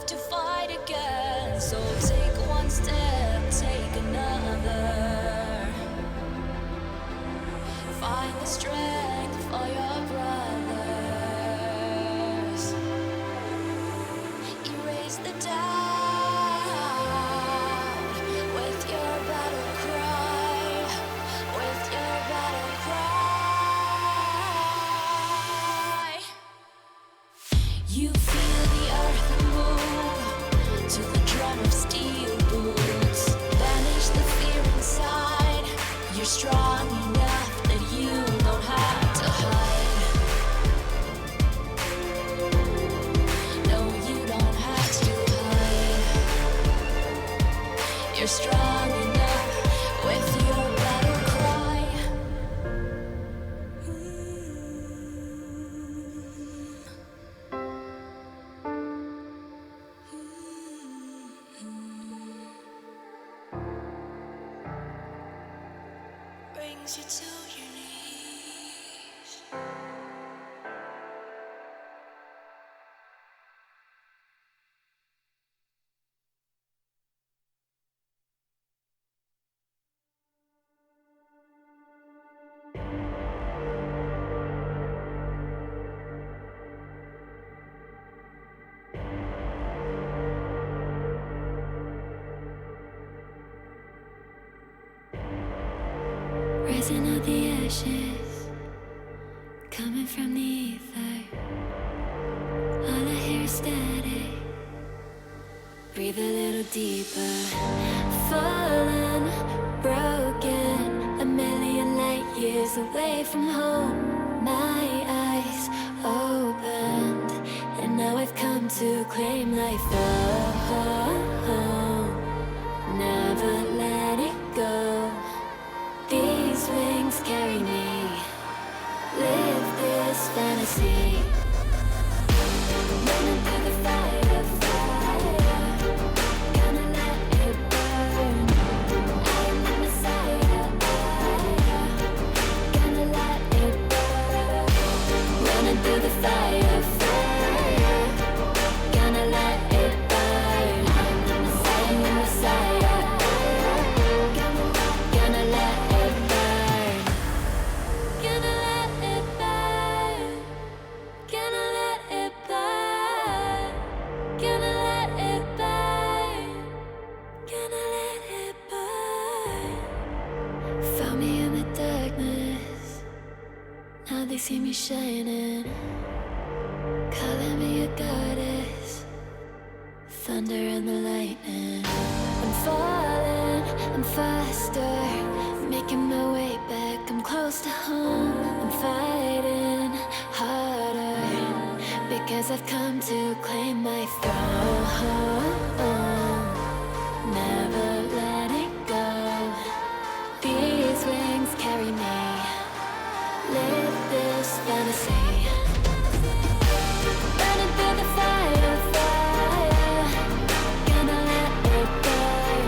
to fight again. So take one step, take another. Find the strength for your brothers. Erase the doubt with your battle cry. With your battle cry. You feel the earth move to the drum of steel boots. Banish the fear inside. You're strong enough that you don't have to hide. No, you don't have to hide. You're strong enough with your battle cry. Brings you to your knees. Rising out the ashes, coming from the ether. All I hear is static. Breathe a little deeper. Fallen, broken, a million light years away from home. My eyes opened, and now I've come to claim life. Oh, never let it go. These wings carry me. Live this fantasy. Running through the fire, fire. Gonna let it burn. I am the Messiah. Gonna let it burn. Running through the fire, fire. Gonna let it burn. I am the Messiah. Gonna let it burn. Gonna let it burn. Gonna let it burn. Gonna let it burn. Gonna let it burn. Found me in the darkness. Now they see me shining. Calling me a goddess. Thunder and the lightning. I'm falling, I'm faster. Making my way back, I'm close to home. I'm fighting harder because I've come to claim my throne. Never let it go. These wings carry me. Live this fantasy. Running through the fire, fire. Gonna let it burn.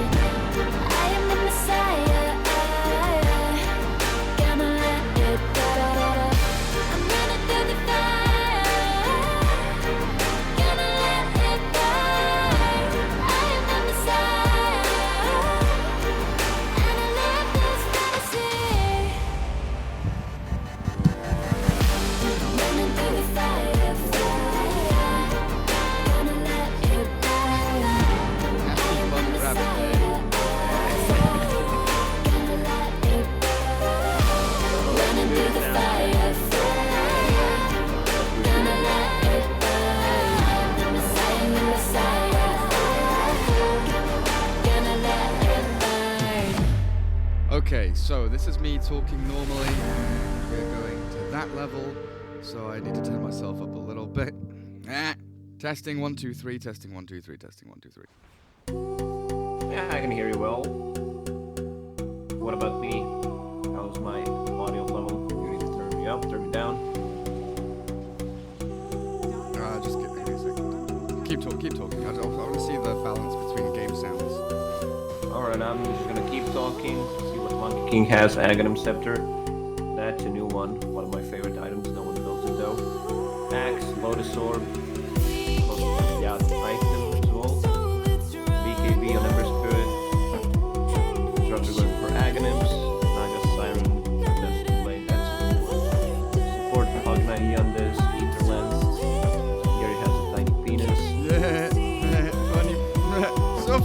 I am the Messiah. Gonna let it burn. I'm running through the fire. Gonna let it burn. I am the Messiah. And I live this fantasy. Running through the fire, fire. Gonna let it burn. I am the Messiah. Gonna let it burn. Running through the fire, fire. Gonna let it burn. I am the Messiah. Gonna let it burn. Okay, so this is me talking normally. We're going to that level, so I need to turn myself up a little bit. Testing 1 2 3, testing 1 2 3, testing 1 2 3. Yeah, I can hear you well. What about me? How's my audio level? You need to turn me up, turn me down. Just give me a second. Keep talking. I want to see the balance between game sounds. Alright, I'm just gonna keep talking, see what Monkey King has. Aghanim Scepter. That's a new one of my favorite items. No one built it though. Axe, Lotus Orb. Yeah, item as well.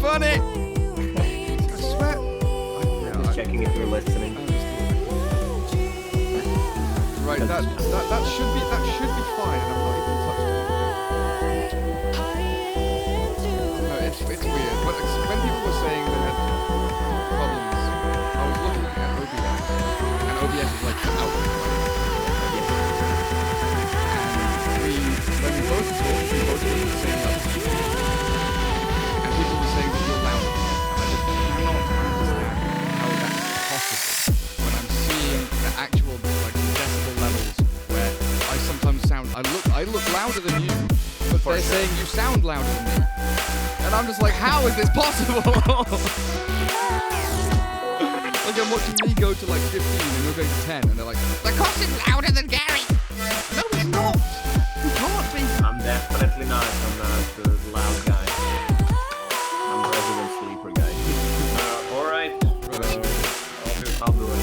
funny. I swear. Just checking if you're listening. Right, that should be fine, and I'm not even touching it. No, it's weird. But when people were saying they had problems, I was looking at OBS, and OBS is like the output. When we both talked, we both were the same level. And people were saying that you're louder. And I just cannot understand how that's possible when I'm seeing the actual decibel levels where I sometimes sound I look louder than you, but they're saying you sound louder than me. And I'm just like, how is this possible? Like I'm watching me go to like 15 and you're going to 10 and they're like, the cost is louder than Gary. No, it's not. You can't be. I'm definitely not. I'm not the loud guy. I'm a resident sleeper guy. Alright. I'll do it.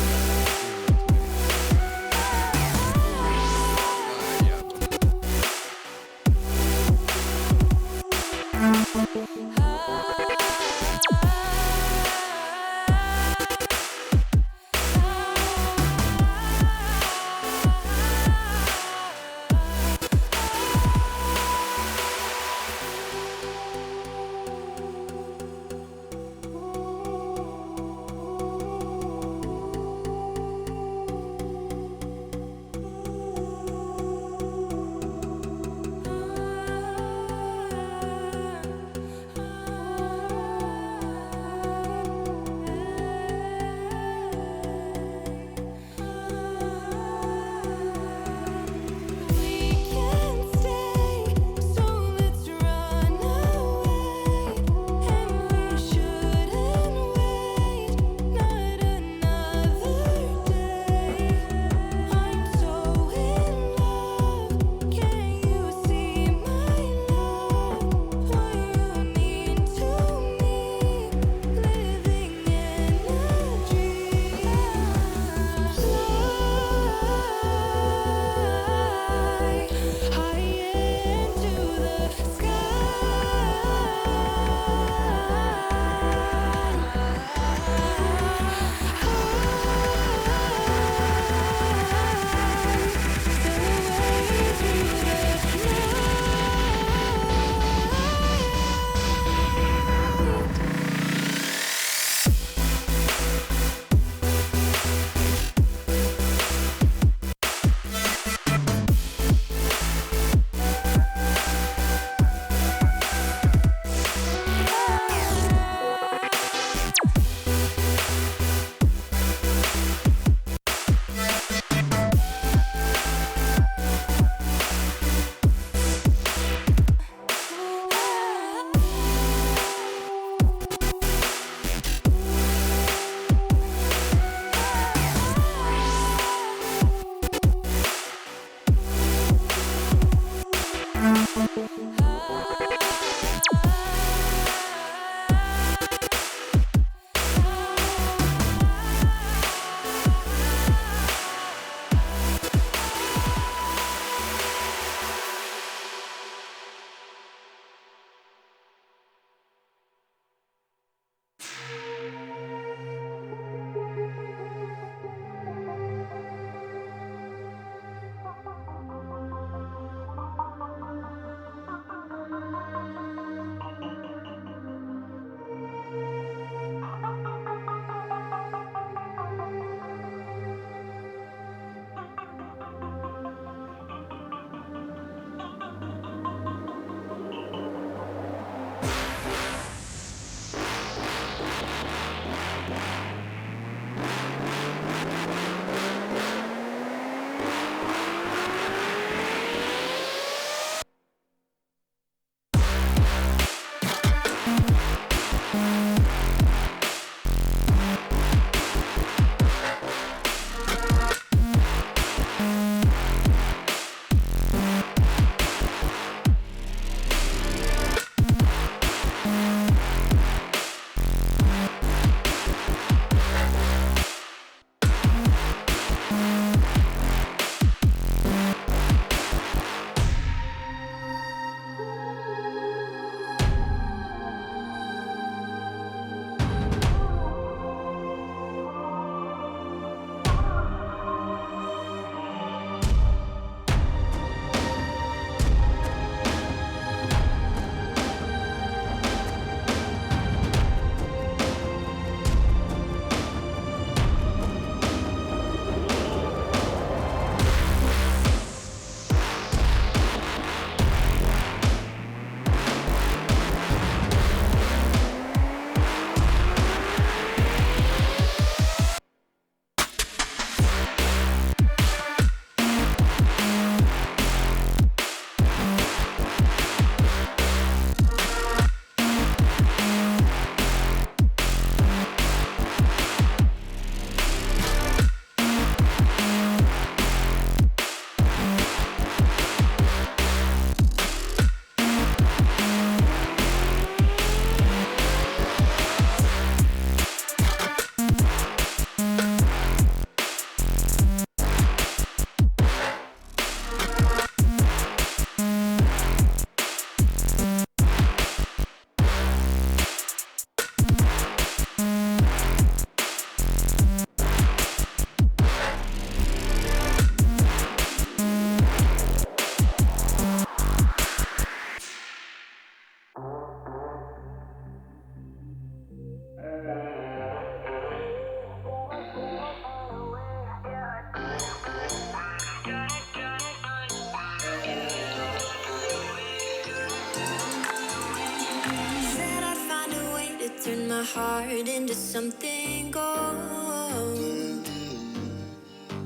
turned my heart into something gold.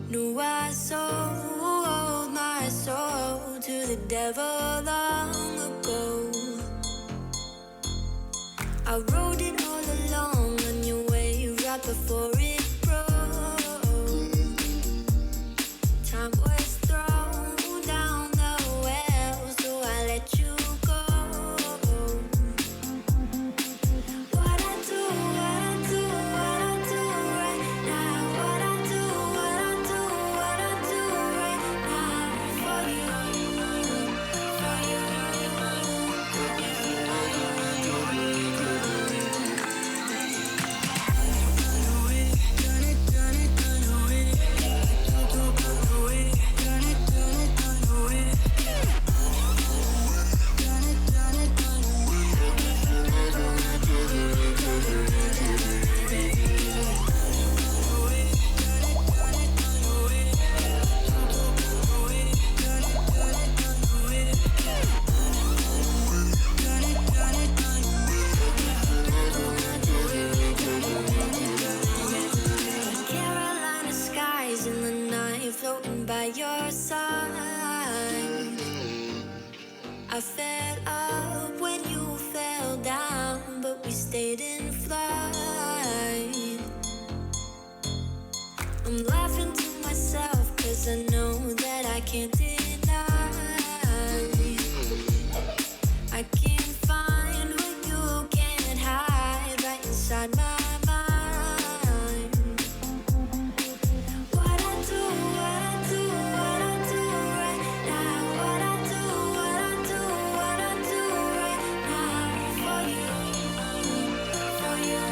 Knew I sold my soul to the devil long ago. I rode it all along on your wave right before it broke. Time was thrown down the well, so I let you go. What I do right now. What I do right now for you, for you. Carolina skies in the night, floating by your side. I fell up when you fell down, but we stayed in flight. I'm laughing to myself, 'cause I know that I can't deny. I can't find what you can't hide right inside my mind. What I do right now. What I do right now for you, for you.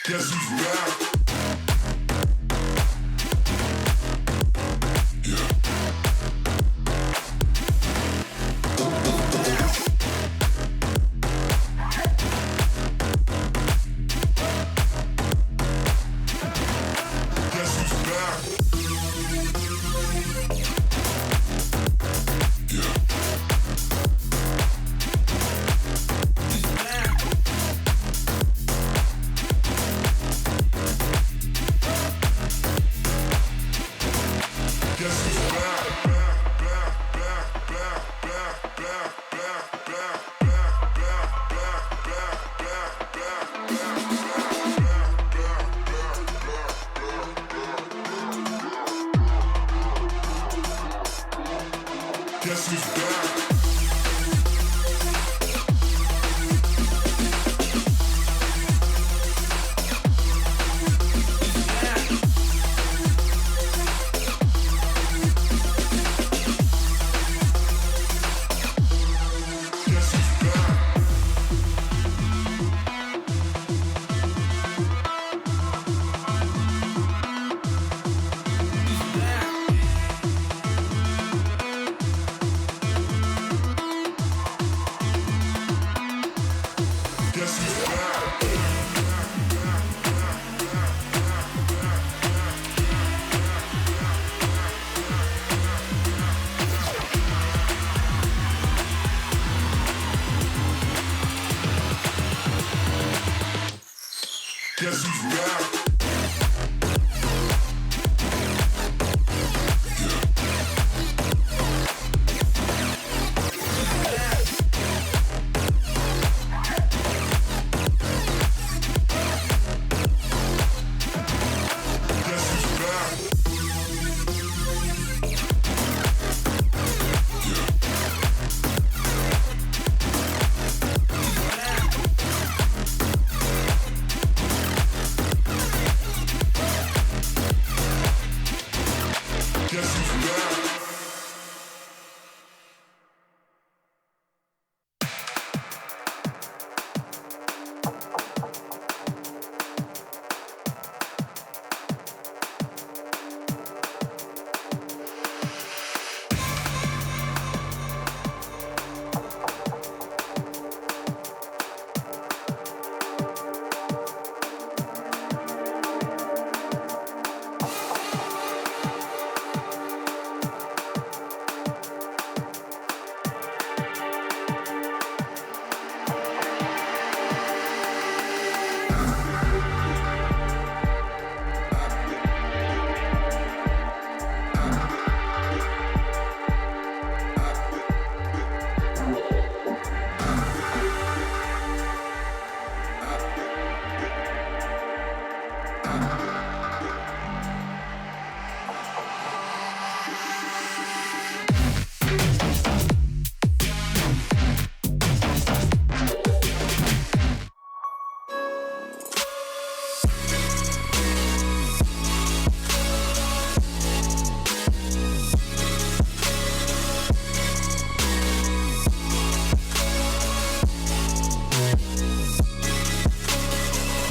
Guess who's back? Guess who's back? Guess who's back?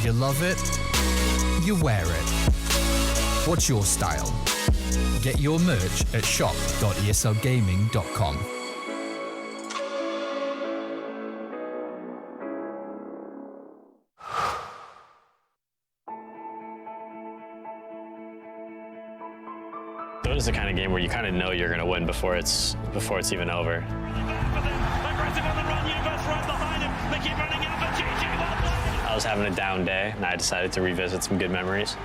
You love it, you wear it. What's your style? Get your merch at shop.eslgaming.com. Dota's the kind of game where you kind of know you're going to win before it's even over. Aggressive on the run, Universe right behind him. They keep running out, but GG, well played. I was having a down day, and I decided to revisit some good memories.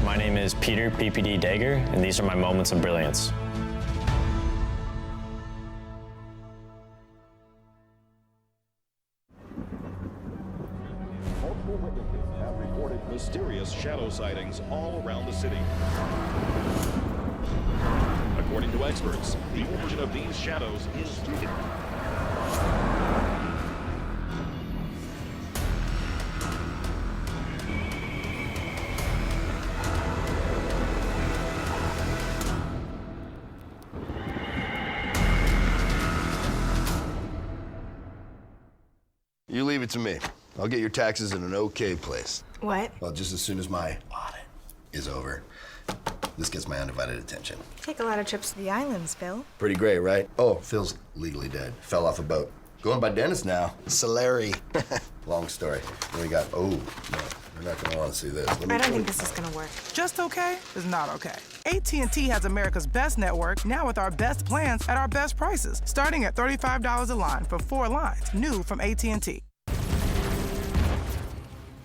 My name is Peter PPD Dager, and these are my moments of brilliance. Multiple witnesses have reported mysterious shadow sightings all around the city. According to experts, the origin of these shadows is You leave it to me. I'll get your taxes in an okay place. What? Well, just as soon as my audit is over, this gets my undivided attention. Take a lot of trips to the islands, Phil. Pretty great, right? Oh, Phil's legally dead. Fell off a boat. Going by Dennis now. Solari. Long story. Then we got, oh, no, you're not gonna wanna see this. I don't think this is gonna work. Just okay is not okay. AT&T has America's best network, now with our best plans at our best prices, starting at $35 a line for 4 lines, new from AT&T.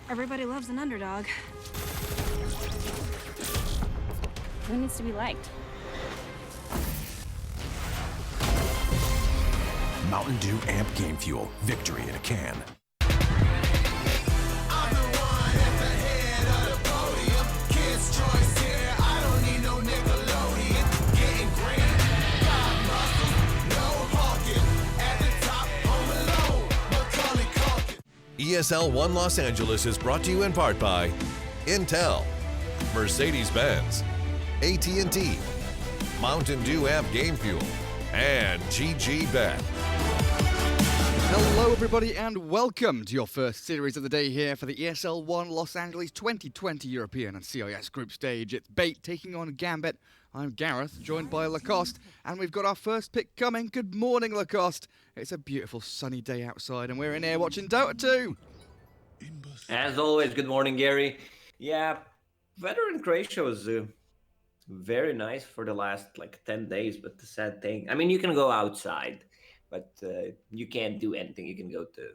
Everybody loves an underdog. Who needs to be liked? Mountain Dew Amp Game Fuel. Victory in a can. ESL 1 Los Angeles is brought to you in part by Intel, Mercedes-Benz, AT&T, Mountain Dew Amp Game Fuel, and GG Bet. Hello everybody and welcome to your first series of the day here for the ESL 1 Los Angeles 2020 European and CIS group stage. It's Bait taking on Gambit. I'm Gareth, joined by Lacoste, and we've got our first pick coming. Good morning, Lacoste. It's a beautiful sunny day outside and we're in here watching Dota 2. As always, good morning, Gary. Yeah, weather in Croatia was very nice for the last 10 days, but the sad thing, I mean, you can go outside, but you can't do anything. You can go to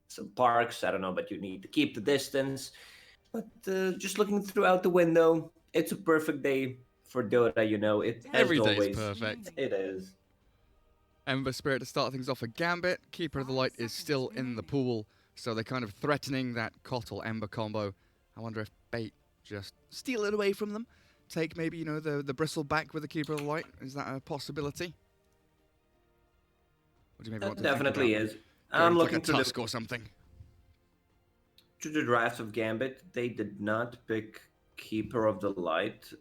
some parks, I don't know, but you need to keep the distance. But just looking throughout the window, it's a perfect day for Dota, you know. Every day is perfect. It is. Ember Spirit to start things off for Gambit. Keeper of the Light is still in the pool, so they're kind of threatening that Kotl Ember combo. I wonder if Bait just steal it away from them. Take maybe, you know, the bristle back with the Keeper of the Light. Is that a possibility? What do you maybe want to Definitely think is. about? I'm looking like a to Tusk or something. To the drafts of Gambit. They did not pick Keeper of the Light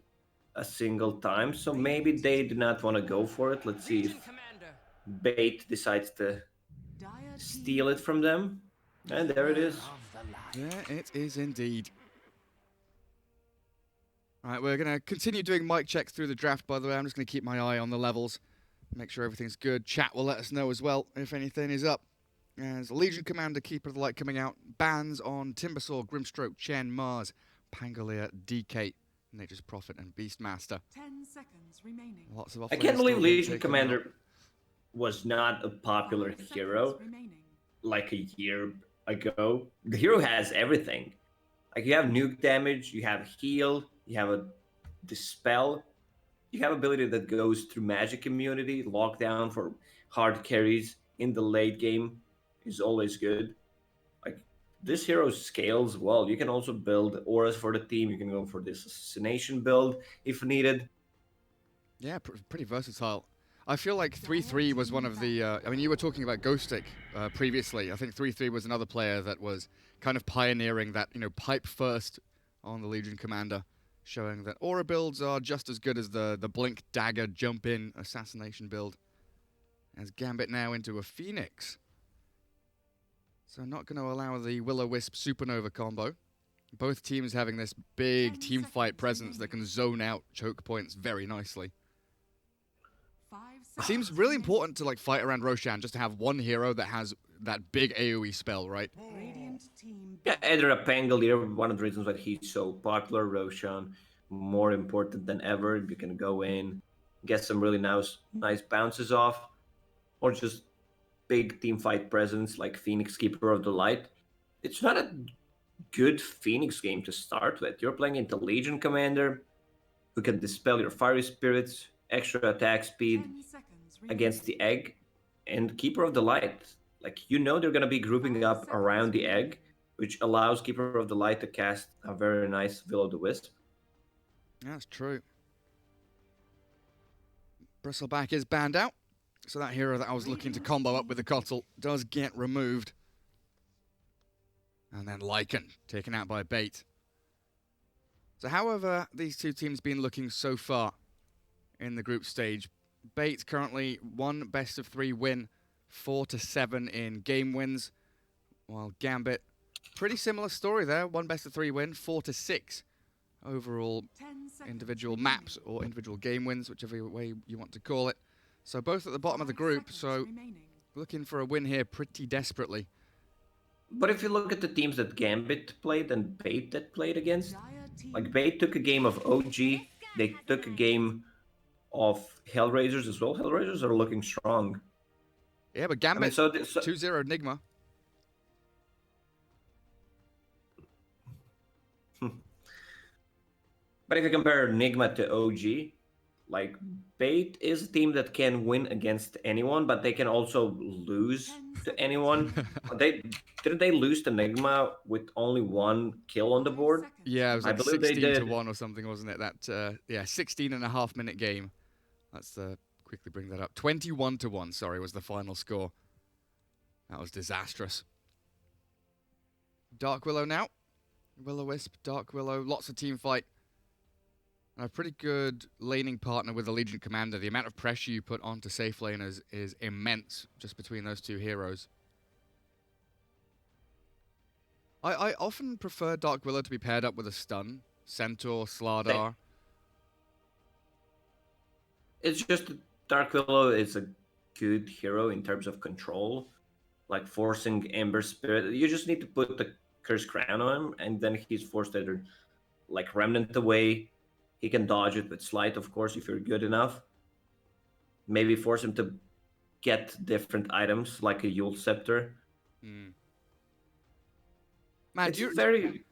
a single time, so maybe they did not want to go for it. Let's see if Bait decides to steal it from them. And there it is. Yeah, it is indeed. Alright, we're going to continue doing mic checks through the draft, by the way. I'm just going to keep my eye on the levels, make sure everything's good. Chat will let us know as well if anything is up. There's Legion Commander, Keeper of the Light coming out. Bans on Timbersaw, Grimstroke, Chen, Mars, Pangolier, DK, Nature's Prophet, and Beastmaster. 10 seconds remaining. Lots of I can't believe Legion Commander was not a popular hero like a year ago. The hero has everything. Like, you have nuke damage, you have heal, you have a dispel, you have ability that goes through magic immunity, lockdown for hard carries in the late game is always good. Like, this hero scales well. You can also build auras for the team. You can go for this assassination build if needed. Yeah, pretty versatile. I feel like 3-3 was one of the... I mean, you were talking about Ghostic previously. I think 3-3 was another player that was kind of pioneering that, you know, pipe first on the Legion Commander, showing that aura builds are just as good as the blink dagger jump in assassination build. As Gambit now into a Phoenix. So not going to allow the Will-O-Wisp Supernova combo. Both teams having this big team fight presence that can zone out choke points very nicely. It seems really important to fight around Roshan just to have one hero that has that big AoE spell, right? Yeah, either a Pangolier, one of the reasons why he's so popular. Roshan, more important than ever. You can go in, get some really nice bounces off, or just big team fight presence like Phoenix, Keeper of the Light. It's not a good Phoenix game to start with. You're playing into Legion Commander, who can dispel your fiery spirits, extra attack speed against the egg, and Keeper of the Light. Like, you know they're going to be grouping up around the egg, which allows Keeper of the Light to cast a very nice Will-O-the-Wisp. That's true. Bristleback is banned out, so that hero that I was looking to combo up with the Kotl does get removed. And then Lycan taken out by Bait. So however these two teams been looking so far in the group stage, Bait currently one best of 3 win, 4-7 in game wins, while Gambit, pretty similar story there. 1 best-of-3 win, 4-6 overall individual maps or individual game wins, whichever way you want to call it. So both at the bottom of the group, so looking for a win here pretty desperately. But if you look at the teams that Gambit played and Bait that played against, like Bait took a game of OG, they took a game of Hellraisers as well. Hellraisers are looking strong. Yeah, but Gambit 2-0 Enigma. But if you compare Enigma to OG, like Bait is a team that can win against anyone, but they can also lose to anyone. Didn't they lose to Enigma with only 1 kill on the board? Yeah, it was like I believe they 16 to did. 1 or something, wasn't it? That yeah, 16.5-minute game. Let's quickly bring that up. 21 to 1, sorry, was the final score. That was disastrous. Dark Willow now. Will-O-Wisp, Dark Willow, lots of team fight. And a pretty good laning partner with the Legion Commander. The amount of pressure you put onto safe laners is immense just between those two heroes. I often prefer Dark Willow to be paired up with a stun. Centaur, Slardar. It's just that Dark Willow is a good hero in terms of control. Like forcing Ember Spirit. You just need to put the Curse Crown on him, and then he's forced to either like Remnant away. He can dodge it with Sleight, of course, if you're good enough. Maybe force him to get different items, like a Yule Scepter. Man, it's very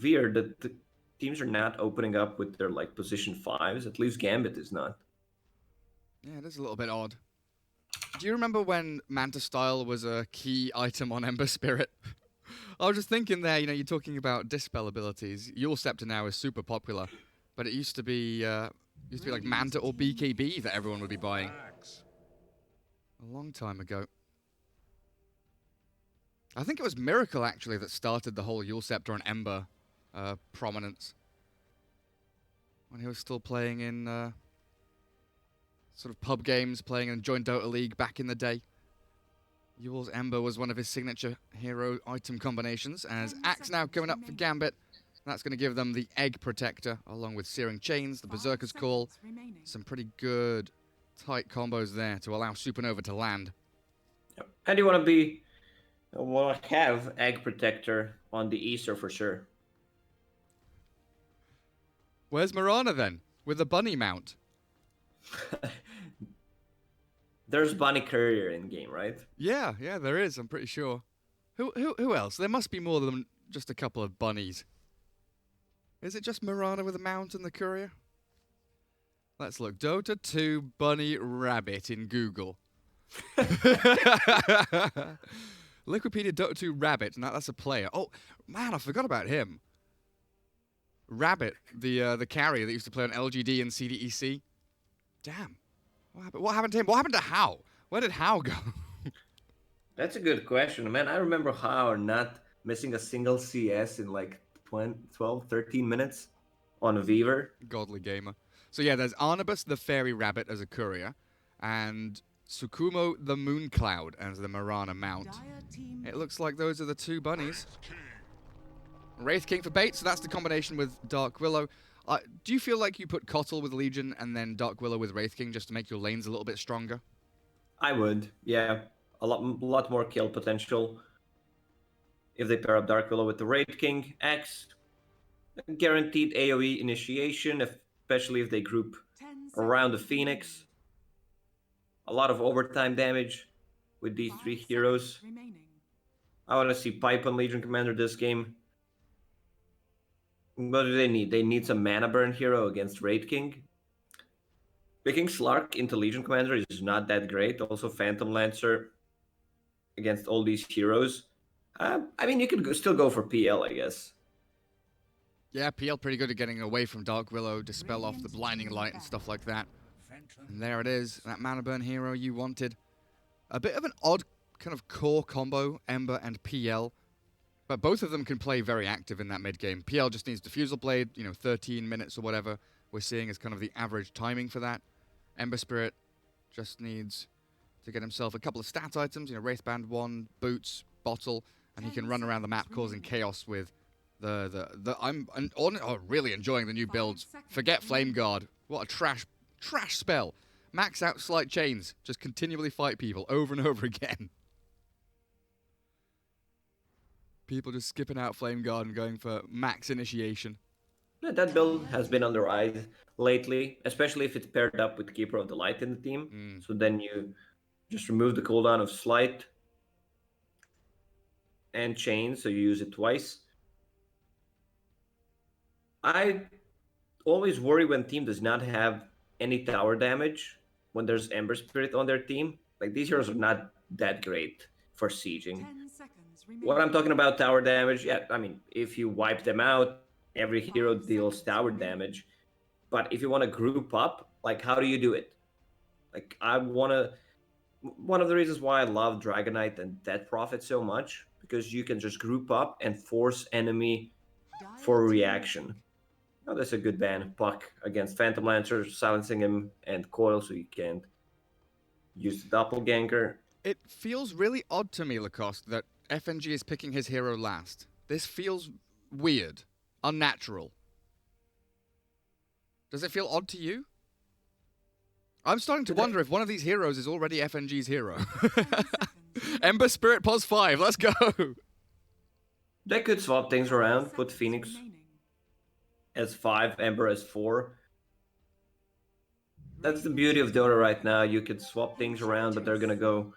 weird that the teams are not opening up with their like position 5s. At least Gambit is not. Yeah, it is a little bit odd. Do you remember when Manta Style was a key item on Ember Spirit? I was just thinking there, you know, you're talking about dispel abilities. Yule Scepter now is super popular, but it used to be like Manta or BKB that everyone would be buying a long time ago. I think it was Miracle actually that started the whole Yule Scepter and Ember prominence when he was still playing in sort of pub games, playing in Joint Dota League back in the day. Yule's Ember was one of his signature hero item combinations, as Axe now coming up for Gambit. That's going to give them the Egg Protector, along with Searing Chains, the Berserker's Call. Some pretty good, tight combos there to allow Supernova to land. And you want to have Egg Protector on the Easter for sure. Where's Mirana then, with the bunny mount? There's Bunny Courier in game, right? Yeah, there is. I'm pretty sure. Who else? There must be more than just a couple of bunnies. Is it just Mirana with a mount and the courier? Let's look. Dota 2 Bunny Rabbit in Google. Wikipedia Dota 2 Rabbit. Now that's a player. Oh man, I forgot about him. Rabbit, the carrier that used to play on LGD and CDEC. Damn. What happened to him? What happened to How? Where did How go? That's a good question, man. I remember How not missing a single CS in like 12, 13 minutes on a Weaver. Godly gamer. So yeah, there's Arnabus the Fairy Rabbit as a courier, and Tsukumo the Moon Cloud as the Mirana mount. It looks like those are the two bunnies. Wraith King for bait, so that's the combination with Dark Willow. Do you feel like you put Kotl with Legion and then Dark Willow with Wraith King just to make your lanes a little bit stronger? I would, yeah. A lot more kill potential if they pair up Dark Willow with the Wraith King. X, guaranteed AoE initiation, especially if they group around the Phoenix. A lot of overtime damage with these three heroes. I want to see Pipe on Legion Commander this game. What do they need? They need some mana burn hero against Wraith King. Picking Slark into Legion Commander is not that great. Also Phantom Lancer against all these heroes. I mean, you could still go for PL, I guess. Yeah, PL pretty good at getting away from Dark Willow, dispel off the blinding light and stuff like that. And there it is, that mana burn hero you wanted. A bit of an odd kind of core combo, Ember and PL. But both of them can play very active in that mid game. PL just needs Diffusal Blade, 13 minutes or whatever we're seeing as kind of the average timing for that. Ember Spirit just needs to get himself a couple of stat items, Wraithband 1, Boots, Bottle, and he can run around the map causing chaos with I'm really enjoying the new builds. Forget Flame Guard. What a trash spell. Max out Slight Chains. Just continually fight people over and over again. People just skipping out Flame Guard and going for max initiation. Yeah, that build has been on the rise lately, especially if it's paired up with Keeper of the Light in the team. So then you just remove the cooldown of Slight and Chain, so you use it twice. I always worry when team does not have any tower damage when there's Ember Spirit on their team. Like, these heroes are not that great for sieging. What I'm talking about tower damage, yeah, I mean, if you wipe them out, every hero deals tower damage. But if you want to group up, like, how do you do it? Like, one of the reasons why I love Dragonite and Death Prophet so much, because you can just group up and force enemy for a reaction. Oh, that's a good ban. Puck against Phantom Lancer, silencing him, and Coil so you can't use the Doppelganger. It feels really odd to me, Lacoste, that FNG is picking his hero last. This feels weird. Unnatural. Does it feel odd to you? I'm starting to wonder if one of these heroes is already FNG's hero. Ember Spirit pos 5, let's go! They could swap things around, put Phoenix as 5, Ember as 4. That's the beauty of Dota right now. You could swap things around, but they're gonna go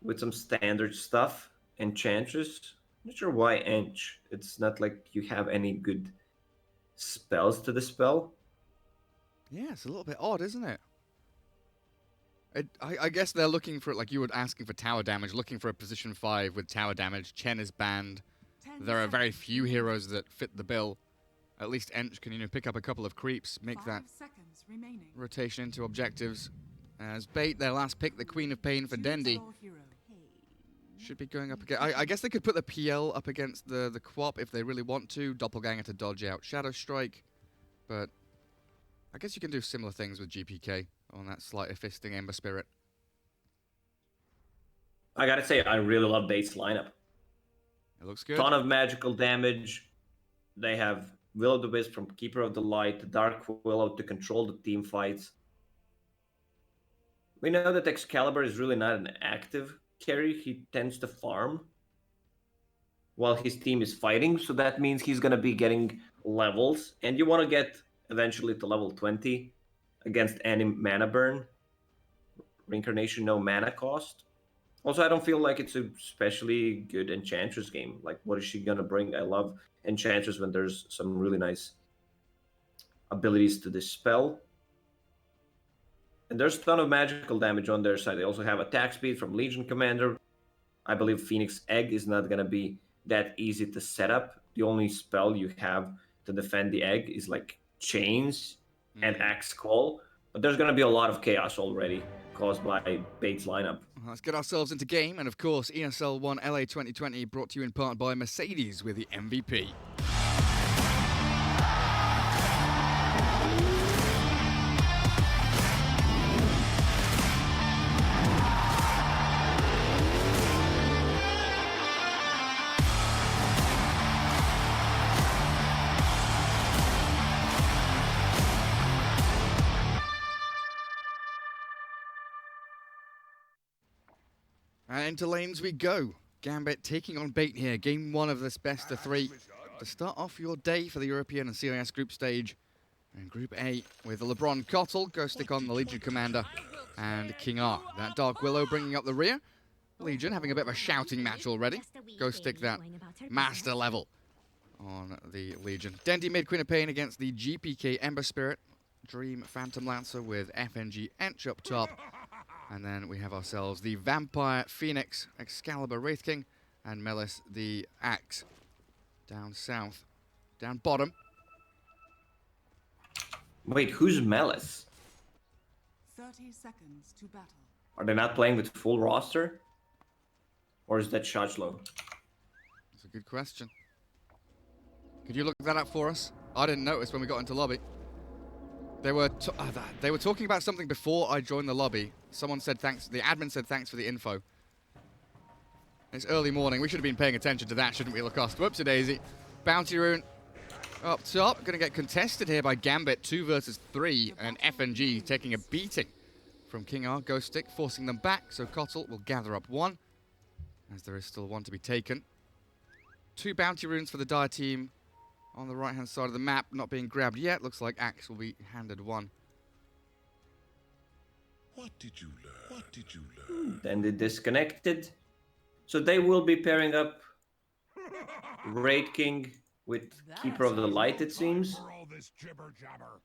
with some standard stuff. Enchantress. Not sure why Ench. It's not like you have any good spells to dispel. Yeah, it's a little bit odd, isn't it? I guess they're looking for, like you were asking for tower damage, looking for a position 5 with tower damage. Chen is banned. There are very few heroes that fit the bill. At least Ench can, pick up a couple of creeps, make that rotation into objectives. As bait, their last pick, the Queen of Pain for Dendi. Should be going up again. I guess they could put the PL up against the Quap if they really want to. Doppelganger to dodge out Shadow Strike. But I guess you can do similar things with GPK on that slightly fisting Ember Spirit. I gotta say, I really love Bait's lineup. It looks good. Ton of magical damage. They have Will-O-the-Wisp from Keeper of the Light, Dark Willow to control the team fights. We know that Excalibur is really not an active carry. He tends to farm while his team is fighting, so that means he's going to be getting levels, and you want to get eventually to level 20 against any mana burn. Reincarnation, no mana cost. Also, I don't feel like it's a especially good Enchantress game. Like, what is she going to bring? I love Enchantress when there's some really nice abilities to dispel. And there's a ton of magical damage on their side. They also have attack speed from Legion Commander. I believe Phoenix Egg is not going to be that easy to set up. The only spell you have to defend the egg is like Chains and Axe Call. But there's going to be a lot of chaos already caused by Bait's lineup. Let's get ourselves into game. And of course, ESL 1 LA 2020 brought to you in part by Mercedes with the MVP. And into lanes we go. Gambit taking on Bait here. Game 1 of this best of 3 to start off your day for the European and CIS group stage. And Group A with LeBron Cottle, Ghost Stick on the Legion Commander, and King R. That Dark Willow bringing up the rear. Legion having a bit of a shouting match already. Ghost Stick that master level on the Legion. Dendi mid Queen of Pain against the GPK Ember Spirit. Dream Phantom Lancer with FNG Ench up top. And then we have ourselves the Vampire Phoenix, Excalibur Wraith King, and Melis the Axe. Down south. Down bottom. Wait, who's Melis? 30 seconds to battle. Are they not playing with full roster? Or is that Shachlo? That's a good question. Could you look that up for us? I didn't notice when we got into lobby. They were talking about something before I joined the lobby. Someone said thanks. The admin said thanks for the info. It's early morning. We should have been paying attention to that, shouldn't we, Lacoste? Whoopsie daisy. Bounty rune up top. Going to get contested here by Gambit. 2 versus 3. And FNG taking a beating from King R. Ghost Stick, forcing them back. So Kotl will gather up 1, as there is still 1 to be taken. 2 bounty runes for the Dire team on the right-hand side of the map, not being grabbed yet. Looks like Axe will be handed 1. What did you learn? What did you learn? Then they disconnected. So they will be pairing up Raid King with Keeper of the Light, it seems. All this jibber jabber.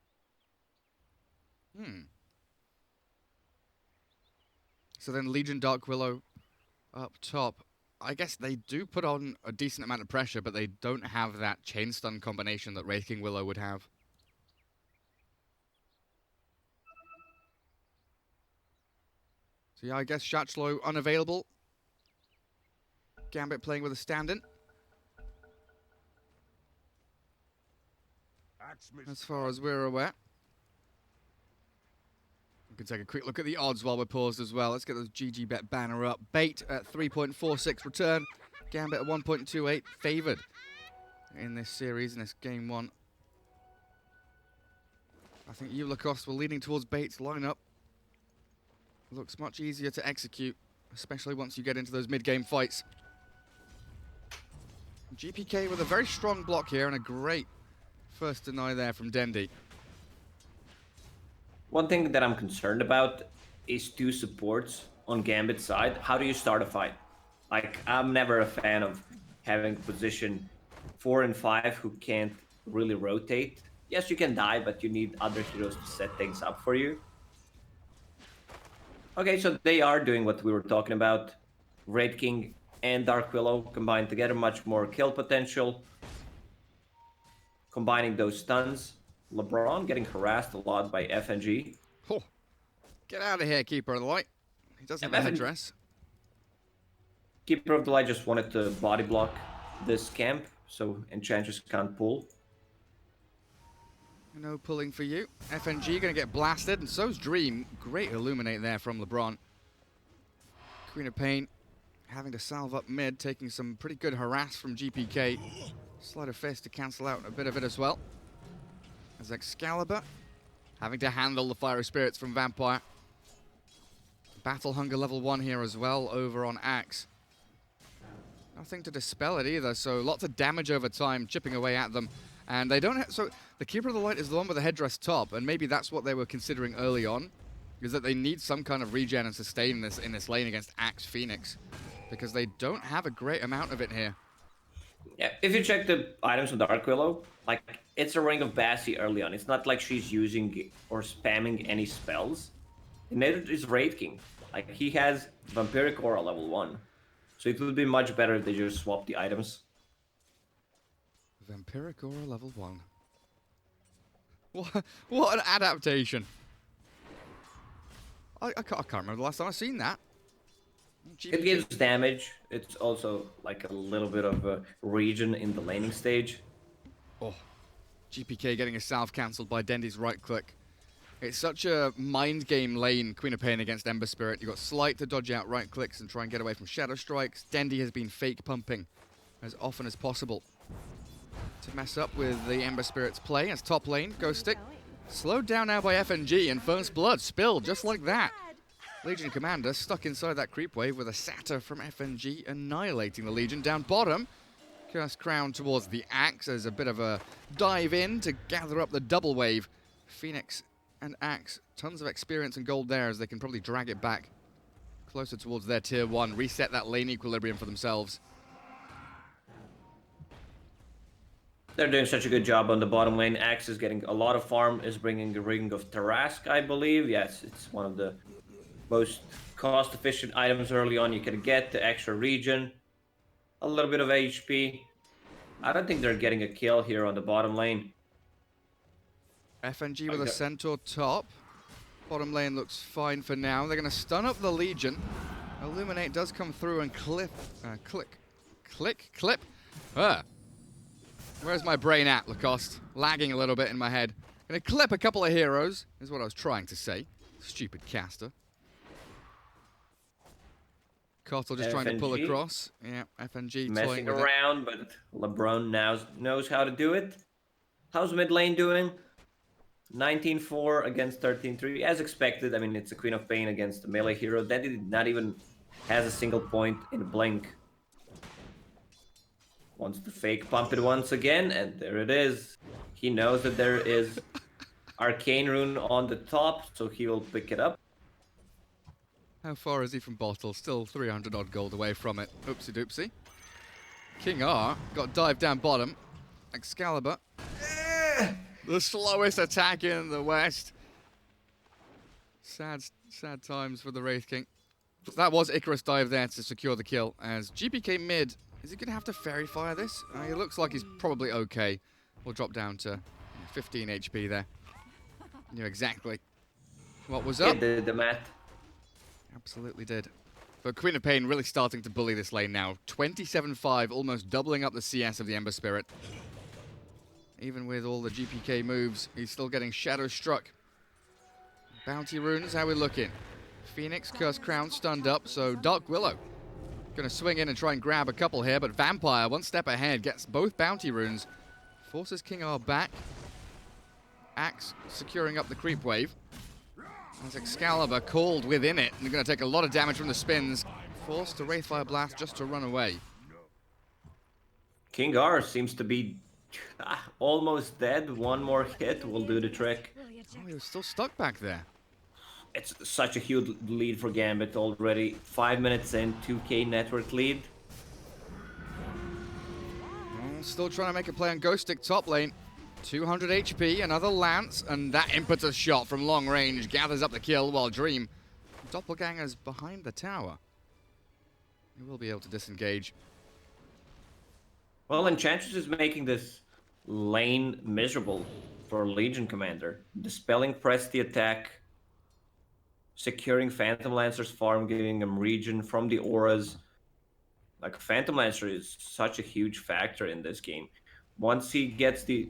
So then Legion Dark Willow up top. I guess they do put on a decent amount of pressure, but they don't have that chain stun combination that Wraith King Willow would have. So yeah, I guess Shachlo unavailable. Gambit playing with a stand-in. As far as we're aware. We can take a quick look at the odds while we're paused as well. Let's get those GG Bet banner up. Bait at 3.46 return. Gambit at 1.28 favored in this series, in this game 1. I think you, Lacoste, were leaning towards Bait's lineup. Looks much easier to execute, especially once you get into those mid-game fights. GPK with a very strong block here and a great first deny there from Dendi. One thing that I'm concerned about is 2 supports on Gambit's side. How do you start a fight? Like, I'm never a fan of having position 4 and 5 who can't really rotate. Yes, you can die, but you need other heroes to set things up for you. Okay, so they are doing what we were talking about. Raid King and Dark Willow combined together, much more kill potential. Combining those stuns. LeBron getting harassed a lot by FNG. Oh, get out of here, Keeper of the Light. He doesn't have a headdress. Keeper of the Light just wanted to body block this camp, so Enchantress can't pull. No pulling for you. FNG going to get blasted, and so's Dream. Great Illuminate there from LeBron. Queen of Pain having to salve up mid, taking some pretty good harass from GPK. Sleight of Fist to cancel out a bit of it as well. As Excalibur having to handle the Fiery Spirits from Vampire. Battle Hunger level 1 here as well over on Axe. Nothing to dispel it either, so lots of damage over time, chipping away at them. And they don't have, so the Keeper of the Light is the one with the headdress top, and maybe that's what they were considering early on, is that they need some kind of regen and sustain in this lane against Axe Phoenix, because they don't have a great amount of it here. Yeah, if you check the items on Dark Willow, like, it's a Ring of Bassi early on. It's not like she's using or spamming any spells. And neither is Raid King. Like, he has Vampiric Aura level 1. So it would be much better if they just swap the items. Vampiric Aura level 1. What an adaptation. I can't remember the last time I've seen that. It gives damage. It's also like a little bit of a regen in the laning stage. Oh, GPK getting a salve cancelled by Dendi's right click. It's such a mind game lane, Queen of Pain against Ember Spirit. You've got Slight to dodge out right clicks and try and get away from Shadow Strikes. Dendi has been fake pumping as often as possible to mess up with the Ember Spirit's play as top lane. Ghost Stick slowed down now by FNG, and First Blood spilled just like that. Legion Commander stuck inside that creep wave with a Satyr from FNG annihilating the Legion. Down bottom, Cursed Crown towards the Axe as a bit of a dive in to gather up the double wave. Phoenix and Axe, tons of experience and gold there as they can probably drag it back closer towards their tier 1, reset that lane equilibrium for themselves. They're doing such a good job on the bottom lane. Axe is getting a lot of farm, is bringing the Ring of Tarask, I believe. Yes, it's one of the most cost-efficient items early on you can get. The extra regen, a little bit of HP. I don't think they're getting a kill here on the bottom lane. FNG with a Centaur top. Bottom lane looks fine for now. They're going to stun up the Legion. Illuminate does come through and clip. Where's my brain at, Lacoste? Lagging a little bit in my head. Gonna clip a couple of heroes, is what I was trying to say. Stupid caster. Cottle just trying to pull across. Yeah, FNG messing toying with around, but LeBron now knows how to do it. How's mid lane doing? 19-4 against 13-3, as expected. I mean, it's a Queen of Pain against a melee hero. That did not even has a single point in Blink. Wants to fake pump it once again, and there it is. He knows that there is Arcane Rune on the top, so he will pick it up. How far is he from bottle? Still 300 odd gold away from it. Oopsie doopsie. King R got dived down bottom. Excalibur. The slowest attack in the West. Sad times for the Wraith King. So that was Icarus dive there to secure the kill. As GPK mid, is he going to have to fairy fire this? He looks like he's probably okay. We'll drop down to 15 HP there. Knew exactly what was up. Yeah, the math. Absolutely did. But Queen of Pain really starting to bully this lane now. 27-5, almost doubling up the CS of the Ember Spirit. Even with all the GPK moves, he's still getting shadow struck. Bounty runes, how we looking? Phoenix, Curse Crown, stunned up, so Dark Willow gonna swing in and try and grab a couple here, but Vampire, one step ahead, gets both bounty runes, forces King R back. Axe securing up the creep wave. As Excalibur called within it, and they're gonna take a lot of damage from the spins. Forced to Wraithfire Blast just to run away. King R seems to be almost dead. One more hit will do the trick. Oh, he was still stuck back there. It's such a huge lead for Gambit already. 5 minutes in, 2k network lead. Still trying to make a play on Ghost Stick top lane. 200 HP, another Lance, and that impetus shot from long range gathers up the kill while Dream, Doppelganger's behind the tower. He will be able to disengage. Well, Enchantress is making this lane miserable for Legion Commander. Dispelling press the attack, securing Phantom Lancer's farm, giving him regen from the auras. Like, Phantom Lancer is such a huge factor in this game. Once he gets the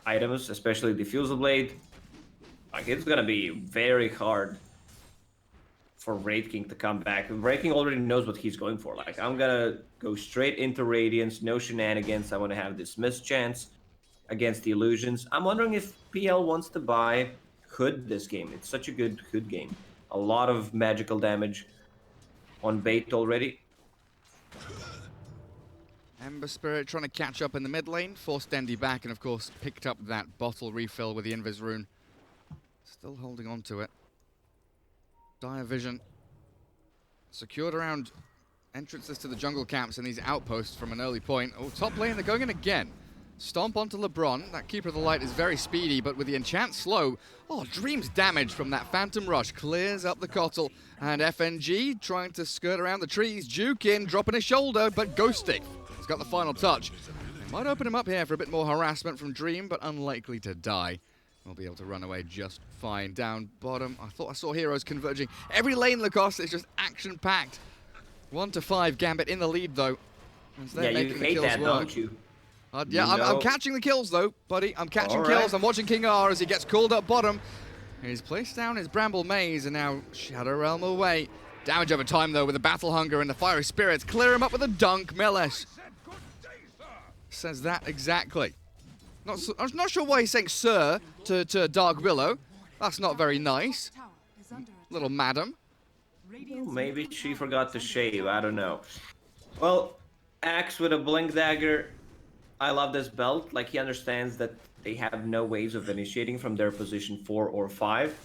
items, especially the Diffusal Blade, like, it's gonna be very hard for Wraith King to come back. Wraith King already knows what he's going for. Like, I'm gonna go straight into Radiance, no shenanigans. I want to have this mischance against the illusions. I'm wondering if PL wants to buy Hood this game. It's such a good Hood game. A lot of magical damage on bait already. Ember Spirit trying to catch up in the mid lane, forced Dendy back, and of course picked up that bottle refill with the Invis rune. Still holding on to it. Dire Vision secured around entrances to the jungle camps and these outposts from an early point. Oh, top lane, they're going in again. Stomp onto LeBron. That Keeper of the Light is very speedy, but with the enchant slow, oh, Dream's damage from that Phantom Rush clears up the Cottle. And FNG trying to skirt around the trees. Juke in, dropping his shoulder, but Ghost Stick has got the final touch. They might open him up here for a bit more harassment from Dream, but unlikely to die. We'll be able to run away just fine. Down bottom, I thought I saw heroes converging. Every lane, Lacoste, is just action-packed. 1 to 5, Gambit in the lead, though. Yeah, you hate that, don't you? Yeah, I'm catching the kills, though, buddy. I'm catching kills. I'm watching King R as he gets called up bottom. He's placed down his Bramble Maze, and now Shadow Realm away. Damage over time, though, with the Battle Hunger and the Fiery Spirits. Clear him up with a dunk. Meles says that exactly. I'm not sure why he's saying sir to Dark Willow. That's not very nice. Little madam. Well, maybe she forgot to shave. I don't know. Well, Axe with a Blink Dagger. I love this belt. Like, he understands that they have no ways of initiating from their position 4 or 5.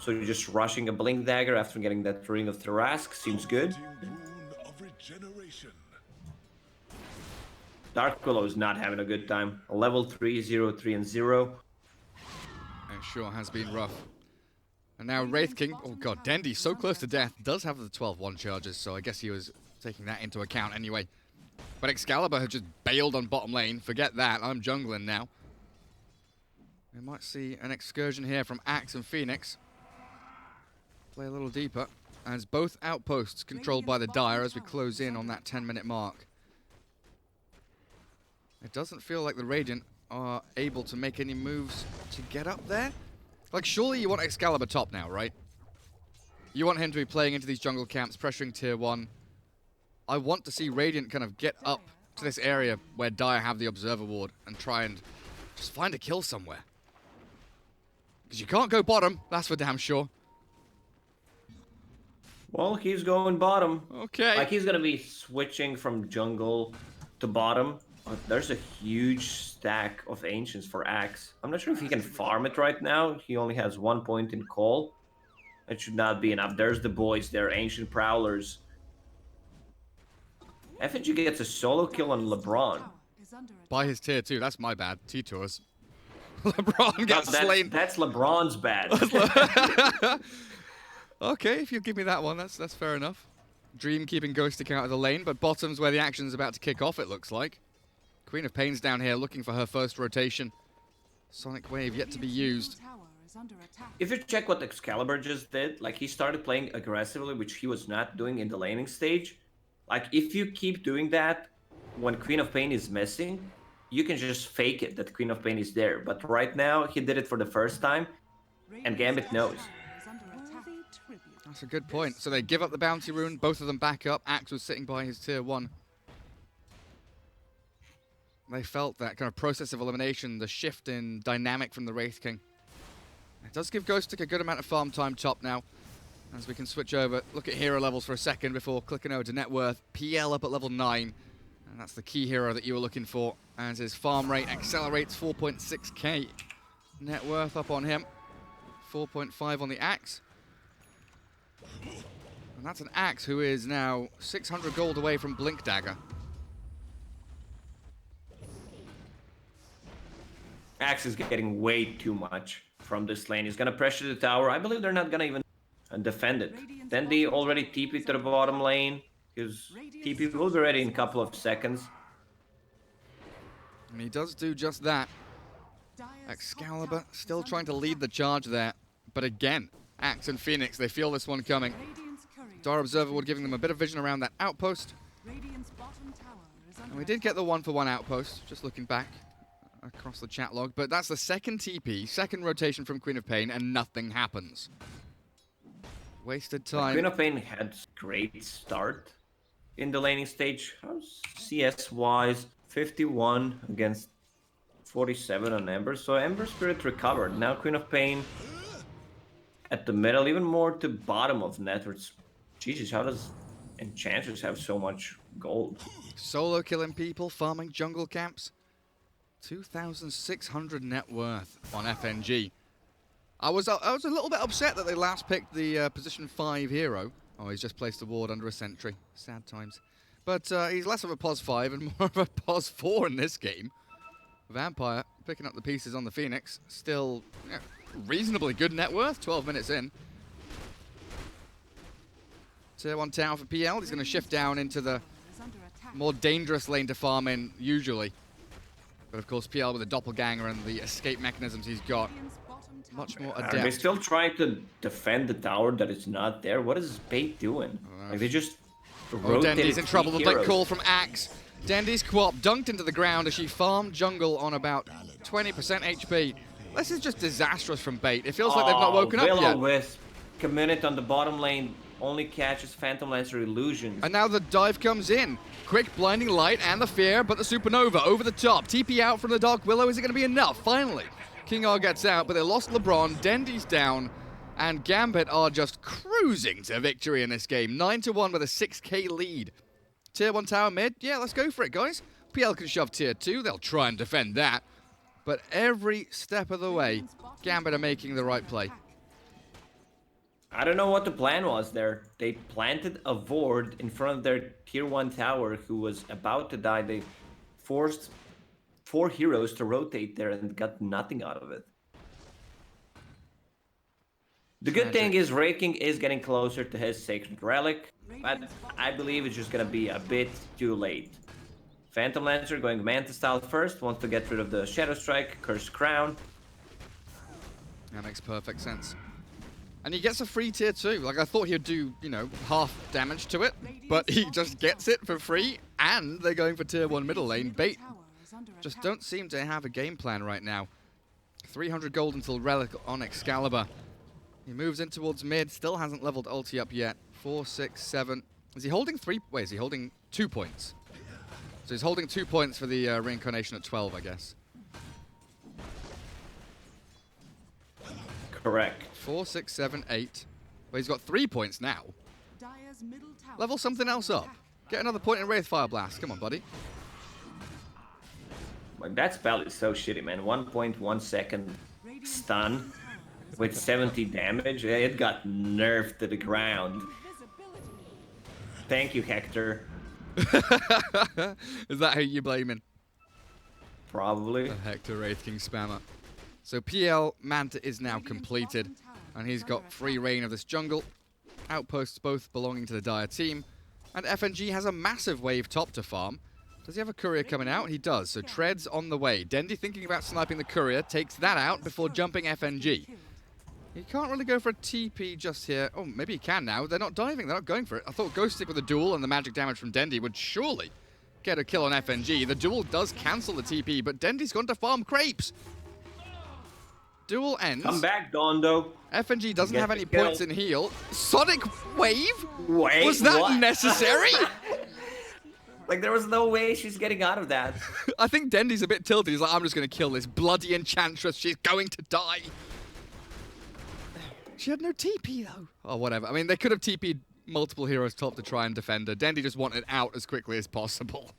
So you're just rushing a Blink Dagger after getting that Ring of Thrask. Seems good. Dark Willow is not having a good time. Level 3, 0, 3, and 0. It sure has been rough. And now Wraith King, oh god, Dendy, so close to death, does have the 12-1 charges, so I guess he was taking that into account anyway. But Excalibur has just bailed on bottom lane. Forget that, I'm jungling now. We might see an excursion here from Axe and Phoenix. Play a little deeper, as both outposts controlled by the Dire as we close in on that 10-minute mark. It doesn't feel like the Radiant are able to make any moves to get up there. Like, surely you want Excalibur top now, right? You want him to be playing into these jungle camps, pressuring tier 1. I want to see Radiant kind of get up to this area where Dire have the Observer Ward and try and just find a kill somewhere. Because you can't go bottom, that's for damn sure. Well, he's going bottom. Okay. Like, he's going to be switching from jungle to bottom. But there's a huge stack of Ancients for Axe. I'm not sure if he can farm it right now. He only has 1 point in call. It should not be enough. There's the boys there, Ancient Prowlers. FNG gets a solo kill on LeBron. By his tier 2, that's my bad. T-Tours. LeBron gets slain. That's LeBron's bad. Okay, if you give me that one, that's fair enough. Dream keeping Ghostic out of the lane, but bottom's where the action's about to kick off, it looks like. Queen of Pain's down here looking for her first rotation. Sonic Wave yet to be used. If you check what Excalibur just did, like, he started playing aggressively, which he was not doing in the laning stage. Like, if you keep doing that when Queen of Pain is missing, you can just fake it that Queen of Pain is there. But right now, he did it for the first time, and Gambit knows. That's a good point. So they give up the bounty rune, both of them back up. Axe was sitting by his tier 1. They felt that kind of process of elimination, the shift in dynamic from the Wraith King. It does give Ghostic a good amount of farm time top now, as we can switch over, look at hero levels for a second before clicking over to net worth. PL up at level 9, and that's the key hero that you were looking for, as his farm rate accelerates. 4.6k net worth up on him, 4.5 on the Axe. And that's an Axe who is now 600 gold away from Blink Dagger. Axe is getting way too much from this lane. He's gonna pressure the tower. I believe they're not gonna even defend it. Then they already TP to the bottom lane. His TP will be ready in a couple of seconds. And he does do just that. Excalibur still trying to lead the charge there. But again, Axe and Phoenix, they feel this one coming. Dire Observer Ward giving them a bit of vision around that outpost. And we did get the 1-for-1 outpost, just looking back across the chat log. But that's the second TP, second rotation from Queen of Pain, and nothing happens. Wasted time. Queen of Pain had great start in the laning stage. CS-wise, 51 against 47 on Ember. So Ember Spirit recovered. Now Queen of Pain at the middle, even more to bottom of net. Jesus, how does Enchantress have so much gold? Solo killing people, farming jungle camps. 2,600 net worth on FNG. I was a little bit upset that they last picked the position 5 hero. Oh, he's just placed a ward under a sentry. Sad times. But he's less of a pos 5 and more of a pos 4 in this game. Vampire picking up the pieces on the Phoenix. Still reasonably good net worth, 12 minutes in. Tier 1 tower for PL. He's going to shift down into the more dangerous lane to farm in, usually. But of course, PL with the doppelganger and the escape mechanisms he's got, much more adept. Are they still trying to defend the tower that is not there? What is Bait doing? Like, they just rotated. Dendy's in trouble. The blink heroes. call from Axe. Dendy's co-op dunked into the ground as she farmed jungle on about 20% HP. This is just disastrous from Bait. It feels like they've not woken up yet. Wisp, Community on the bottom lane only catches Phantom Lancer illusions. And now the dive comes in. Quick blinding light and the fear, but the supernova over the top. TP out from the Dark Willow. Is it going to be enough? Finally, King R gets out, but they lost LeBron. Dendy's down, and Gambit are just cruising to victory in this game. 9-1 with a 6k lead. Tier 1 tower mid. Yeah, let's go for it, guys. PL can shove tier 2. They'll try and defend that. But every step of the way, Gambit are making the right play. I don't know what the plan was there. They planted a ward in front of their tier 1 tower who was about to die. They forced 4 heroes to rotate there and got nothing out of it. The good thing is Raking is getting closer to his Sacred Relic, but I believe it's just going to be a bit too late. Phantom Lancer going Manta style first, wants to get rid of the Shadow Strike, Cursed Crown. That makes perfect sense. And he gets a free tier 2. Like, I thought he'd do, you know, half damage to it, but he just gets it for free, and they're going for tier 1 middle lane. Bait just don't seem to have a game plan right now. 300 gold until Relic on Excalibur. He moves in towards mid, still hasn't leveled ulti up yet. 4, 6, 7. Is he holding 3? Wait, is he holding 2 points? So he's holding 2 points for the reincarnation at 12, I guess. Correct. 4, 6, 7, 8. Well, he's got 3 points now. Level something else up. Get another point in Wraithfire Blast. Come on, buddy. Like, that spell is so shitty, man. 1.1 second stun with 70 damage. It got nerfed to the ground. Thank you, Hector. Is that who you're blaming? Probably. The Hector Wraith King spammer. So PL Manta is now completed, and he's got free reign of this jungle. Outposts both belonging to the Dire team, and FNG has a massive wave top to farm. Does he have a courier coming out? He does, so Tread's on the way. Dendy thinking about sniping the courier, takes that out before jumping FNG. He can't really go for a TP just here. Oh, maybe he can now. They're not diving, they're not going for it. I thought Ghost Stick with a duel and the magic damage from Dendy would surely get a kill on FNG. The duel does cancel the TP, but Dendy's gone to farm crepes. Duel ends. Come back, Dondo. FNG doesn't have any points in heal. Sonic Wave? Wait, was that what? necessary? Like, there was no way she's getting out of that. I think Dendy's a bit tilted. He's like, I'm just going to kill this bloody enchantress. She's going to die. She had no TP, though. Oh, whatever. I mean, they could have TP'd multiple heroes top to try and defend her. Dendy just wanted out as quickly as possible.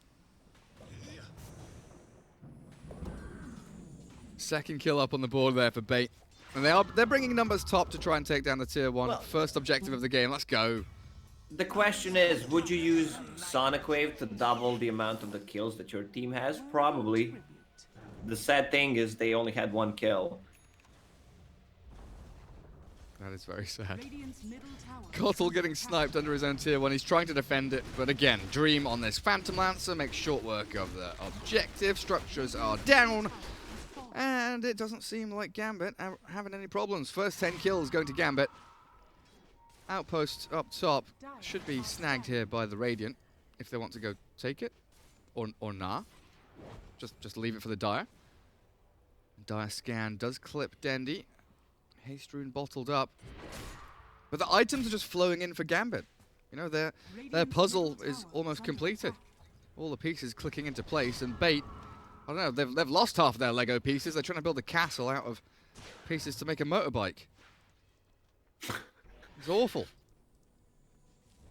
Second kill up on the board there for Bait. And they're bringing numbers top to try and take down the tier 1. Well, first objective of the game. Let's go. The question is, would you use Sonic Wave to double the amount of the kills that your team has? Probably. The sad thing is they only had 1 kill. That is very sad. Kotal getting sniped under his own tier 1. He's trying to defend it, but again, Dream on this Phantom Lancer makes short work of the objective. Structures are down, and it doesn't seem like Gambit are having any problems. First 10 kills going to Gambit. Outpost up top should be snagged here by the Radiant if they want to go take it, or nah. Just leave it for the Dire. Dire scan does clip Dendy. Haste Rune bottled up, but the items are just flowing in for Gambit. You know, their puzzle is almost completed. All the pieces clicking into place, and Bait, I don't know, they've lost half of their Lego pieces. They're trying to build a castle out of pieces to make a motorbike. It's awful.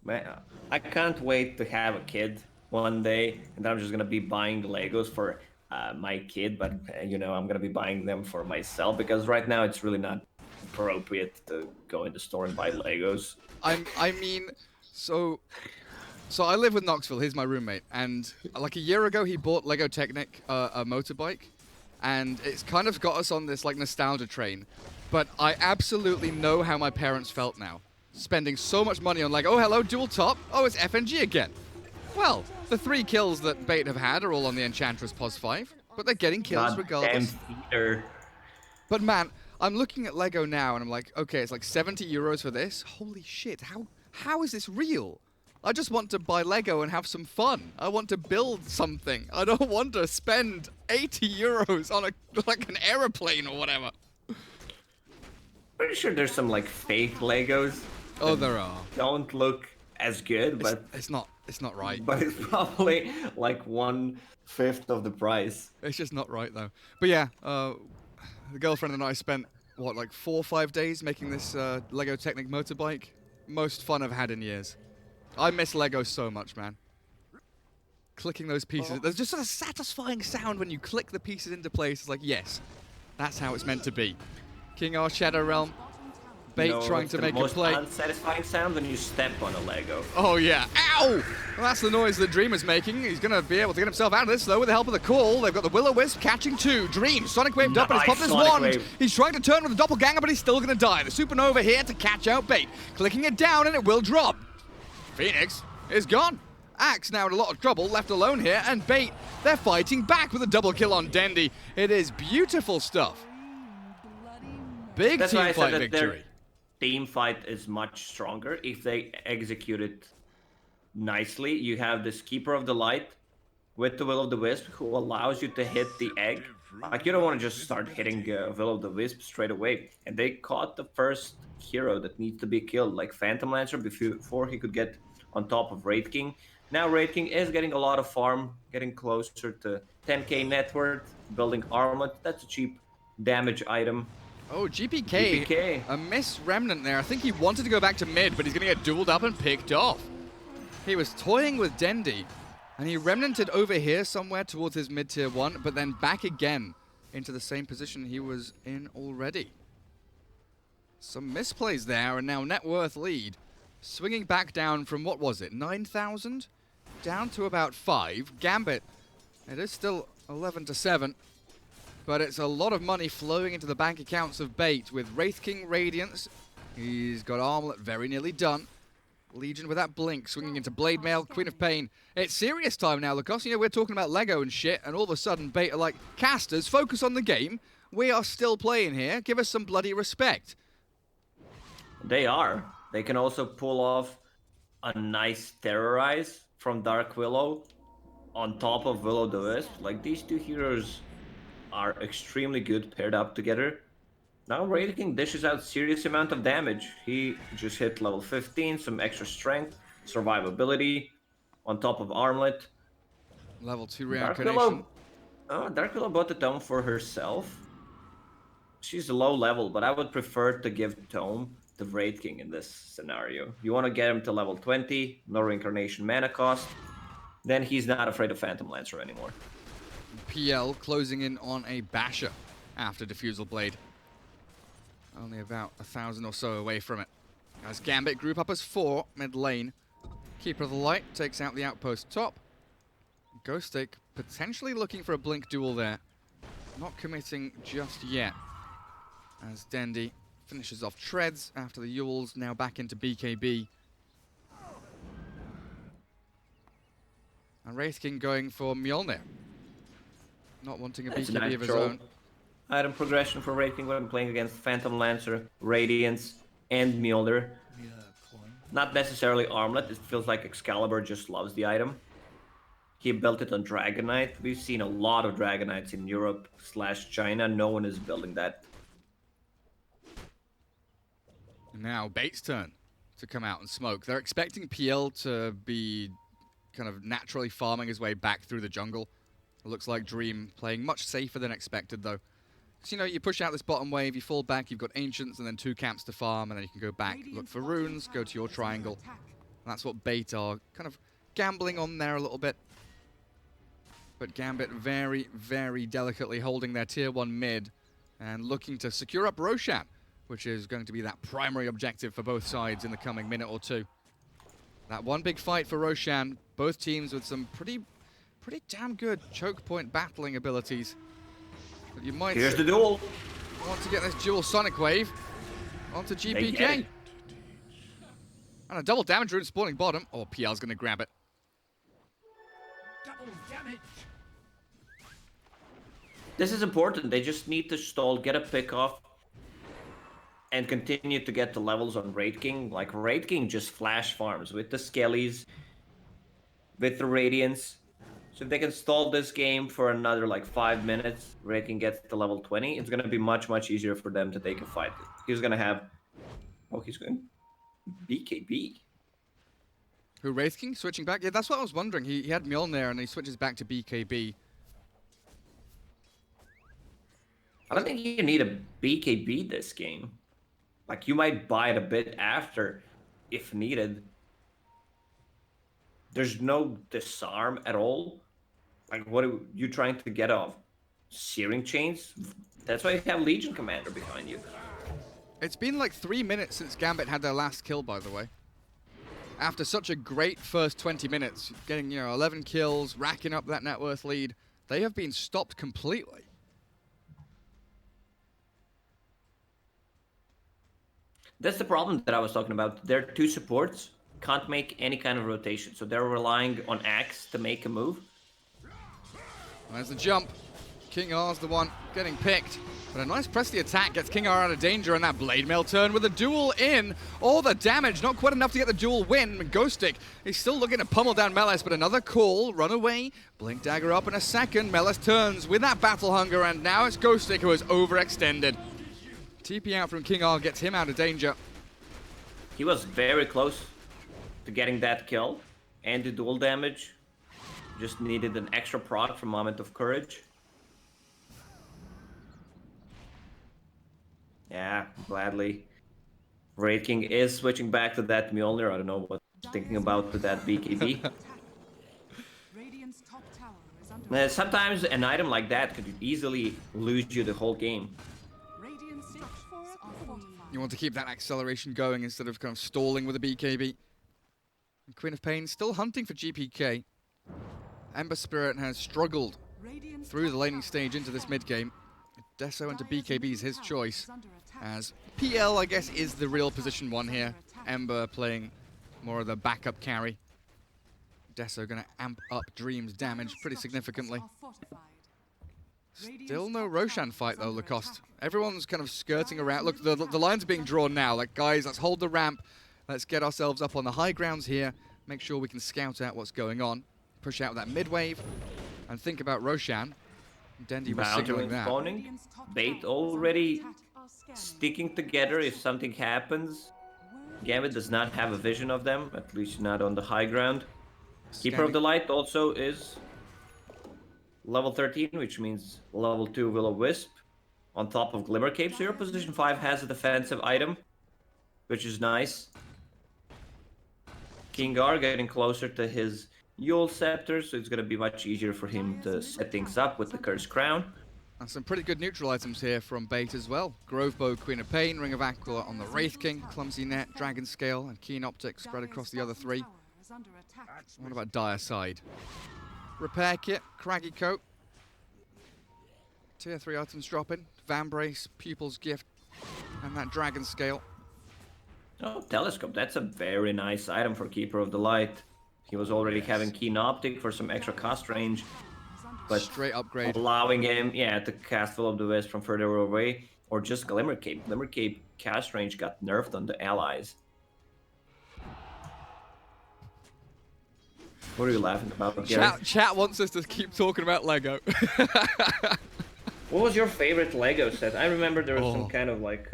Man, I can't wait to have a kid one day, and I'm just gonna be buying the Legos for my kid, but you know, I'm gonna be buying them for myself because right now it's really not appropriate to go in the store and buy Legos. I mean, so I live with Knoxville. He's my roommate, and like a year ago he bought Lego Technic, a motorbike, and it's kind of got us on this like nostalgia train. But I absolutely know how my parents felt now, spending so much money on like, oh hello, dual top, oh it's FNG again. Well, the 3 kills that Bait have had are all on the Enchantress Pos 5, but they're getting kills regardless. But man, I'm looking at Lego now and I'm like, okay, it's like 70 euros for this. Holy shit, how is this real? I just want to buy Lego and have some fun. I want to build something. I don't want to spend 80 euros on like an aeroplane or whatever. Pretty sure there's some like fake Legos. Oh, there are. Don't look as good, but it's not right. But it's probably like 1/5 of the price. It's just not right though. But yeah, the girlfriend and I spent what, like 4 or 5 days making this Lego Technic motorbike. Most fun I've had in years. I miss Lego so much, man. Clicking those pieces. There's just a satisfying sound when you click the pieces into place. It's like, yes, that's how it's meant to be. King R Shadow Realm. Bait trying to make a play. The most unsatisfying sound when you step on a Lego. Oh yeah. Ow! Well, that's the noise that Dream is making. He's going to be able to get himself out of this though with the help of the call. They've got the Will-O-Wisp catching 2. Dream, Sonic Waved up and he's popped his wand. He's trying to turn with the Doppelganger, but he's still going to die. The Supernova here to catch out Bait. Clicking it down and it will drop. Phoenix is gone. Axe now in a lot of trouble, left alone here, and Bait, they're fighting back with a double kill on Dendy. It is beautiful stuff. Big team fight victory. Team fight is much stronger if they execute it nicely. You have this Keeper of the Light with the Will of the Wisp who allows you to hit the egg Like, you don't want to just start hitting Will-O-the-Wisp straight away. And they caught the first hero that needs to be killed, like Phantom Lancer, before he could get on top of Wraith King. Now Wraith King is getting a lot of farm, getting closer to 10k net worth, building armlet. That's a cheap damage item. Oh, GPK. A miss remnant there. I think he wanted to go back to mid, but he's going to get dueled up and picked off. He was toying with Dendi, and he remnanted over here somewhere towards his mid-tier 1, but then back again into the same position he was in already. Some misplays there, and now net worth lead. Swinging back down from, what was it, 9,000? Down to about 5. Gambit, it is still 11-7. But it's a lot of money flowing into the bank accounts of Bait with Wraith King Radiance. He's got Armlet very nearly done. Legion with that blink, swinging into Blade Mail, Queen of Pain. It's serious time now, Lucas. You know, we're talking about Lego and shit, and all of a sudden Bait are like, casters, focus on the game. We are still playing here. Give us some bloody respect. They are. They can also pull off a nice Terrorize from Dark Willow on top of Will-O-the-Wisp. Like, these two heroes are extremely good paired up together. Now Wraith King dishes out serious amount of damage. He just hit level 15, some extra strength, survivability, on top of Armlet. Level 2 reincarnation. Dark Willow bought the Tome for herself. She's low level, but I would prefer to give Tome to Wraith King in this scenario. You want to get him to level 20, no reincarnation mana cost. Then he's not afraid of Phantom Lancer anymore. PL closing in on a basher after Diffusal Blade. Only about 1,000 or so away from it. As Gambit group up as 4 mid lane. Keeper of the Light takes out the outpost top. Ghostic potentially looking for a blink duel there. Not committing just yet. As Dendi finishes off Treads after the Yules, now back into BKB. And Wraith King going for Mjolnir. Not wanting a BKB of his own. Item progression for Wraith King when playing against Phantom Lancer, Radiance, and Mjolnir. Not necessarily Armlet, it feels like Excalibur just loves the item. He built it on Dragonite. We've seen a lot of Dragonites in Europe/China. No one is building that. Now Bait's turn to come out and smoke. They're expecting PL to be kind of naturally farming his way back through the jungle. It looks like Dream playing much safer than expected, though. Because, you know, you push out this bottom wave, you fall back, you've got Ancients, and then 2 camps to farm, and then you can go back, look for runes, go to your triangle. And that's what Bait are kind of gambling on there a little bit. But Gambit very, very delicately holding their tier 1 mid and looking to secure up Roshan, which is going to be that primary objective for both sides in the coming minute or two. That one big fight for Roshan, both teams with some pretty damn good choke point battling abilities. But you might Here's the duel. Want to get this dual Sonic Wave onto GPK. And a double damage rune spawning bottom. Oh, PL's going to grab it. Double damage. This is important. They just need to stall, get a pick off, and continue to get the levels on Wraith King. Like, Wraith King just flash farms with the Skellies, with the Radiance. So if they can stall this game for another like 5 minutes, Wraith King gets to level 20, it's going to be much, much easier for them to take a fight. He's going to have... Oh, he's going... BKB. Who, Wraith King? Switching back? Yeah, that's what I was wondering. He had Mjolnir and he switches back to BKB. I don't think you need a BKB this game. Like, you might buy it a bit after, if needed. There's no disarm at all. Like, what are you trying to get off? Searing Chains? That's why you have Legion Commander behind you. It's been like 3 minutes since Gambit had their last kill, by the way. After such a great first 20 minutes, getting, 11 kills, racking up that net worth lead, they have been stopped completely. That's the problem that I was talking about. Their 2 supports can't make any kind of rotation, so they're relying on Axe to make a move. There's the jump. King R's the one getting picked. But a nice press the attack gets King R out of danger, and that blade mail turn with a duel in. All the damage, not quite enough to get the duel win. Ghostic is still looking to pummel down Meles, but another call, run away. Blink dagger up in a second. Meles turns with that battle hunger, and now it's Ghostic who is overextended. TP out from King R gets him out of danger. He was very close to getting that kill and the duel damage. Just needed an extra proc from Moment of Courage. Yeah, gladly. Wraith King is switching back to that Mjolnir. I don't know what thinking about that BKB. Sometimes an item like that could easily lose you the whole game. You want to keep that acceleration going instead of kind of stalling with a BKB. And Queen of Pain still hunting for GPK. Ember Spirit has struggled through the laning stage into this mid game. Deso into BKB is his choice, as PL, I guess, is the real position one here. Ember playing more of the backup carry. Deso going to amp up Dream's damage pretty significantly. Still no Roshan fight though, Lacoste. Everyone's kind of skirting around. Look, the lines are being drawn now. Like, guys, let's hold the ramp. Let's get ourselves up on the high grounds here. Make sure we can scout out what's going on. Push out that mid wave and think about Roshan. Dendi was signaling that. Spawning. Bait already sticking together if something happens. Gambit does not have a vision of them, at least not on the high ground. Keeper of the Light also is level 13, which means level 2 Will-O-Wisp on top of Glimmer Cape. So your position 5 has a defensive item, which is nice. Kingar getting closer to his Yule Scepter, so it's going to be much easier for him to set things up with the Cursed Crown. And some pretty good neutral items here from Bait as well. Grove Bow, Queen of Pain, Ring of Aquila on the Wraith King, Clumsy Net, Dragon Scale, and Keen Optic spread across the other three. What about Dire Side? Repair Kit, Craggy Coat. Tier 3 items dropping. Vambrace, Pupil's Gift, and that Dragon Scale. Oh, Telescope, that's a very nice item for Keeper of the Light. He was already having Keen Optic for some extra cast range, but straight upgrade, allowing him, to cast Will-O-the-Wisp from further away, or just Glimmer Cape. Glimmer Cape cast range got nerfed on the allies. What are you laughing about? Chat wants us to keep talking about Lego. What was your favorite Lego set? I remember there was some kind of like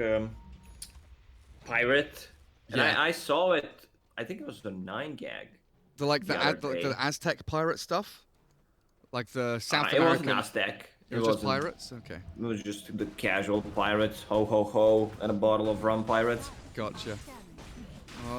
pirate, and I saw it. I think it was the 9-gag. The Aztec pirate stuff, like the South American. It wasn't Aztec. It was just pirates. Okay. It was just the casual pirates, ho ho ho, and a bottle of rum pirates. Gotcha.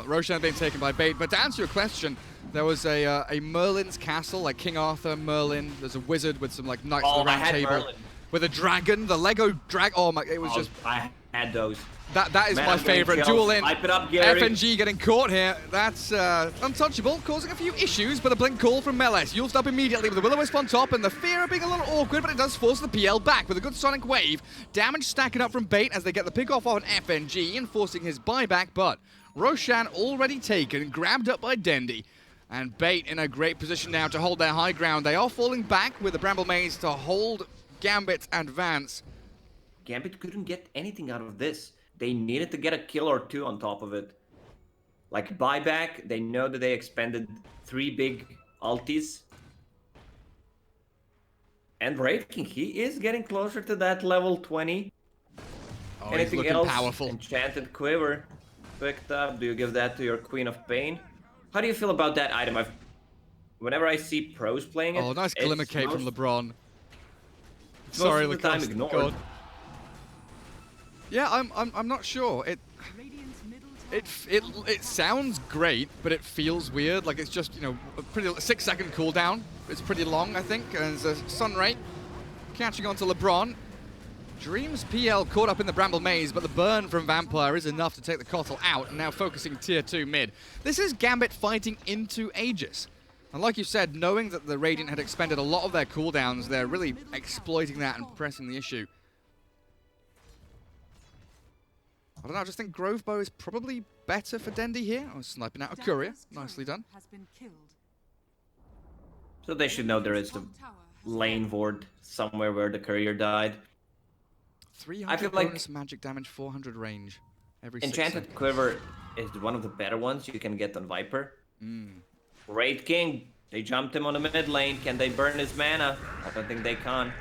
Roshan being taken by Bait, but to answer your question, there was a Merlin's castle, like King Arthur, Merlin. There's a wizard with some like knights of the round table. Merlin. With a dragon, the Lego drag. Oh my! It was just. I had those. That is my favorite. Duel in. Hype it up, Gary. FNG getting caught here. That's untouchable, causing a few issues, but a blink call from Meles. You'll stop immediately with the Will-O-Wisp on top, and the fear of being a little awkward, but it does force the PL back with a good Sonic Wave. Damage stacking up from Bait as they get the pick off on FNG, enforcing his buyback, but Roshan already taken, grabbed up by Dendi. And Bait in a great position now to hold their high ground. They are falling back with the Bramble Maze to hold Gambit and Vance. Gambit couldn't get anything out of this. They needed to get a kill or two on top of it. Like buyback, they know that they expended 3 big ultis. And Wraith King, he is getting closer to that level 20. Oh, anything he's looking else? powerful. Enchanted Quiver picked up. Do you give that to your Queen of Pain? How do you feel about that item? Whenever I see pros playing it, nice Glimmer Cape from LeBron. Sorry, Lacoste. Ignored. Yeah, I'm not sure. It sounds great, but it feels weird. Like it's just, a pretty 6-second cooldown. It's pretty long, I think. And there's a Sunray catching on to LeBron. Dreams PL caught up in the Bramble Maze, but the burn from Vampire is enough to take the Kotl out, and now focusing tier 2 mid. This is Gambit fighting into Aegis. And like you said, knowing that the Radiant had expended a lot of their cooldowns, they're really exploiting that and pressing the issue. I don't know, I just think Grove Bow is probably better for Dendi here. Oh, sniping out a courier. Nicely done. So they should know there is a lane ward somewhere where the courier died. 300 I feel like bonus magic damage, 400 range every 6 Enchanted seconds. Quiver is one of the better ones you can get on Viper. Raid King, they jumped him on the mid lane. Can they burn his mana? I don't think they can.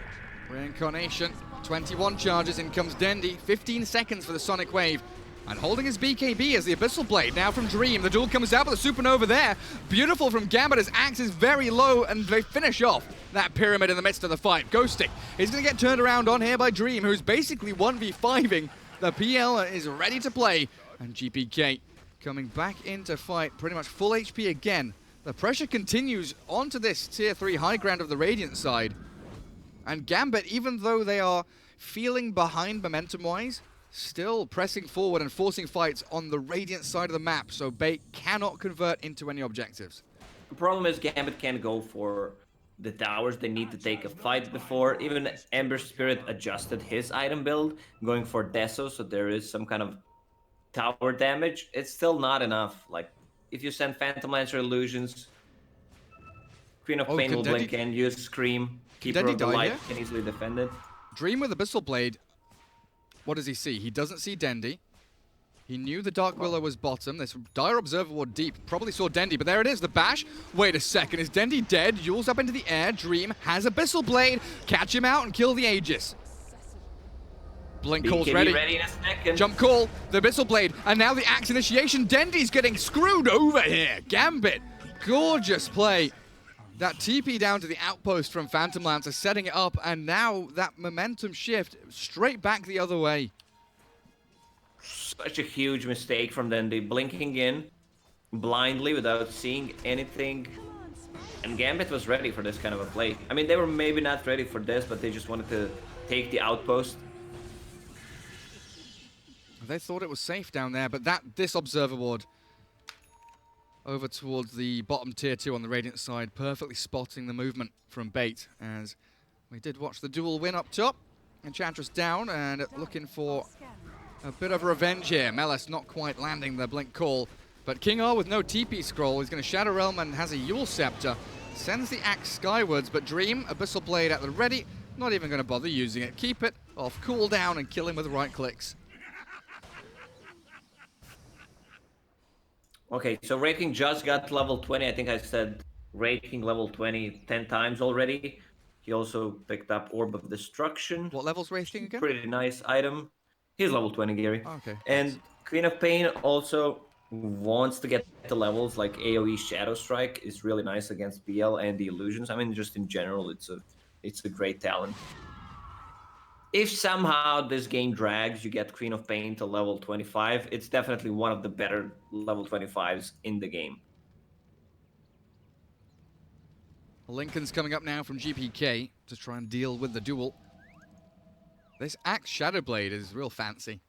Reincarnation, 21 charges, in comes Dendi, 15 seconds for the Sonic Wave. And holding his BKB as the Abyssal Blade now from Dream. The duel comes out with the Supernova there. Beautiful from Gambit as Axe is very low and they finish off that pyramid in the midst of the fight. Ghosting is going to get turned around on here by Dream, who's basically 1v5ing. The PL is ready to play. And GPK coming back into fight, pretty much full HP again. The pressure continues onto this tier 3 high ground of the Radiant side. And Gambit, even though they are feeling behind momentum-wise, still pressing forward and forcing fights on the Radiant side of the map, so Bait cannot convert into any objectives. The problem is Gambit can't go for the towers. They need to take a fight before. Even Ember Spirit adjusted his item build, going for Deso, so there is some kind of tower damage. It's still not enough. Like, if you send Phantom Lancer Illusions, Queen of Pain will blink in, use Scream, Keeper of the Light can easily defend it. Dream with Abyssal Blade. What does he see? He doesn't see Dendi. He knew the Dark Willow was bottom. This Dire Observer Ward deep. Probably saw Dendi, but there it is, the bash. Wait a second, is Dendi dead? Yule's up into the air. Dream has Abyssal Blade. Catch him out and kill the Aegis. Blink call's ready. In a second. Jump call, the Abyssal Blade, and now the Axe initiation. Dendi's getting screwed over here. Gambit, gorgeous play. That TP down to the outpost from Phantom Lancer, setting it up, and now that momentum shift straight back the other way. Such a huge mistake from Dendi, blinking in blindly without seeing anything. And Gambit was ready for this kind of a play. I mean, they were maybe not ready for this, but they just wanted to take the outpost. They thought it was safe down there, but this Observer Ward over towards the bottom tier 2 on the Radiant side, perfectly spotting the movement from Bait, as we did watch the duel win up top. Enchantress down and looking for a bit of revenge here. Melis not quite landing the blink call, but King R with no TP scroll is going to Shadow Realm and has a Yule Scepter. Sends the Axe skywards, but Dream, Abyssal Blade at the ready, not even going to bother using it. Keep it off cooldown and kill him with right clicks. Okay, so Raid King just got level 20. I think I said Raid King level 20 10 times already. He also picked up Orb of Destruction. What level's Raid King again? Pretty nice item. He's level 20, Gary. Oh, okay. And Queen of Pain also wants to get the levels, like AoE Shadow Strike is really nice against BL and the Illusions. I mean, just in general, it's a great talent. If somehow this game drags, you get Queen of Pain to level 25, it's definitely one of the better level 25s in the game. Lincoln's coming up now from GPK to try and deal with the duel. This Axe Shadowblade is real fancy.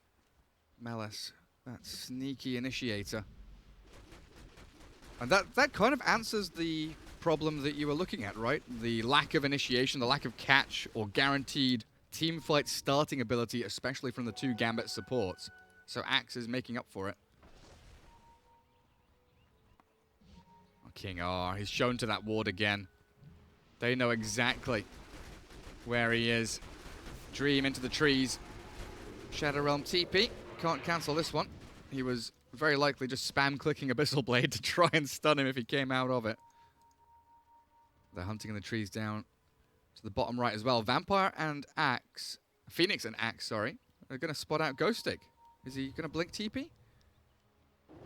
Melis, that sneaky initiator. And that kind of answers the problem that you were looking at, right? The lack of initiation, the lack of catch or guaranteed teamfight starting ability, especially from the two Gambit supports. So Axe is making up for it. Oh, King R, he's shown to that ward again. They know exactly where he is. Dream into the trees. Shadow Realm TP. Can't cancel this one. He was very likely just spam clicking Abyssal Blade to try and stun him if he came out of it. They're hunting in the trees down to the bottom right as well. Vampire and Axe, Phoenix and Axe, sorry, are going to spot out Ghostic. Is he going to blink TP?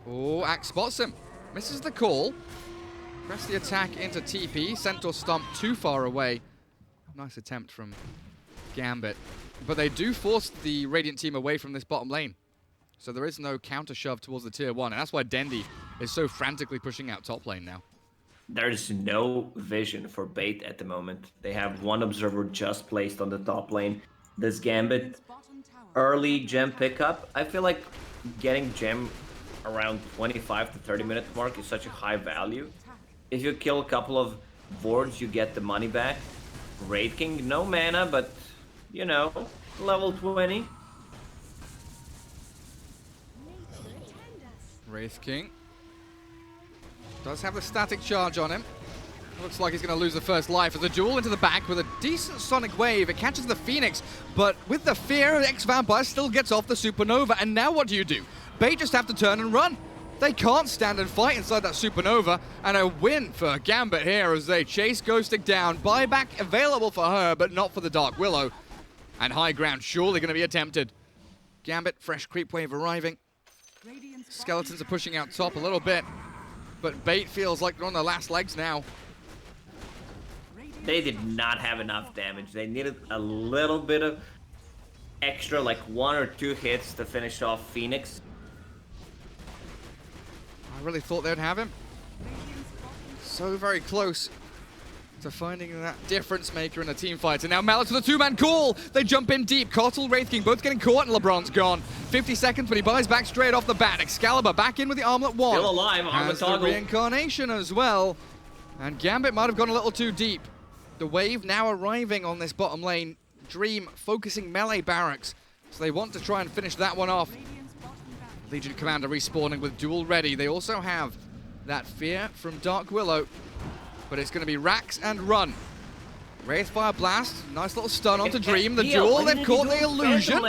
Oh, Axe spots him. Misses the call. Press the attack into TP. Centaur Stomp too far away. Nice attempt from Gambit. But they do force the Radiant team away from this bottom lane. So there is no counter shove towards the tier 1. And that's why Dendi is so frantically pushing out top lane now. There's no vision for Bait at the moment. They have one observer just placed on the top lane. This Gambit early gem pickup, I feel like getting gem around 25 to 30 minute mark is such a high value. If you kill a couple of wards, you get the money back. Raid King, no mana, but you know, level 20. Wraith King does have the static charge on him. Looks like he's going to lose the first life as a duel into the back with a decent sonic wave. It catches the Phoenix, but with the fear, X-Vampire still gets off the Supernova. And now what do? Bait just have to turn and run. They can't stand and fight inside that Supernova. And a win for Gambit here as they chase Ghostic down. Buyback available for her, but not for the Dark Willow. And high ground surely going to be attempted. Gambit, fresh creep wave arriving. Skeletons are pushing out top a little bit, but Bait feels like they're on their last legs now. They did not have enough damage. They needed a little bit of extra, like 1 or 2 hits to finish off Phoenix. I really thought they'd have him. So very close to finding that difference maker in a team fight. And now Mallet with a 2-man call. They jump in deep. Cottle, Wraith King both getting caught, and LeBron's gone. 50 seconds, but he buys back straight off the bat. Excalibur back in with the armlet 1. Still alive, armlet has the toggle. reincarnation as well. And Gambit might have gone a little too deep. The wave now arriving on this bottom lane. Dream focusing melee barracks. So they want to try and finish that one off. Legion Commander respawning with duel ready. They also have that fear from Dark Willow. But it's going to be Rax and run. Wraithfire Blast, nice little stun onto Dream. The duel, they've caught the illusion.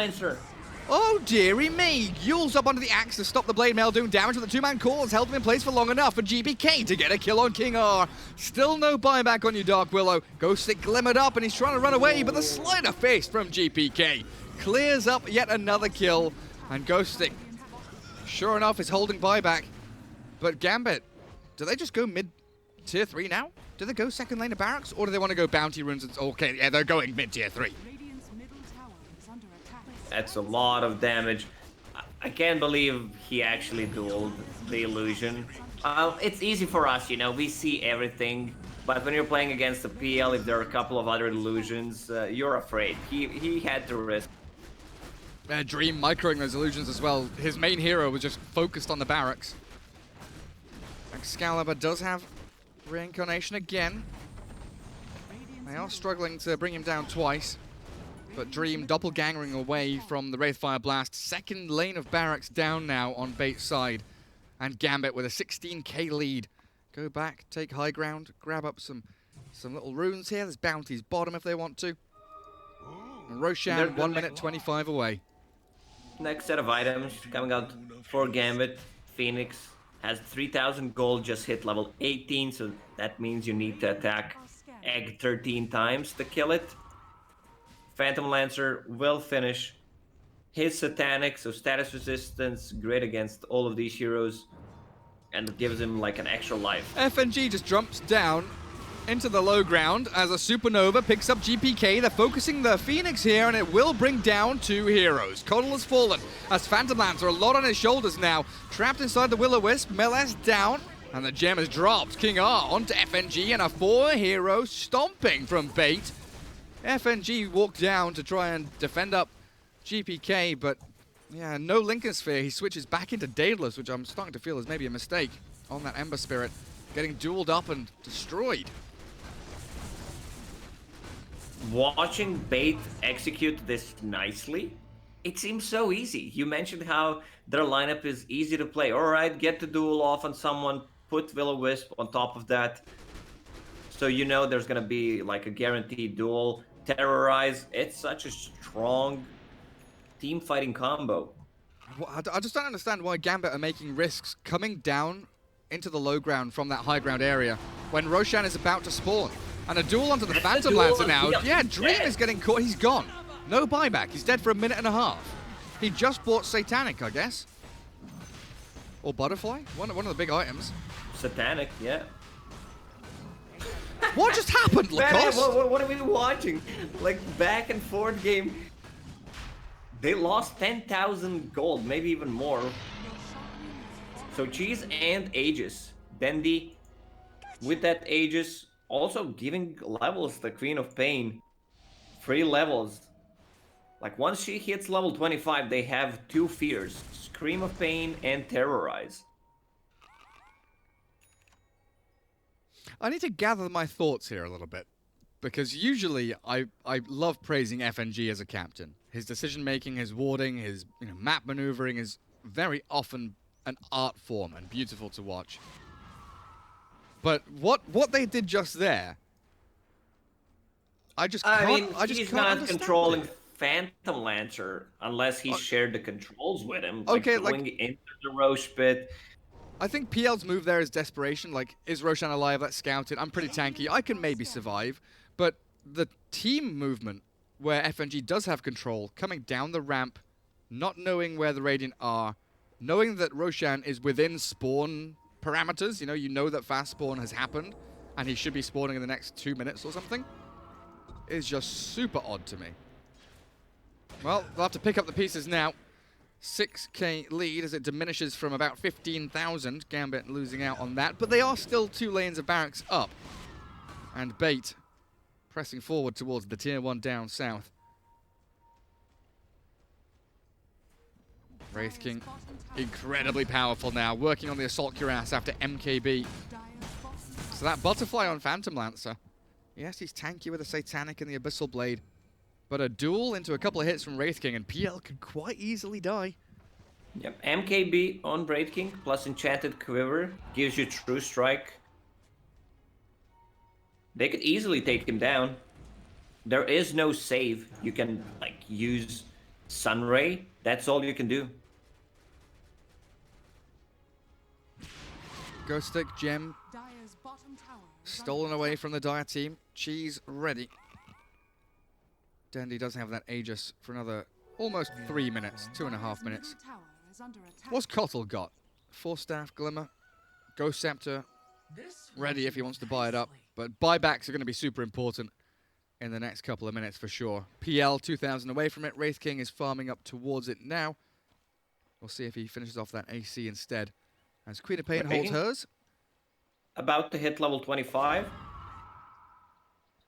Oh dearie me. Yule's up onto the axe to stop the Blade Mail doing damage, but the 2-man call has held him in place for long enough for GBK to get a kill on King R. Still no buyback on you, Dark Willow. Ghostic glimmered up and he's trying to run away, but the slider face from GPK clears up yet another kill. And Ghostic, sure enough, is holding buyback. But Gambit, do they just go mid tier 3 now? Do they go second lane of barracks, or do they want to go bounty runes? And okay, yeah, they're going mid tier 3. That's a lot of damage. I can't believe he actually dueled the illusion. It's easy for us, you know, we see everything. But when you're playing against the PL, if there are a couple of other illusions, you're afraid. He had to risk. Dream microing those illusions as well. His main hero was just focused on the barracks. Excalibur does have reincarnation again. They are struggling to bring him down twice. But Dream doppelgangering away from the Wraithfire Blast. Second lane of barracks down now on Bait's side. And Gambit with a 16k lead. Go back, take high ground, grab up some little runes here. There's bounties bottom if they want to. And Roshan, 1 minute 25 away. Next set of items coming out for Gambit. Phoenix has 3,000 gold, just hit level 18, so that means you need to attack Egg 13 times to kill it. Phantom Lancer will finish his Satanic, so status resistance, great against all of these heroes, and it gives him like an extra life. FNG just jumps down into the low ground as a Supernova picks up GPK. They're focusing the Phoenix here, and it will bring down 2 heroes. Codal has fallen as Phantom Lancer, a lot on his shoulders now. Trapped inside the Will-O-Wisp, Meles down, and the gem is dropped. King R onto FNG, and a 4-hero stomping from Bait. FNG walked down to try and defend up GPK, but yeah, no Lincoln Sphere. He switches back into Daedalus, which I'm starting to feel is maybe a mistake on that Ember Spirit. Getting dueled up and destroyed. Watching Bait execute this nicely, it seems so easy. You mentioned how their lineup is easy to play. All right, get the duel off on someone, put Will-O-Wisp on top of that. So you know there's going to be like a guaranteed duel. Terrorize. It's such a strong team fighting combo. I just don't understand why Gambit are making risks coming down into the low ground from that high ground area when Roshan is about to spawn. And a duel onto the Phantom Lancer now. Yeah, Dream is getting caught. He's gone. No buyback. He's dead for a minute and a half. He just bought Satanic, I guess. Or Butterfly. One of the big items. Satanic, yeah. What just happened, Lacoste? What are we watching? Like back and forth game. They lost 10,000 gold, maybe even more. So Cheese and Aegis. Dendi with that Aegis also giving levels the Queen of Pain. 3 levels. Like once she hits level 25, they have 2 fears. Scream of Pain and Terrorize. I need to gather my thoughts here a little bit. Because usually I love praising FNG as a captain. His decision making, his warding, his map maneuvering is very often an art form and beautiful to watch. But what they did just there, I just can't. He's not controlling Phantom Lancer unless he shared the controls with him. Okay, going into the Roche pit. I think PL's move there is desperation. Like, is Roshan alive? Let's scout it. I'm pretty tanky. I can maybe survive. But the team movement, where FNG does have control, coming down the ramp, not knowing where the Radiant are, knowing that Roshan is within spawn parameters, you know that fast spawn has happened, and he should be spawning in the next 2 minutes or something, is just super odd to me. Well, they'll have to pick up the pieces now. 6k lead as it diminishes from about 15,000. Gambit losing out on that, but they are still 2 lanes of barracks up. And Bait pressing forward towards the tier 1 down south. Wraith King, incredibly powerful now, working on the Assault Cuirass after MKB. So that Butterfly on Phantom Lancer. Yes, he's tanky with the Satanic and the Abyssal Blade. But a duel into a couple of hits from Wraith King, and PL could quite easily die. Yep, MKB on Wraith King plus Enchanted Quiver gives you True Strike. They could easily take him down. There is no save. You can use Sunray. That's all you can do. Ghost Stick Gem stolen away from the Dire team. Cheese ready. Dandy does have that Aegis for another almost 3 minutes, 2.5 minutes. What's Cottle got? Force Staff, Glimmer, Ghost Scepter, ready if he wants to buy it up. But buybacks are going to be super important in the next couple of minutes for sure. PL 2,000 away from it. Wraith King is farming up towards it now. We'll see if he finishes off that AC instead. As Queen of Pain holds hers. About to hit level 25.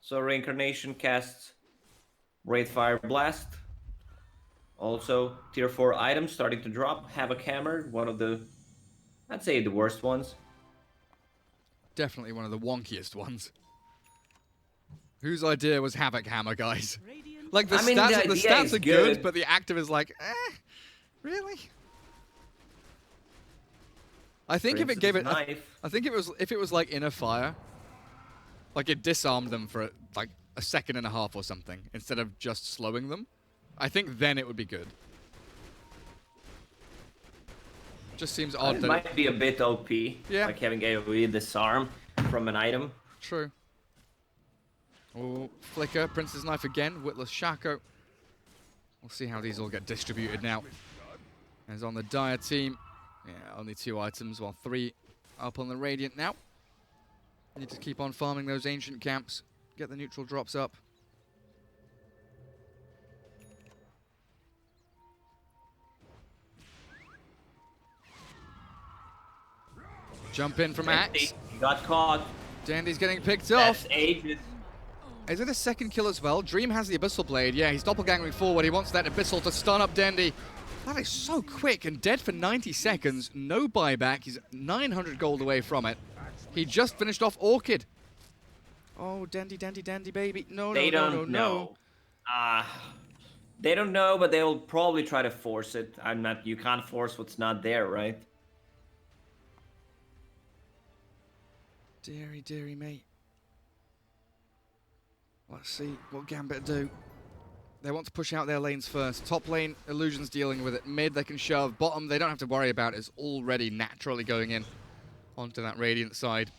So Reincarnation casts Wraithfire Blast. Also, tier 4 items starting to drop. Havoc Hammer, one of the, I'd say, the worst ones. Definitely one of the wonkiest ones. Whose idea was Havoc Hammer, guys? Like, the stats are good, but the active is like, really? I think if it gave it, I think if it was like Inner Fire, like it disarmed them for like a second and a half or something, instead of just slowing them, I think then it would be good. Just seems odd It that might be a bit OP, like having AoE disarm from an item. True. Oh, Flicker, Prince's Knife again, Witless Shaco. We'll see how these all get distributed now. As on the Dire team, yeah, only 2 items, while 3 up on the Radiant now. Need to keep on farming those ancient camps, get the neutral drops up. Jump in from Axe. He got caught. Dandy's getting picked off. Aegis. Is it a second kill as well? Dream has the Abyssal Blade. Yeah, he's doppelgangering forward. He wants that Abyssal to stun up Dandy. That is so quick and dead for 90 seconds. No buyback. He's 900 gold away from it. He just finished off Orchid. Oh, Dandy, Dandy, Dandy, baby. No, They no, no, don't no, know. no. They don't know, but they will probably try to force it. You can't force what's not there, right? Deary, deary mate. Let's see what Gambit do. They want to push out their lanes first. Top lane, Illusion's dealing with it. Mid, they can shove. Bottom, they don't have to worry about it. It's already naturally going in onto that Radiant side.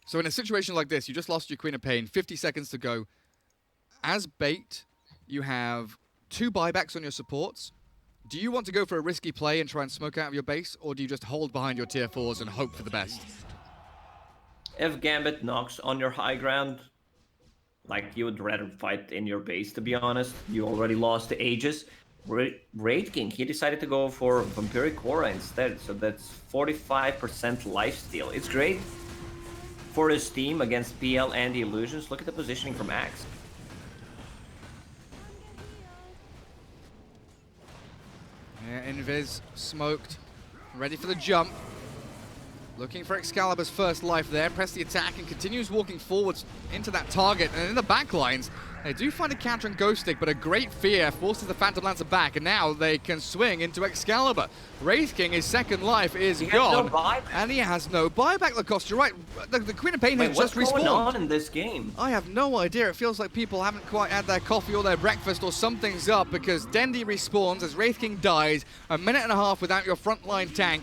So in a situation like this, you just lost your Queen of Pain. 50 seconds to go. As Bait, you have 2 buybacks on your supports. Do you want to go for a risky play and try and smoke out of your base, or do you just hold behind your tier 4s and hope for the best? If Gambit knocks on your high ground, you would rather fight in your base, to be honest. You already lost the Aegis. Wraith King, he decided to go for Vampiric Aura instead, so that's 45% lifesteal. It's great for his team against PL and the Illusions. Look at the positioning from Axe. Yeah, Invis smoked, ready for the jump. Looking for Excalibur's first life there. Press the attack and continues walking forwards into that target. And in the back lines, they do find a counter and Ghost Stick, but a great fear forces the Phantom Lancer back. And now they can swing into Excalibur. Wraith King, his second life is gone. No buyback. And he has no buyback, Lacoste. You're right. The Queen of Pain has just respawned. What's going on in this game? I have no idea. It feels like people haven't quite had their coffee or their breakfast or something's up, because Dendi respawns as Wraith King dies. A minute and a half without your frontline tank.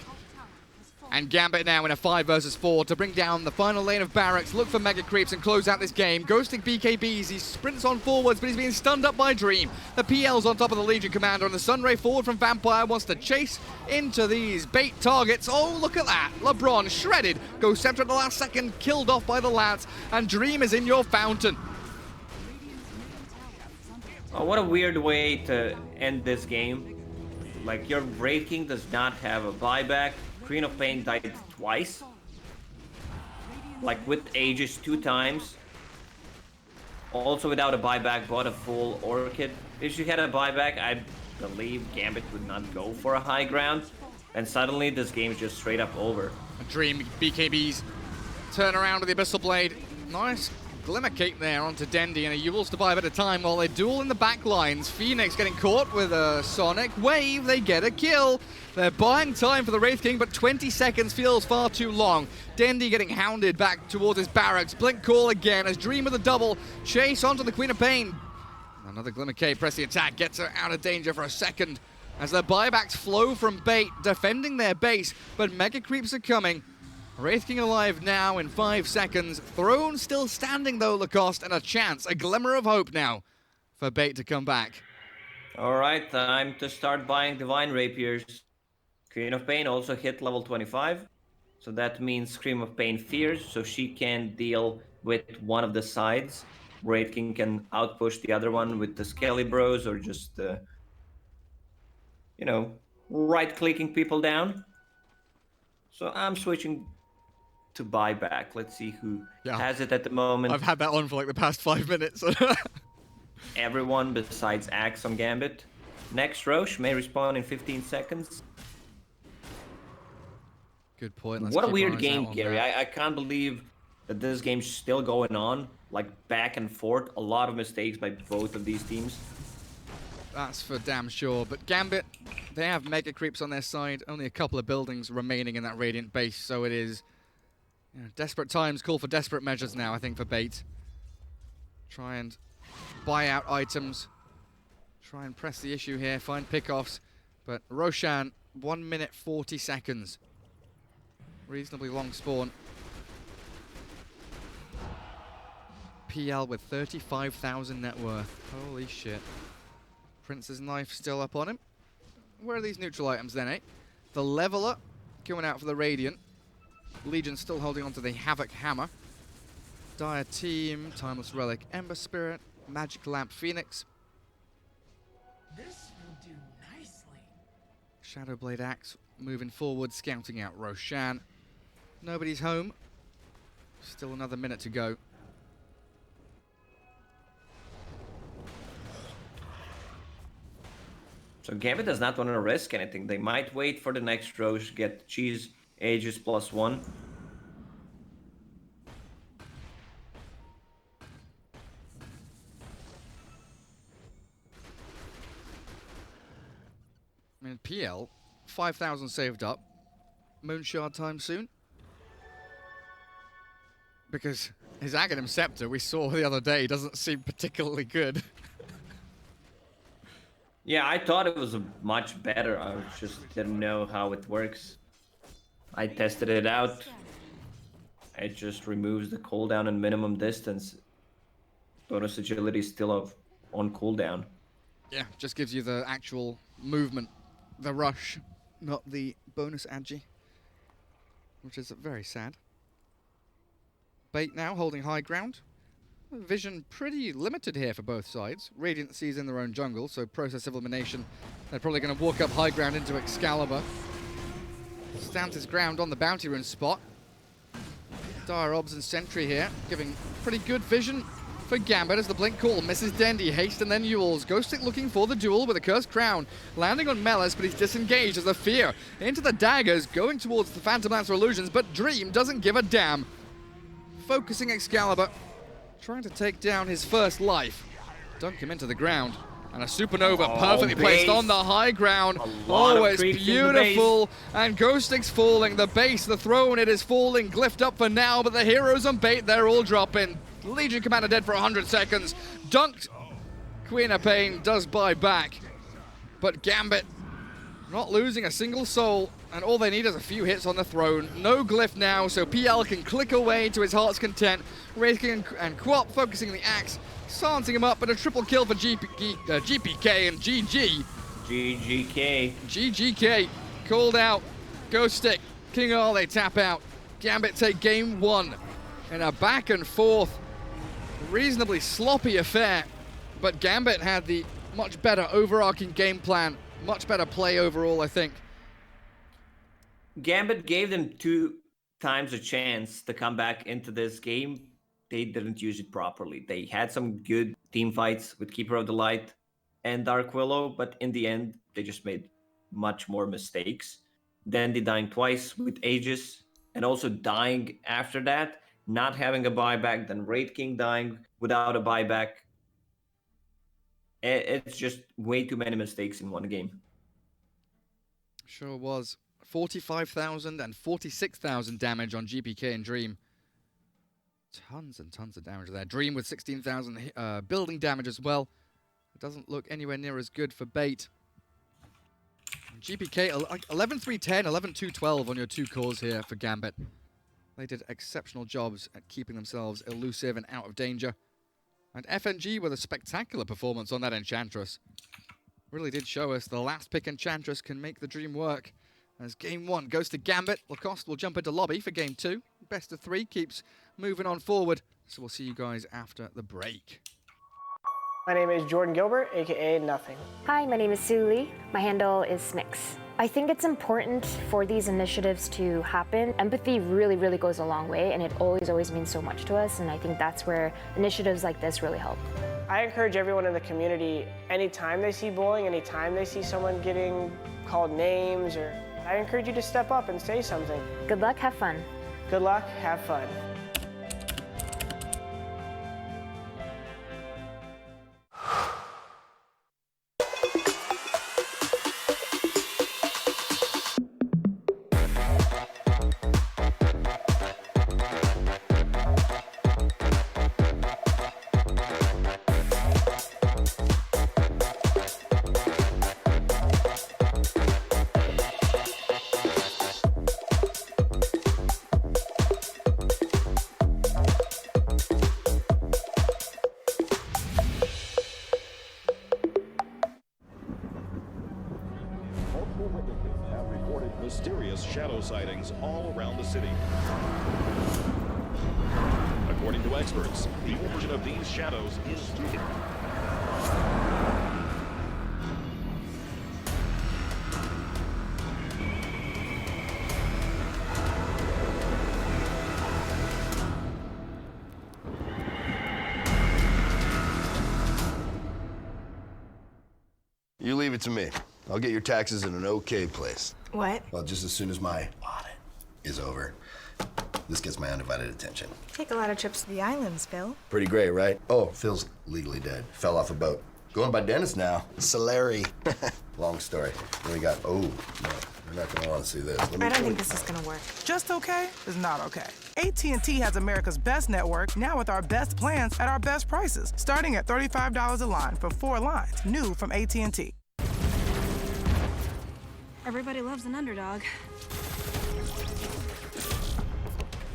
And Gambit now in a 5 versus 4 to bring down the final lane of barracks, look for mega creeps and close out this game. Ghosting BKBs, he sprints on forwards, but he's being stunned up by Dream. The PL's on top of the Legion Commander, and the Sunray forward from Vampire wants to chase into these bait targets. Oh, look at that. LeBron shredded. Ghost Scepter at the last second, killed off by the Lance, and Dream is in your fountain. Oh, what a weird way to end this game. Like, your Wraith King does not have a buyback. Queen of Pain died twice. Like, with Aegis 2 times. Also without a buyback, bought a full Orchid. If she had a buyback, I believe Gambit would not go for a high ground. And suddenly this game's just straight up over. Dream BKBs turn around with the Abyssal Blade. Nice Glimmer Cape there onto Dendi, and a Yule's to buy a bit of time while they duel in the back lines. Phoenix getting caught with a Sonic Wave. They get a kill. They're buying time for the Wraith King, but 20 seconds feels far too long. Dendi getting hounded back towards his barracks. Blink Call again as Dream with a double. Chase onto the Queen of Pain. Another Glimmer Cape. Press the attack. Gets her out of danger for a second as their buybacks flow from bait, defending their base, but mega creeps are coming. Wraith King alive now in 5 seconds. Throne still standing though, Lacoste, and a chance, a glimmer of hope now for bait to come back. Alright, time to start buying Divine Rapiers. Queen of Pain also hit level 25. So that means Scream of Pain fears, so she can deal with one of the sides. Wraith King can outpush the other one with the Skelly Bros, or just, you know, right-clicking people down. So I'm switching to buyback. Let's see who has it at the moment. I've had that on for like the past 5 minutes. Everyone besides Axe on Gambit. Next Roche may respawn in 15 seconds. Good point. Let's what a keep weird our eyes game, out on Gary. that. I can't believe that this game's still going on. Like, back and forth. A lot of mistakes by both of these teams. That's for damn sure. But Gambit, they have mega creeps on their side. Only a couple of buildings remaining in that Radiant base, so it is, you know, desperate times call for desperate measures now, I think, for bait. Try and buy out items. Try and press the issue here, find pickoffs. But Roshan, 1 minute 40 seconds. Reasonably long spawn. PL with 35,000 net worth. Holy shit. Prince's knife still up on him. Where are these neutral items then, eh? The Leveler going out for the Radiant. Legion still holding on to the Havoc Hammer. Dire Team, Timeless Relic, Ember Spirit, Magic Lamp Phoenix. This will do nicely. Shadowblade Axe moving forward, scouting out Roshan. Nobody's home. Still another minute to go. So Gambit does not want to risk anything. They might wait for the next Roche, get Cheese Aegis +1. I mean, PL, 5,000 saved up. Moonshard time soon. Because his Aghanim Scepter we saw the other day doesn't seem particularly good. Yeah, I thought it was much better. I just didn't know how it works. I tested it out. It just removes the cooldown and minimum distance. Bonus agility is still on cooldown. Yeah, just gives you the actual movement, the rush, not the bonus agi, which is very sad. Bait now holding high ground. Vision pretty limited here for both sides. Radiant sees in their own jungle, so process of elimination. They're probably going to walk up high ground into Excalibur. Stands his ground on the bounty rune spot. Dire Obs and Sentry here, giving pretty good vision. for Gambit as the blink call misses Dendy. Haste and then Yules. Ghostic looking for the duel with a Cursed Crown. Landing on Melis, but he's disengaged as the Fear into the daggers, going towards the Phantom Lancer Illusions, but Dream doesn't give a damn. Focusing Excalibur, trying to take down his first life. Dunk him into the ground. And a Supernova perfectly placed on the high ground. Oh, it's beautiful. And Ghostic's falling. The base, the throne, it is falling. Glyphed up for now, but the heroes on bait, they're all dropping. Legion Commander dead for 100 seconds. Dunked. Queen of Pain does buy back. But Gambit not losing a single soul. And all they need is a few hits on the throne. No glyph now, so PL can click away to his heart's content. Raking and Quap focusing the axe. Silencing him up, but a triple kill for GPK and GG. GGK called out. Ghostic, King R, they tap out. Gambit take game one in a back and forth, reasonably sloppy affair. But Gambit had the much better overarching game plan, much better play overall, I think. Gambit gave them 2 times a chance to come back into this game. They didn't use it properly. They had some good team fights with Keeper of the Light and Dark Willow, but in the end, they just made much more mistakes. Dendy dying twice with Aegis, and also dying after that, not having a buyback, then Wraith King dying without a buyback. It's just way too many mistakes in one game. Sure was. 45,000 and 46,000 damage on GPK and Dream. Tons and tons of damage there. Dream with 16,000 building damage as well. It doesn't look anywhere near as good for bait. GPK 11-3-10, 11-2-12 on your 2 cores here for Gambit. They did exceptional jobs at keeping themselves elusive and out of danger. And FNG with a spectacular performance on that Enchantress. Really did show us the last pick Enchantress can make the dream work. As game 1 goes to Gambit, Lacoste will jump into lobby for game 2. Best of 3 keeps moving on forward. So we'll see you guys after the break. My name is Jordan Gilbert, aka Nothing. Hi, my name is Sue Lee. My handle is Snix. I think it's important for these initiatives to happen. Empathy really, really goes a long way, and it always means so much to us, and I think that's where initiatives like this really help. I encourage everyone in the community, anytime they see bullying, anytime they see someone getting called names, I encourage you to step up and say something. Good luck, have fun. Good luck, have fun. Mysterious shadow sightings all around the city. According to experts, the origin of these shadows is You leave it to me. I'll get your taxes in an okay place. What? Well, just as soon as my audit is over, this gets my undivided attention. Take a lot of trips to the islands, Phil. Pretty great, right? Oh, Phil's legally dead. Fell off a boat. Going by Dennis now. Solari. Long story. Then we got, oh, no, you're not gonna want to see this. I don't think this is gonna work. Just okay is not okay. AT&T has America's best network, now with our best plans at our best prices, starting at $35 a line for 4 lines, new from AT&T. Everybody loves an underdog.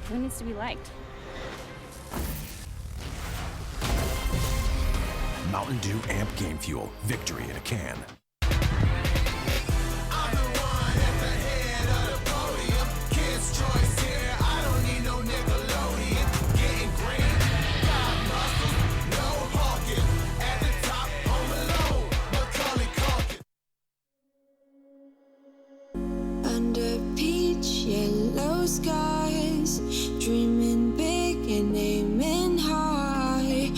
Who needs to be liked? Mountain Dew Amp Game Fuel. Victory in a can. Under peach yellow skies, dreaming big and aiming high.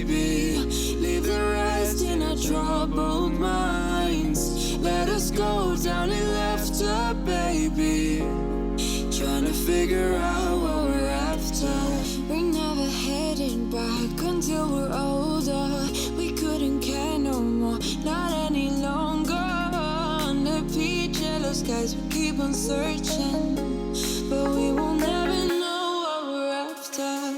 baby. Leave the rest in our troubled minds. Let us go down in laughter, baby. Trying to figure out what we're after. We're never heading back until we're older. We couldn't care no more, not any longer. Under peach yellow skies, we keep on searching, but we will never know what we're after.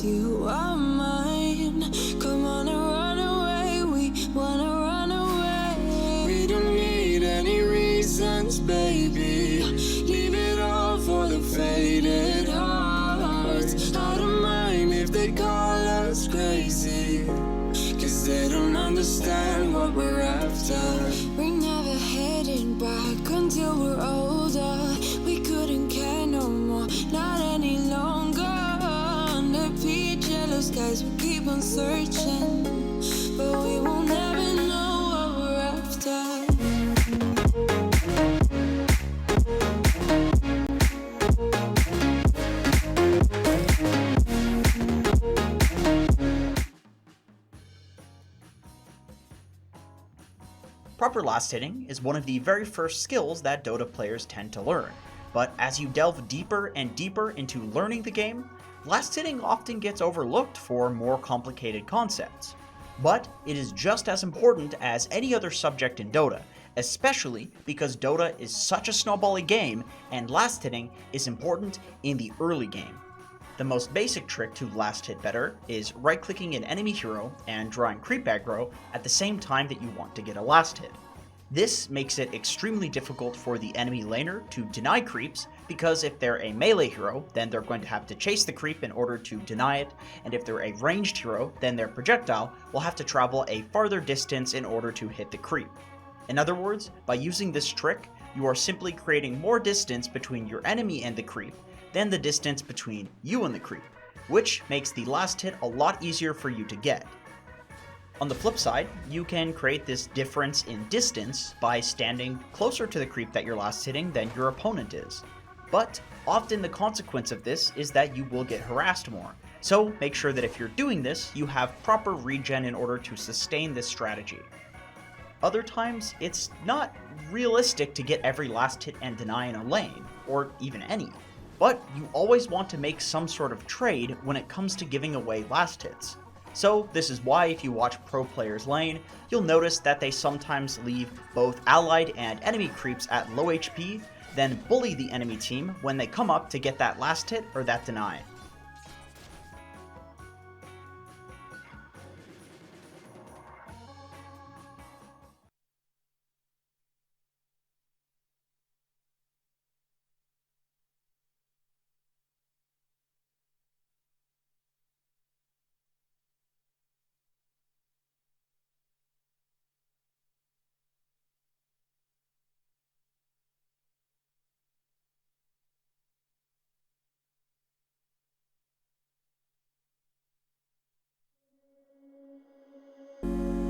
You are mine. Come on and run away. We wanna run away. We don't need any reasons, baby. Leave it all for the faded hearts. I don't mind if they call us crazy, 'cause they don't understand what we're after. We're never heading back until we're older. We couldn't care no more, not any longer. Peach yellow skies, we keep on searching, but we will never know what we're after. Proper last hitting is one of the very first skills that Dota players tend to learn, but as you delve deeper and deeper into learning the game, last hitting often gets overlooked for more complicated concepts. But it is just as important as any other subject in Dota, especially because Dota is such a snowbally game and last hitting is important in the early game. The most basic trick to last hit better is right-clicking an enemy hero and drawing creep aggro at the same time that you want to get a last hit. This makes it extremely difficult for the enemy laner to deny creeps, because if they're a melee hero, then they're going to have to chase the creep in order to deny it, and if they're a ranged hero, then their projectile will have to travel a farther distance in order to hit the creep. In other words, by using this trick, you are simply creating more distance between your enemy and the creep than the distance between you and the creep, which makes the last hit a lot easier for you to get. On the flip side, you can create this difference in distance by standing closer to the creep that you're last hitting than your opponent is. But often the consequence of this is that you will get harassed more, so make sure that if you're doing this, you have proper regen in order to sustain this strategy. Other times, it's not realistic to get every last hit and deny in a lane, or even any, but you always want to make some sort of trade when it comes to giving away last hits. So this is why if you watch pro players lane, you'll notice that they sometimes leave both allied and enemy creeps at low HP, then bully the enemy team when they come up to get that last hit or that deny.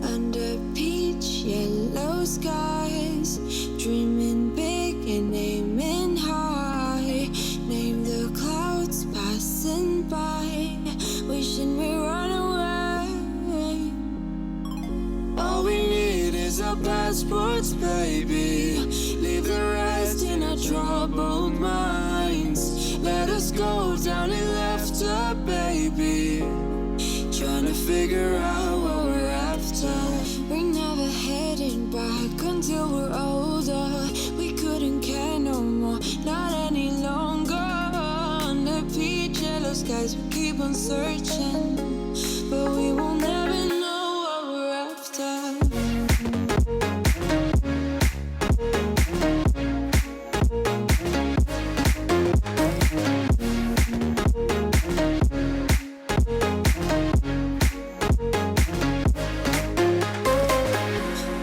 Under peach yellow skies, dreaming big and aiming high. Name the clouds passing by, wishing we run away. All we need is our passports, baby. Leave the rest in our troubled minds. Let us go down in laughter, baby. Trying to figure out what we're after. We're never heading back until we're older. We couldn't care no more, not any longer. Under peach yellow skies, we keep on searching, but we will never know what we're after.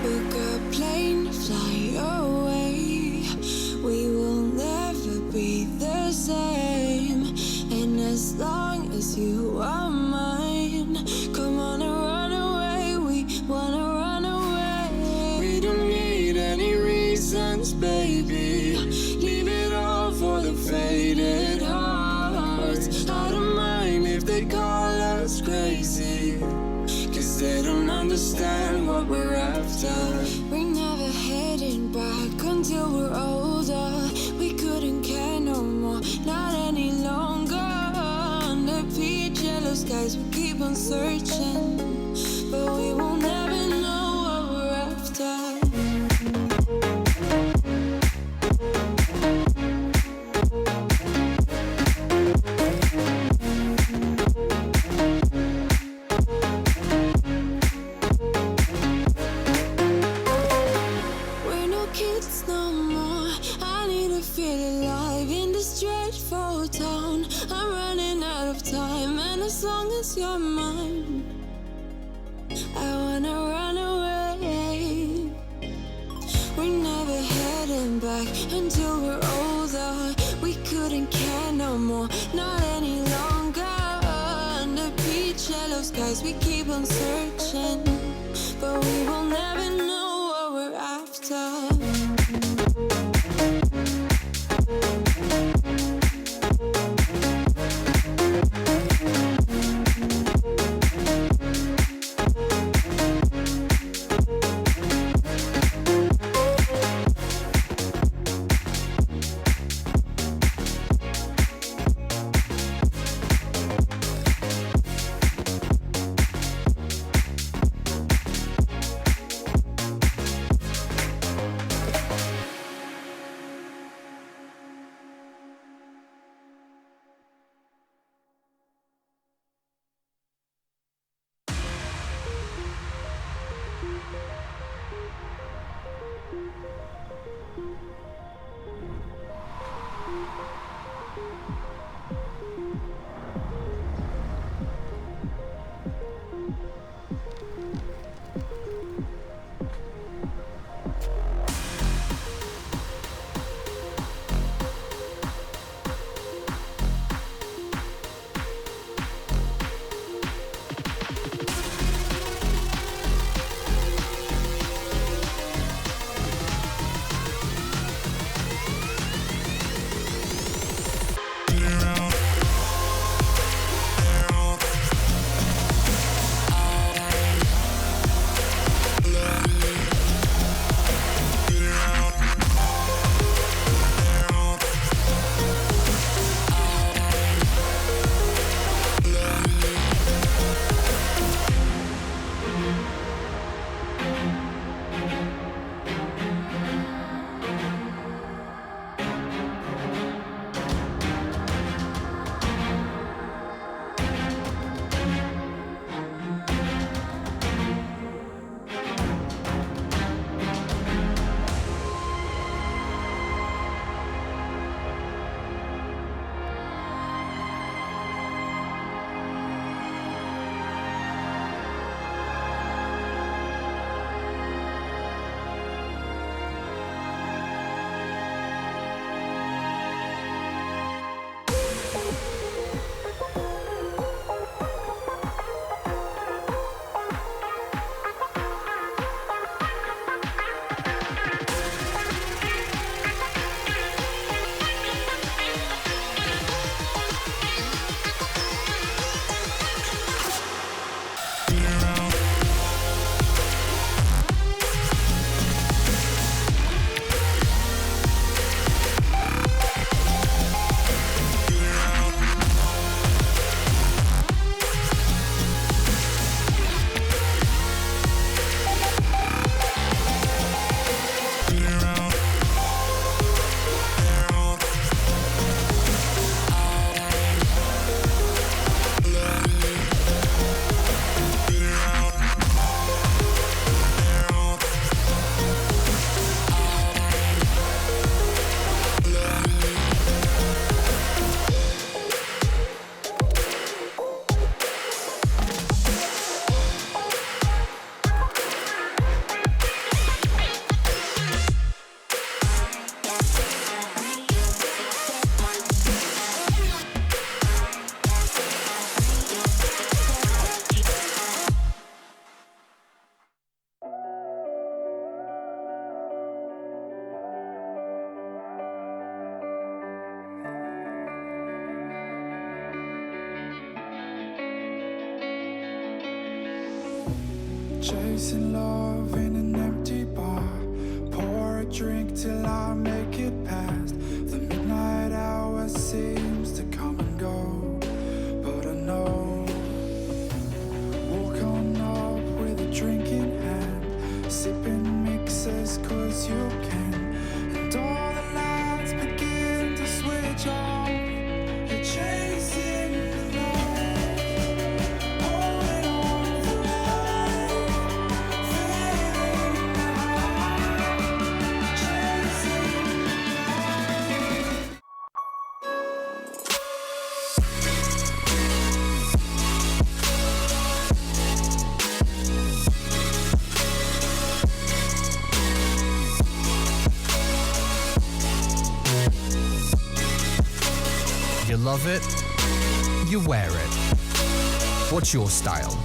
Book a plane, fly away. after. We're never heading back until we're older. We couldn't care no more, not any longer. Under peach yellow skies, we keep on searching, but we will never know what we're after. You're mine, I wanna run away. We're never heading back until we're older. We couldn't care no more, not any longer. Under peach yellow skies, we keep on searching, but we will never know what we're after. Chasing love in an empty bar. Pour a drink till I make it past. The midnight hour seems to come and go, but I know. Walk on up with a drink in hand, sipping mixers cause you can. And all the lights begin to switch off. You're chasing the light, holding on for life, feeling the high, chasing the light. You love it, you wear it. What's your style?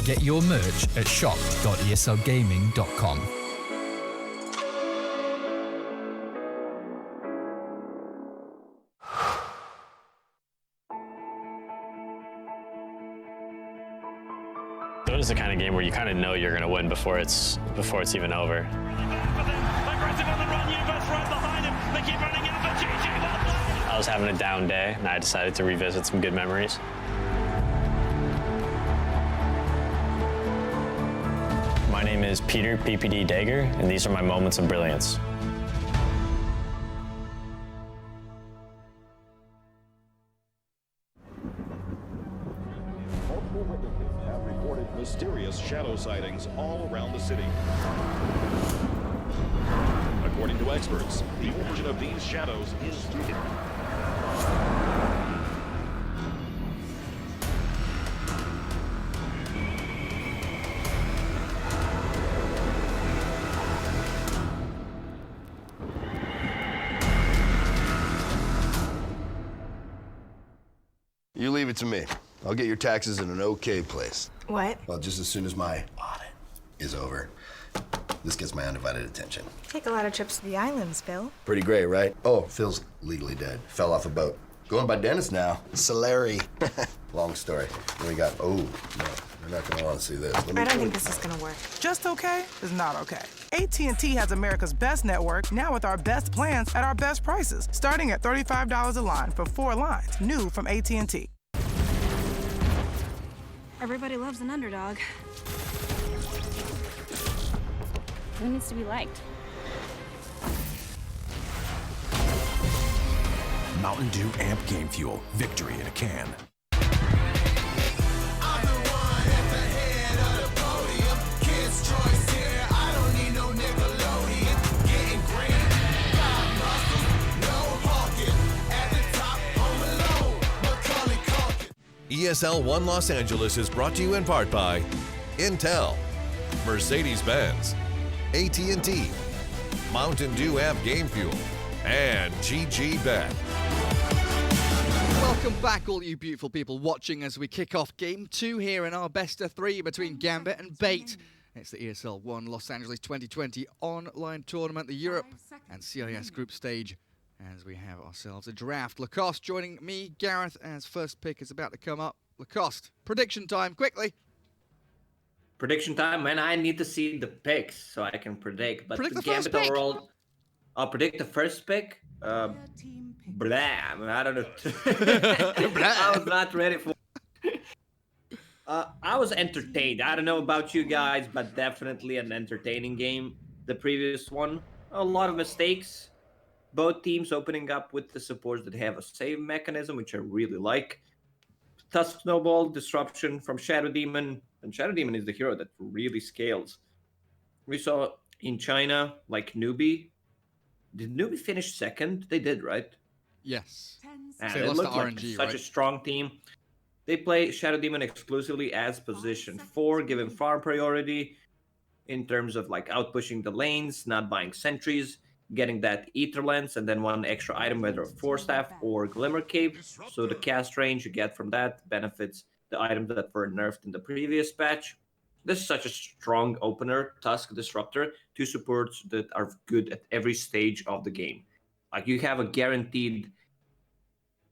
Get your merch at shop.eslgaming.com. Dota's the kind of game where you kind of know you're going to win before it's even over. Aggressive on the run, Universe right behind him. They keep running out for GG. Well played. I was having a down day, and I decided to revisit some good memories. My name is Peter PPD Dager, and these are my moments of brilliance. Multiple witnesses have reported mysterious shadow sightings all around the city. According to experts, the origin of these shadows is You leave it to me. I'll get your taxes in an okay place. What? Well, just as soon as my audit is over. This gets my undivided attention. Take a lot of trips to the islands, Phil. Pretty great, right? Oh, Phil's legally dead. Fell off a boat. Going by Dennis now. Solari. Long story. Then we got, oh, no, you're not gonna wanna see this. I don't think this is gonna work. Just okay is not okay. AT&T has America's best network, now with our best plans at our best prices, starting at $35 a line for 4 lines, new from AT&T. Everybody loves an underdog. Who needs to be liked? Mountain Dew Amp Game Fuel. Victory in a can. ESL 1 Los Angeles is brought to you in part by Intel, Mercedes-Benz, AT&T, Mountain Dew Amp Game Fuel, and GG Bet. Welcome back, all you beautiful people watching as we kick off Game 2 here in our best of 3 between Gambit and Bait. It's the ESL 1 Los Angeles 2020 online tournament, the Europe and CIS group stage, as we have ourselves a draft. Lacoste joining me, Gareth, as first pick is about to come up. Lacoste, prediction time, quickly. Prediction time, man. I need to see the picks so I can predict. But Predict the the first Gambit pick. overall, I'll predict the first pick. Blah. I don't know. I was not ready for. I was entertained. I don't know about you guys, but definitely an entertaining game. The previous one, a lot of mistakes. Both teams opening up with the supports that have a save mechanism, which I really like. Tusk Snowball, disruption from Shadow Demon, and Shadow Demon is the hero that really scales. We saw in China, like Newbie. Did Newbie finish second? They did, right? Yes. And So they it lost looked to like RNG, such right? a strong team. They play Shadow Demon exclusively as position 4, giving farm priority in terms of like outpushing the lanes, not buying sentries, getting that Ether Lens, and then 1 extra item, whether a Force Staff or Glimmer Cape. So the cast range you get from that benefits the items that were nerfed in the previous patch. This is such a strong opener, Tusk Disruptor, 2 supports that are good at every stage of the game. Like you have a guaranteed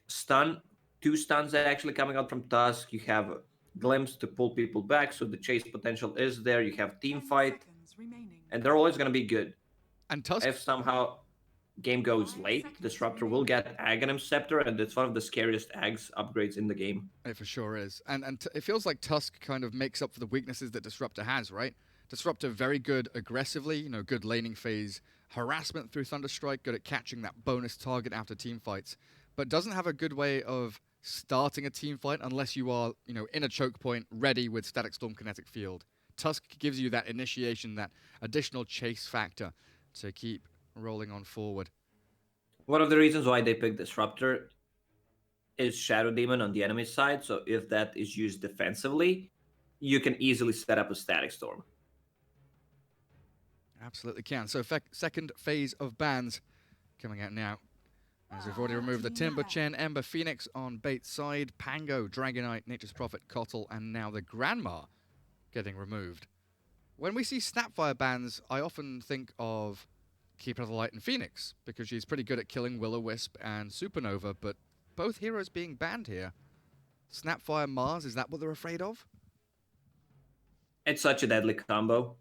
stun, 2 stuns that are actually coming out from Tusk. You have glimpse to pull people back, so the chase potential is there. You have team fight, and they're always going to be good. And Tusk, if somehow game goes late, Disruptor will get Aghanim Scepter, and it's one of the scariest Ags upgrades in the game. It for sure is. And it feels like Tusk kind of makes up for the weaknesses that Disruptor has, right? Disruptor very good aggressively, you know, good laning phase, harassment through Thunderstrike, good at catching that bonus target after team fights, but doesn't have a good way of starting a team fight unless you are, you know, in a choke point, ready with Static Storm Kinetic Field. Tusk gives you that initiation, that additional chase factor to keep rolling on forward. One of the reasons why they picked Disruptor is Shadow Demon on the enemy side, so if that is used defensively, you can easily set up a Static Storm. Absolutely can. So second phase of bans coming out now. As we've already removed the Timber Chen, Ember Phoenix on Bait's side, Pango, Dragonite, Nature's Prophet, Kotl, and now the Grandma getting removed. When we see Snapfire bans, I often think of Keeper of the Light and Phoenix, because she's pretty good at killing Will-O-Wisp and Supernova, but both heroes being banned here. Snapfire, Mars, is that what they're afraid of? It's such a deadly combo.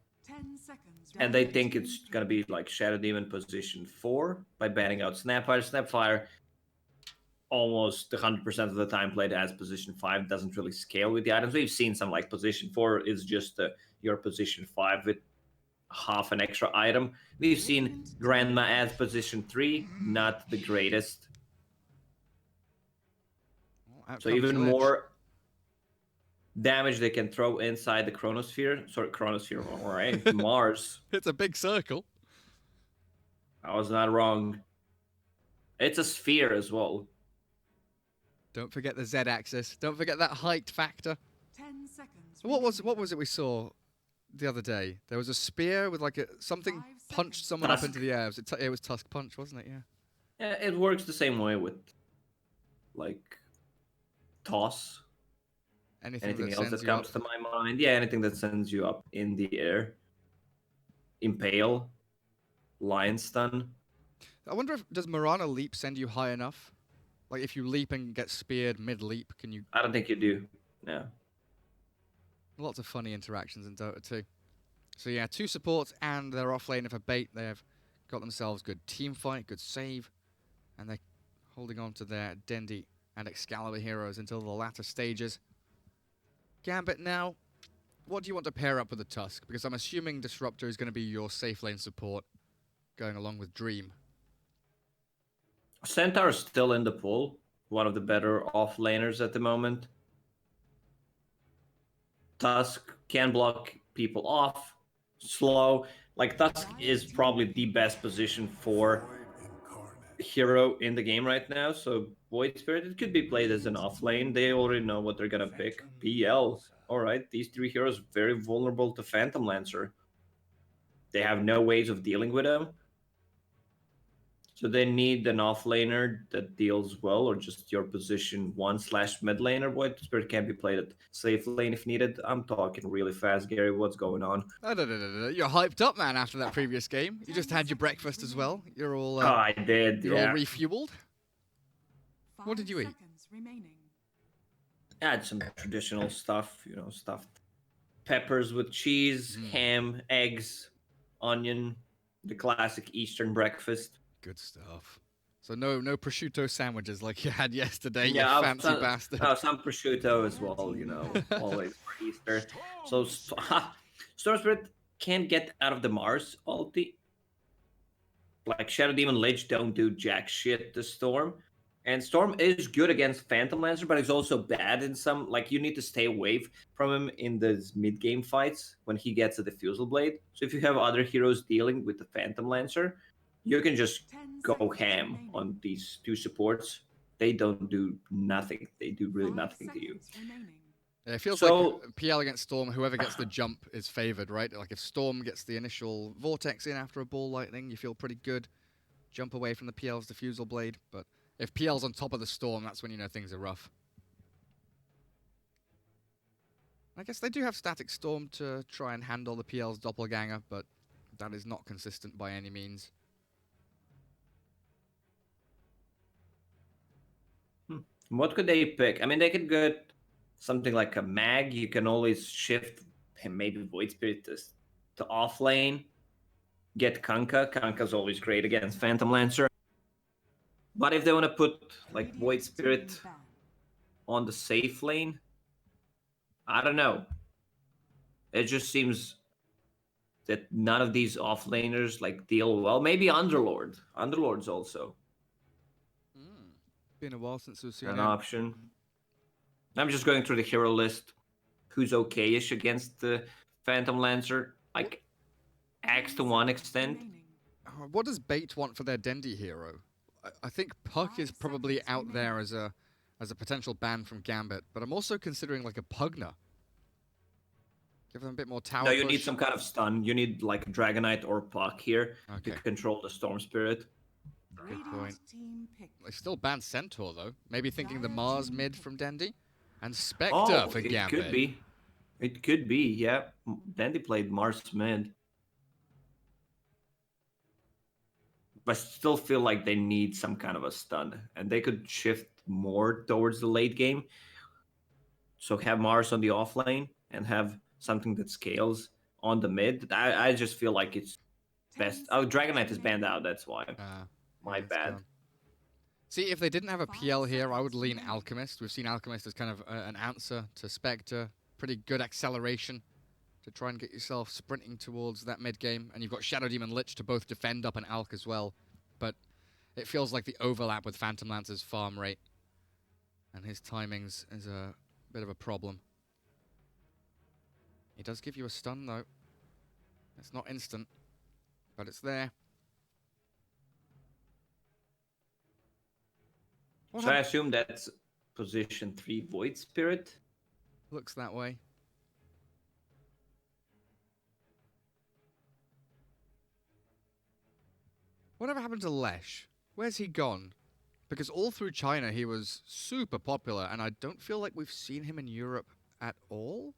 And they think it's going to be like Shadow Demon position 4 by banning out Snapfire. Snapfire, almost 100% of the time played as position 5, doesn't really scale with the items. We've seen some like position 4 is just your position 5 with half an extra item. We've seen Grandma as position 3, not the greatest. Well, so even more damage they can throw inside the Chronosphere. Sorry, Chronosphere, all right. Mars. It's a big circle. I was not wrong. It's a sphere as well. Don't forget the Z-axis. Don't forget that height factor. 10 seconds. What was it we saw the other day? There was a spear with like something punched someone up into the air. It was Tusk Punch, wasn't it? Yeah. Yeah, it works the same way with like toss. Anything else that comes to my mind? Yeah, anything that sends you up in the air. Impale. Lion Stun. I wonder if, does Mirana Leap send you high enough? Like if you leap and get speared mid-leap, can you... I don't think you do, no. Lots of funny interactions in Dota 2. So yeah, 2 supports and they're off lane for bait. They have got themselves good team fight, good save, and they're holding on to their Dendi and Excalibur heroes until the latter stages. Gambit now, what do you want to pair up with the Tusk? Because I'm assuming Disruptor is going to be your safe lane support, going along with Dream. Centaur is still in the pool, one of the better off-laners at the moment. Tusk can block people off, slow. Like, Tusk is probably the best position for hero in the game right now, so Void Spirit, it could be played as an off-lane. They already know what they're gonna pick. PL, alright, these 3 heroes very vulnerable to Phantom Lancer. They have no ways of dealing with them. So they need an offlaner that deals well, or just your position 1/mid laner. Void Spirit can be played at safe lane if needed. I'm talking really fast, Gary. What's going on? No. You're hyped up, man, after that previous game. You just had your breakfast as well. You're all... oh, I did, You're all refueled. What did you eat? I had some traditional stuff, you know, stuffed peppers with cheese, ham, eggs, onion, the classic Eastern breakfast. Good stuff. So no prosciutto sandwiches like you had yesterday, yeah, you fancy bastard. Some prosciutto as well, you know, always for Easter. So Storm Spirit can't get out of the Mars ulti. Like Shadow Demon Lich don't do jack shit to Storm. And Storm is good against Phantom Lancer, but he's also bad in some... Like, you need to stay away from him in the mid-game fights when he gets a Diffusal Blade. So if you have other heroes dealing with the Phantom Lancer, you can just go ham on these 2 supports. They don't do nothing. They do really nothing to you. Yeah, it feels like PL against Storm, whoever gets the jump is favored, right? Like if Storm gets the initial Vortex in after a Ball Lightning, you feel pretty good. Jump away from the PL's Diffusal Blade, but if PL's on top of the Storm, that's when you know things are rough. I guess they do have Static Storm to try and handle the PL's Doppelganger, but that is not consistent by any means. What could they pick? I mean, they could get something like a mag, you can always shift maybe Void Spirit to off lane, get Kanka. Kanka's always great against Phantom Lancer. But if they want to put like Void Spirit on the safe lane, I don't know. It just seems that none of these offlaners like deal well. Maybe Underlord. Underlord's also Been a while since we've seen an him. option. I'm just going through the hero list. Who's okay-ish against the Phantom Lancer? Like X to one extent. What does Bait want for their Dendi hero? I think Puck is probably out there as a potential ban from Gambit, but I'm also considering like a Pugna. Give them a bit more tower No, you push. need some kind of stun. You need like Dragonite or Puck here to Okay. control the Storm Spirit. Good point. They still banned Centaur though. Maybe thinking the Mars mid from Dendi and Spectre for it Gambit. could be. It could be, yeah. Dendi played Mars mid. But I still feel like they need some kind of a stun. And they could shift more towards the late game. So have Mars on the off lane and have something that scales on the mid. I just feel like it's best. Oh, Dragonite is banned out, that's why. My bad. Gone. See, if they didn't have a PL here, I would lean Alchemist. We've seen Alchemist as kind of an answer to Spectre. Pretty good acceleration to try and get yourself sprinting towards that mid game. And you've got Shadow Demon Lich to both defend up and Alch as well. But it feels like the overlap with Phantom Lancer's farm rate and his timings is a bit of a problem. He does give you a stun though. It's not instant, but it's there. So I assume that's position 3 Void Spirit. Looks that way. Whatever happened to Lesh? Where's he gone? Because all through China he was super popular, and I don't feel like we've seen him in Europe at all.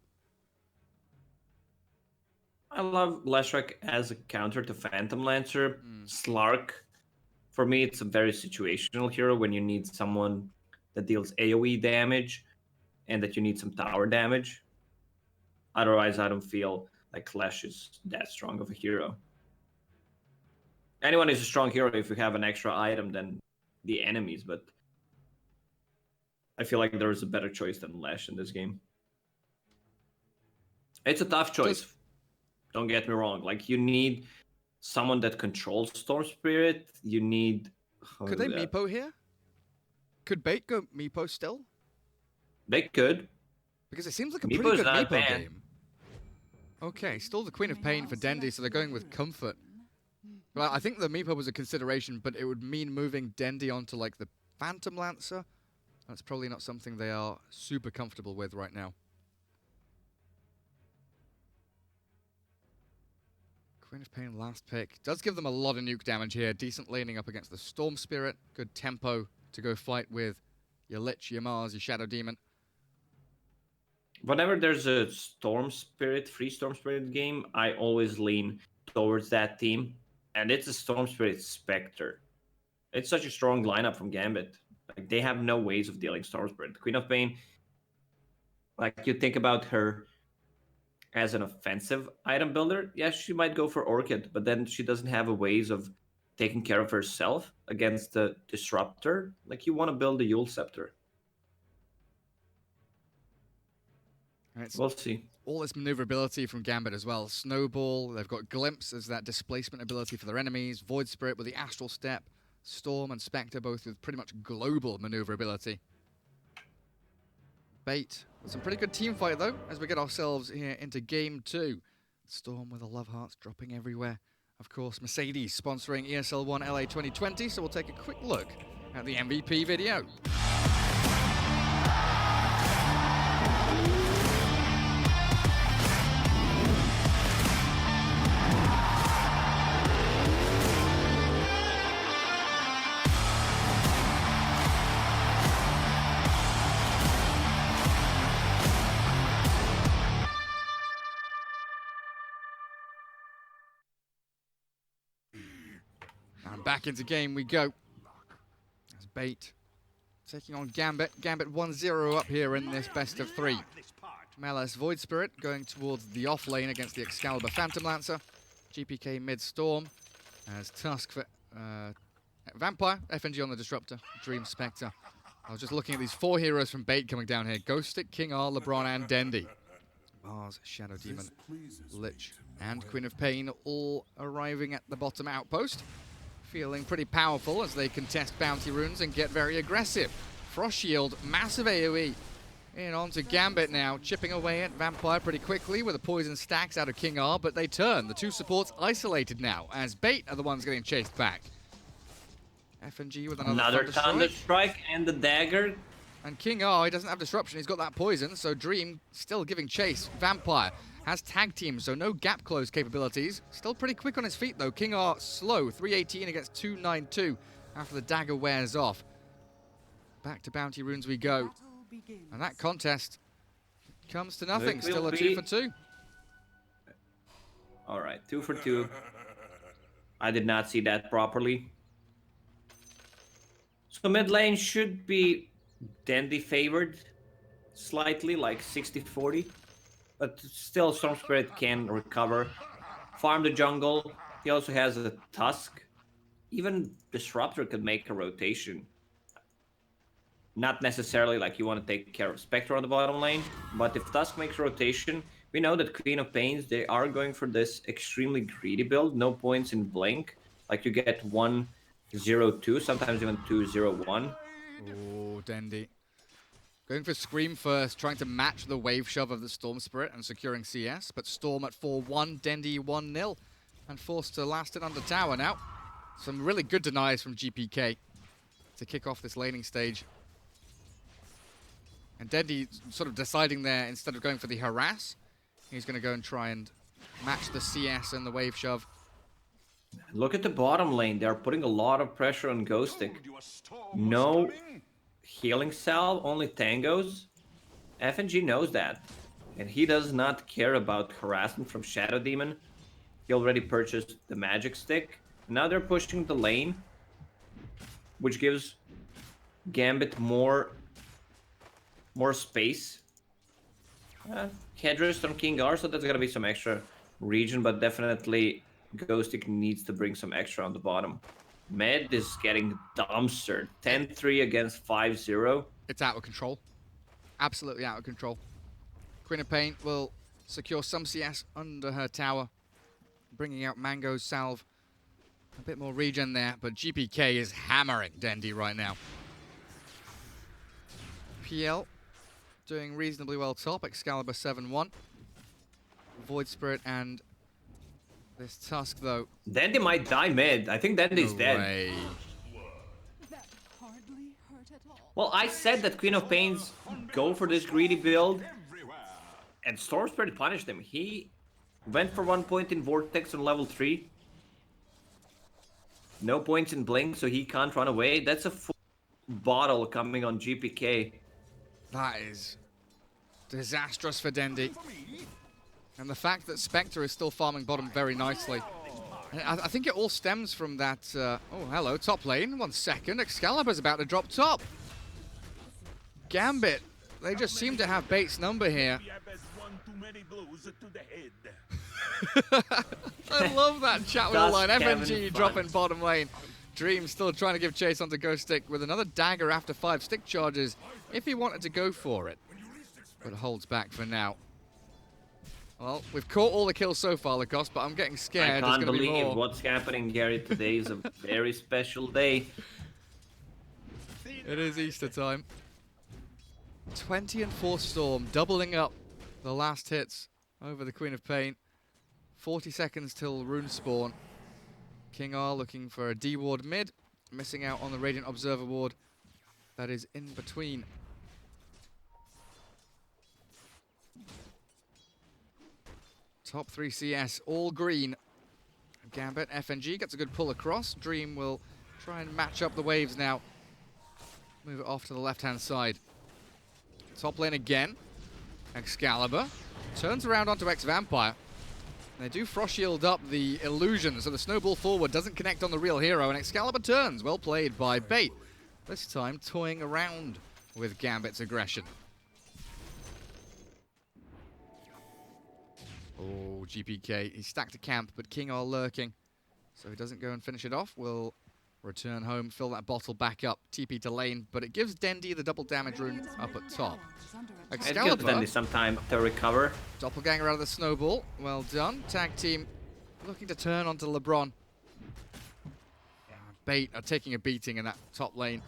I love Leshrac as a counter to Phantom Lancer. Slark, for me, it's a very situational hero when you need someone that deals AoE damage and that you need some tower damage. Otherwise, I don't feel like Lesh is that strong of a hero. Anyone is a strong hero if you have an extra item than the enemies, but I feel like there is a better choice than Lesh in this game. It's a tough choice. Don't get me wrong. Like, you need someone that controls Storm Spirit. You need... Could they Meepo here? Could Bait go Meepo still? They could. Because it seems like a Meepo's pretty good not Meepo banned. game. Okay, still the Queen of Pain for Dendi, so they're going with Comfort. Well, I think the Meepo was a consideration, but it would mean moving Dendi onto like the Phantom Lancer. That's probably not something they are super comfortable with right now. Queen of Pain last pick. Does give them a lot of nuke damage here. Decent laning up against the Storm Spirit. Good tempo to go fight with your Lich, your Mars, your Shadow Demon. Whenever there's a Storm Spirit, free Storm Spirit game, I always lean towards that team. And it's a Storm Spirit Spectre. It's such a strong lineup from Gambit. Like, they have no ways of dealing Storm Spirit. Queen of Pain, like, you think about her as an offensive item builder, yes, she might go for Orchid, but then she doesn't have a ways of taking care of herself against the Disruptor. Like, you want to build the Yule Scepter. We'll see. All this maneuverability from Gambit as well. Snowball, they've got Glimpse as that displacement ability for their enemies. Void Spirit with the Astral Step. Storm and Spectre both with pretty much global maneuverability. Bait with some pretty good team fight though, as we get ourselves here into game 2. Storm with the love hearts dropping everywhere. Of course, Mercedes sponsoring ESL 1 LA 2020, so we'll take a quick look at the MVP video. And back into game we go. As Bait taking on Gambit. Gambit 1-0 up here in this best of 3. Melis Void Spirit going towards the off lane against the Excalibur Phantom Lancer. GPK mid Storm as Tusk for Vampire, FNG on the Disruptor, Dream Spectre. I was just looking at these 4 heroes from Bait coming down here. Ghost Stick, King R, LeBron, and Dendy. Mars, Shadow Demon, Lich, and Queen of Pain all arriving at the bottom outpost. Feeling pretty powerful as they contest bounty runes and get very aggressive. Frost Shield, massive AoE. In onto Gambit now, chipping away at Vampire pretty quickly with the poison stacks out of King R, but they turn. The 2 supports isolated now as Bait are the ones getting chased back. FNG with another Thunder Strike and the dagger. And King R, he doesn't have disruption, he's got that poison, so Dream still giving chase. Vampire has tag team, so no gap close capabilities. Still pretty quick on his feet though. King R slow, 318 against 292 after the dagger wears off. Back to bounty runes we go. And that contest comes to nothing. Still a 2 for 2. All right, 2 for 2. I did not see that properly. So mid lane should be Dandy favored slightly, like 60-40. But still, Storm Spirit can recover. Farm the jungle. He also has a Tusk. Even Disruptor could make a rotation. Not necessarily like you want to take care of Spectre on the bottom lane, but if Tusk makes a rotation, we know that Queen of Pains, they are going for this extremely greedy build. No points in Blink. Like you get 1-0-2, sometimes even 2-0-1. Oh, Dendy. Going for Scream first, trying to match the wave shove of the Storm Spirit and securing CS, but Storm at 4-1, Dendy 1-0, and forced to last it under tower now. Some really good denies from GPK to kick off this laning stage. And Dendy sort of deciding there, instead of going for the harass, he's going to go and try and match the CS and the wave shove. Look at the bottom lane. They're putting a lot of pressure on Ghostic. No healing salve, only tangos. FNG knows that. And he does not care about harassment from Shadow Demon. He already purchased the magic stick. Now they're pushing the lane, which gives Gambit more space. Headrest on King R, so there's gonna be some extra region, but definitely Ghostic needs to bring some extra on the bottom. Med is getting dumpstered. 10-3 against 5-0. It's out of control. Absolutely out of control. Queen of Pain will secure some CS under her tower, bringing out Mango's salve. A bit more regen there, but GPK is hammering Dendy right now. PL doing reasonably well top. Excalibur 7-1. Void Spirit and this Tusk, though. Dendy might die mid. I think Dendy's dead. Way. Well, I said that Queen of Pains go for this greedy build, and Storm Spirit punished him. He went for 1 point in Vortex on level 3. No points in Blink, so he can't run away. That's a full bottle coming on GPK. That is disastrous for Dendy. And the fact that Spectre is still farming bottom very nicely. I think it all stems from that... oh, hello, top lane. 1 second. Excalibur's about to drop top. Gambit. They just seem to have Bait's number here. I love that chat with the line. FNG dropping bottom lane. Dream still trying to give chase onto Ghost Stick with another dagger after 5 stick charges if he wanted to go for it. But holds back for now. Well, we've caught all the kills so far, Lacoste, but I'm getting scared. I can't believe what's happening, Gary. Today is a very special day. It is Easter time. 20 and 4 Storm, doubling up the last hits over the Queen of Pain. 40 seconds till rune spawn. King R looking for a D ward mid, missing out on the Radiant Observer ward that is in between. Top 3 CS, all green. Gambit, FNG gets a good pull across. Dream will try and match up the waves now. Move it off to the left-hand side. Top lane again. Excalibur turns around onto X-Vampire. They do Frost Shield up the illusion, so the snowball forward doesn't connect on the real hero, and Excalibur turns. Well played by Bait. This time toying around with Gambit's aggression. Oh, GPK. He stacked a camp, but King are lurking. So he doesn't go and finish it off. Will return home, fill that bottle back up, TP to lane, but it gives Dendi the double damage rune up at top. It gives Dendi some time to recover. Doppelganger out of the snowball. Well done. Tag team looking to turn onto LeBron. Bait are taking a beating in that top lane.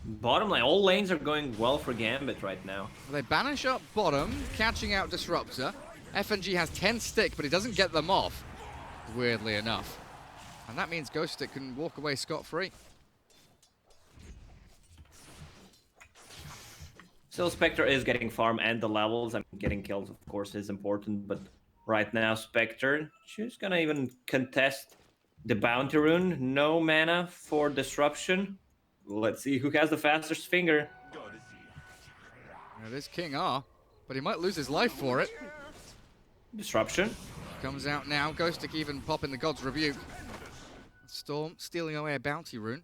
Bottom lane, all lanes are going well for Gambit right now. They banish up bottom, catching out Disruptor. FNG has 10 stick, but he doesn't get them off, weirdly enough. And that means Ghost Stick can walk away scot-free. Still, Spectre is getting farm and the levels. I mean, getting kills, of course, is important, but right now, Spectre, she's gonna even contest the bounty rune. No mana for Disruption. Let's see who has the fastest finger. It is King R, but he might lose his life for it. Disruption. Comes out now. Ghost Stick even popping the God's Rebuke. Storm stealing away a bounty rune.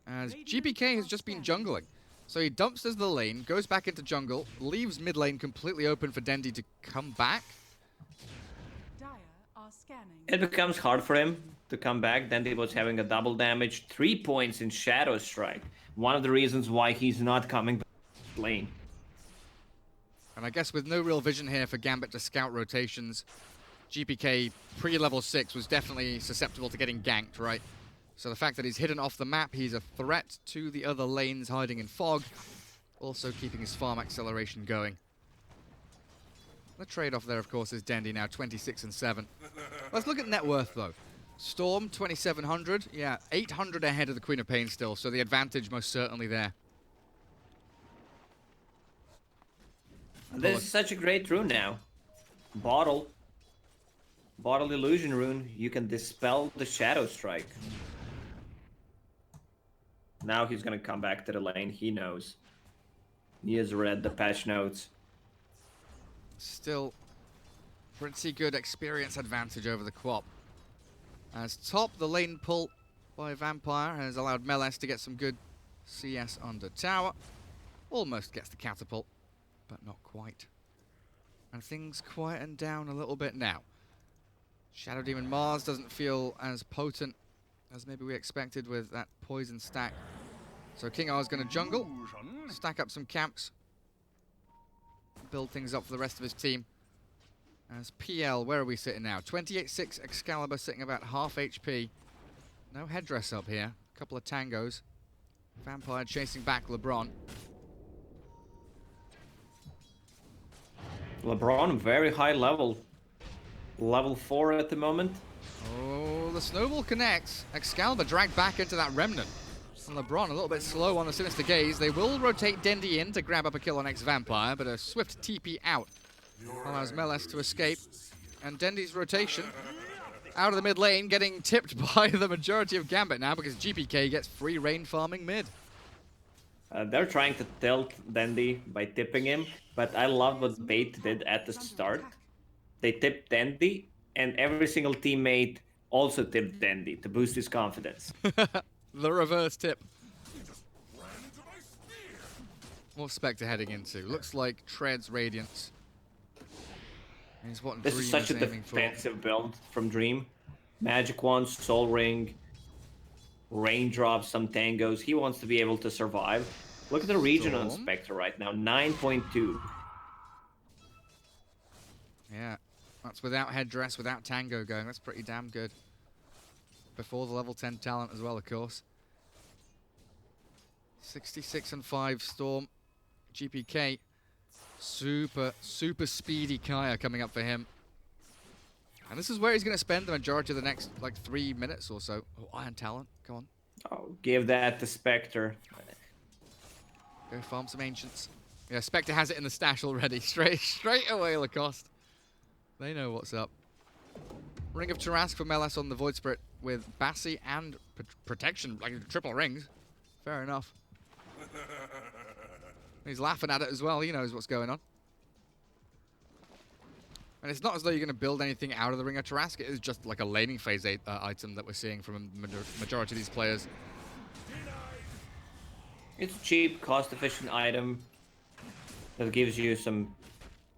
As GPK has just been jungling. So he dumps as the lane, goes back into jungle, leaves mid lane completely open for Dendi to come back. It becomes hard for him to come back. Dendi was having a double damage, 3 points in Shadow Strike. One of the reasons why he's not coming back lane. And I guess with no real vision here for Gambit to scout rotations, GPK pre-level 6 was definitely susceptible to getting ganked, right? So the fact that he's hidden off the map, he's a threat to the other lanes hiding in fog, also keeping his farm acceleration going. The trade-off there, of course, is Dendi now 26 and 7. Let's look at net worth, though. Storm, 2,700. Yeah, 800 ahead of the Queen of Pain still, so the advantage most certainly there. This is such a great rune now. Bottle Illusion rune. You can dispel the Shadow Strike. Now he's gonna come back to the lane. He knows. He has read the patch notes. Still pretty good experience advantage over the Quap. As top, the lane pull by Vampire has allowed Meles to get some good CS under tower. Almost gets the catapult, but not quite. And things quieten down a little bit now. Shadow Demon Mars doesn't feel as potent as maybe we expected with that poison stack. So King R is going to jungle, stack up some camps, build things up for the rest of his team. As PL, where are we sitting now? 28-6 Excalibur sitting about half HP. No headdress up here. A couple of tangos. Vampire chasing back LeBron. LeBron, very high level. Level 4 at the moment. Oh, the snowball connects. Excalibur dragged back into that remnant. And LeBron a little bit slow on the Sinister Gaze. They will rotate Dendi in to grab up a kill on Ex-Vampire, but a swift TP out allows Meles to escape. And Dendi's rotation out of the mid lane getting tipped by the majority of Gambit now because GPK gets free reign farming mid. They're trying to tilt Dendi by tipping him, but I love what Bait did at the start. They tipped Dendi, and every single teammate also tipped Dendi to boost his confidence. The reverse tip. What's Spectre heading into? Looks like Treads Radiance. Is what This is such a defensive build from Dream. Magic Wand, Soul Ring, Raindrops, some tangos. He wants to be able to survive. Look at the region on Spectre right now, 9.2. Yeah, that's without headdress, without tango going. That's pretty damn good. Before the level 10 talent as well, of course. 66 and 5 Storm. GPK. Super speedy Kaya coming up for him. And this is where he's going to spend the majority of the next, like, 3 minutes or so. Oh, Iron Talent. Come on. Oh, give that to Spectre. Go farm some Ancients. Yeah, Spectre has it in the stash already. Straight away, Lacoste. They know what's up. Ring of Tarask for Meles on the Void Spirit with Bassi and Protection, like triple rings. Fair enough. He's laughing at it as well. He knows what's going on. And it's not as though you're going to build anything out of the Ring of Tarrasque. It is just like a laning phase item that we're seeing from a majority of these players. It's a cheap, cost-efficient item that gives you some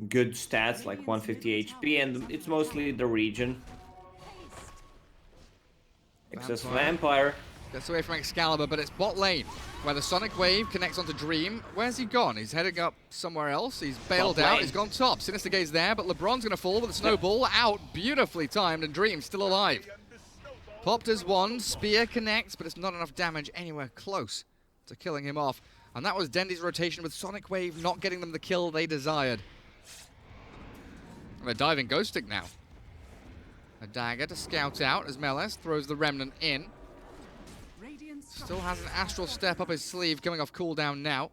good stats like 150 HP, and it's mostly the region. Excess Vampire. Gets away from Excalibur, but it's bot lane, where the Sonic Wave connects onto Dream. Where's he gone? He's heading up somewhere else. He's bailed out. He's gone top. Sinister Gaze there, but LeBron's going to fall with a snowball. Out. Beautifully timed, and Dream still alive. Popped his wand. Spear connects, but it's not enough damage anywhere close to killing him off. And that was Dendy's rotation with Sonic Wave not getting them the kill they desired. And they're diving Ghost Stick now. A dagger to scout out as Meles throws the Remnant in. Still has an Astral Step up his sleeve, coming off cooldown now.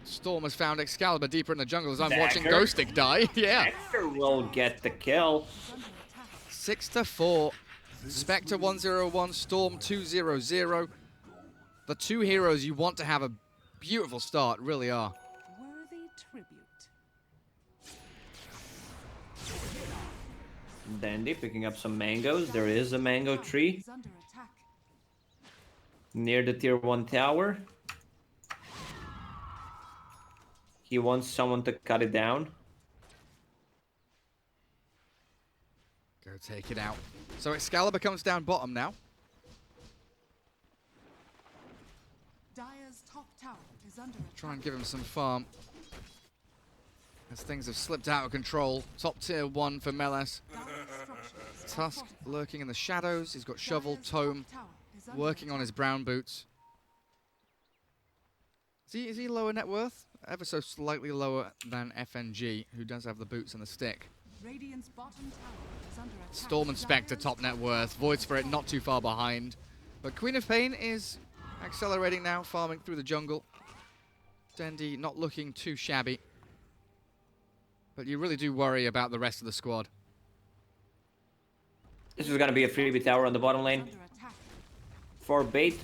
Storm has found Excalibur deeper in the jungle as I'm watching Ghost Stick die. Yeah. Spectre will get the kill. 6-4. Spectre 101, Storm 200. The two heroes you want to have a beautiful start really are. Worthy tribute. Dandy picking up some mangoes. There is a mango tree near the tier 1 tower. He wants someone to cut it down. Go take it out. So Excalibur comes down bottom now. Dire's top tower is under attack. Try and give him some farm, as things have slipped out of control. Top tier 1 for Meles. Tusk lurking in the shadows. He's got Shovel, Tome, working on his brown boots. Is he lower net worth? Ever so slightly lower than FNG, who does have the boots and the stick. Radiant's bottom tower is under attack. Storm and Spectre top net worth. Void Spirit not too far behind. But Queen of Pain is accelerating now, farming through the jungle. Dendy not looking too shabby. But you really do worry about the rest of the squad. This is going to be a freebie tower on the bottom lane for bait.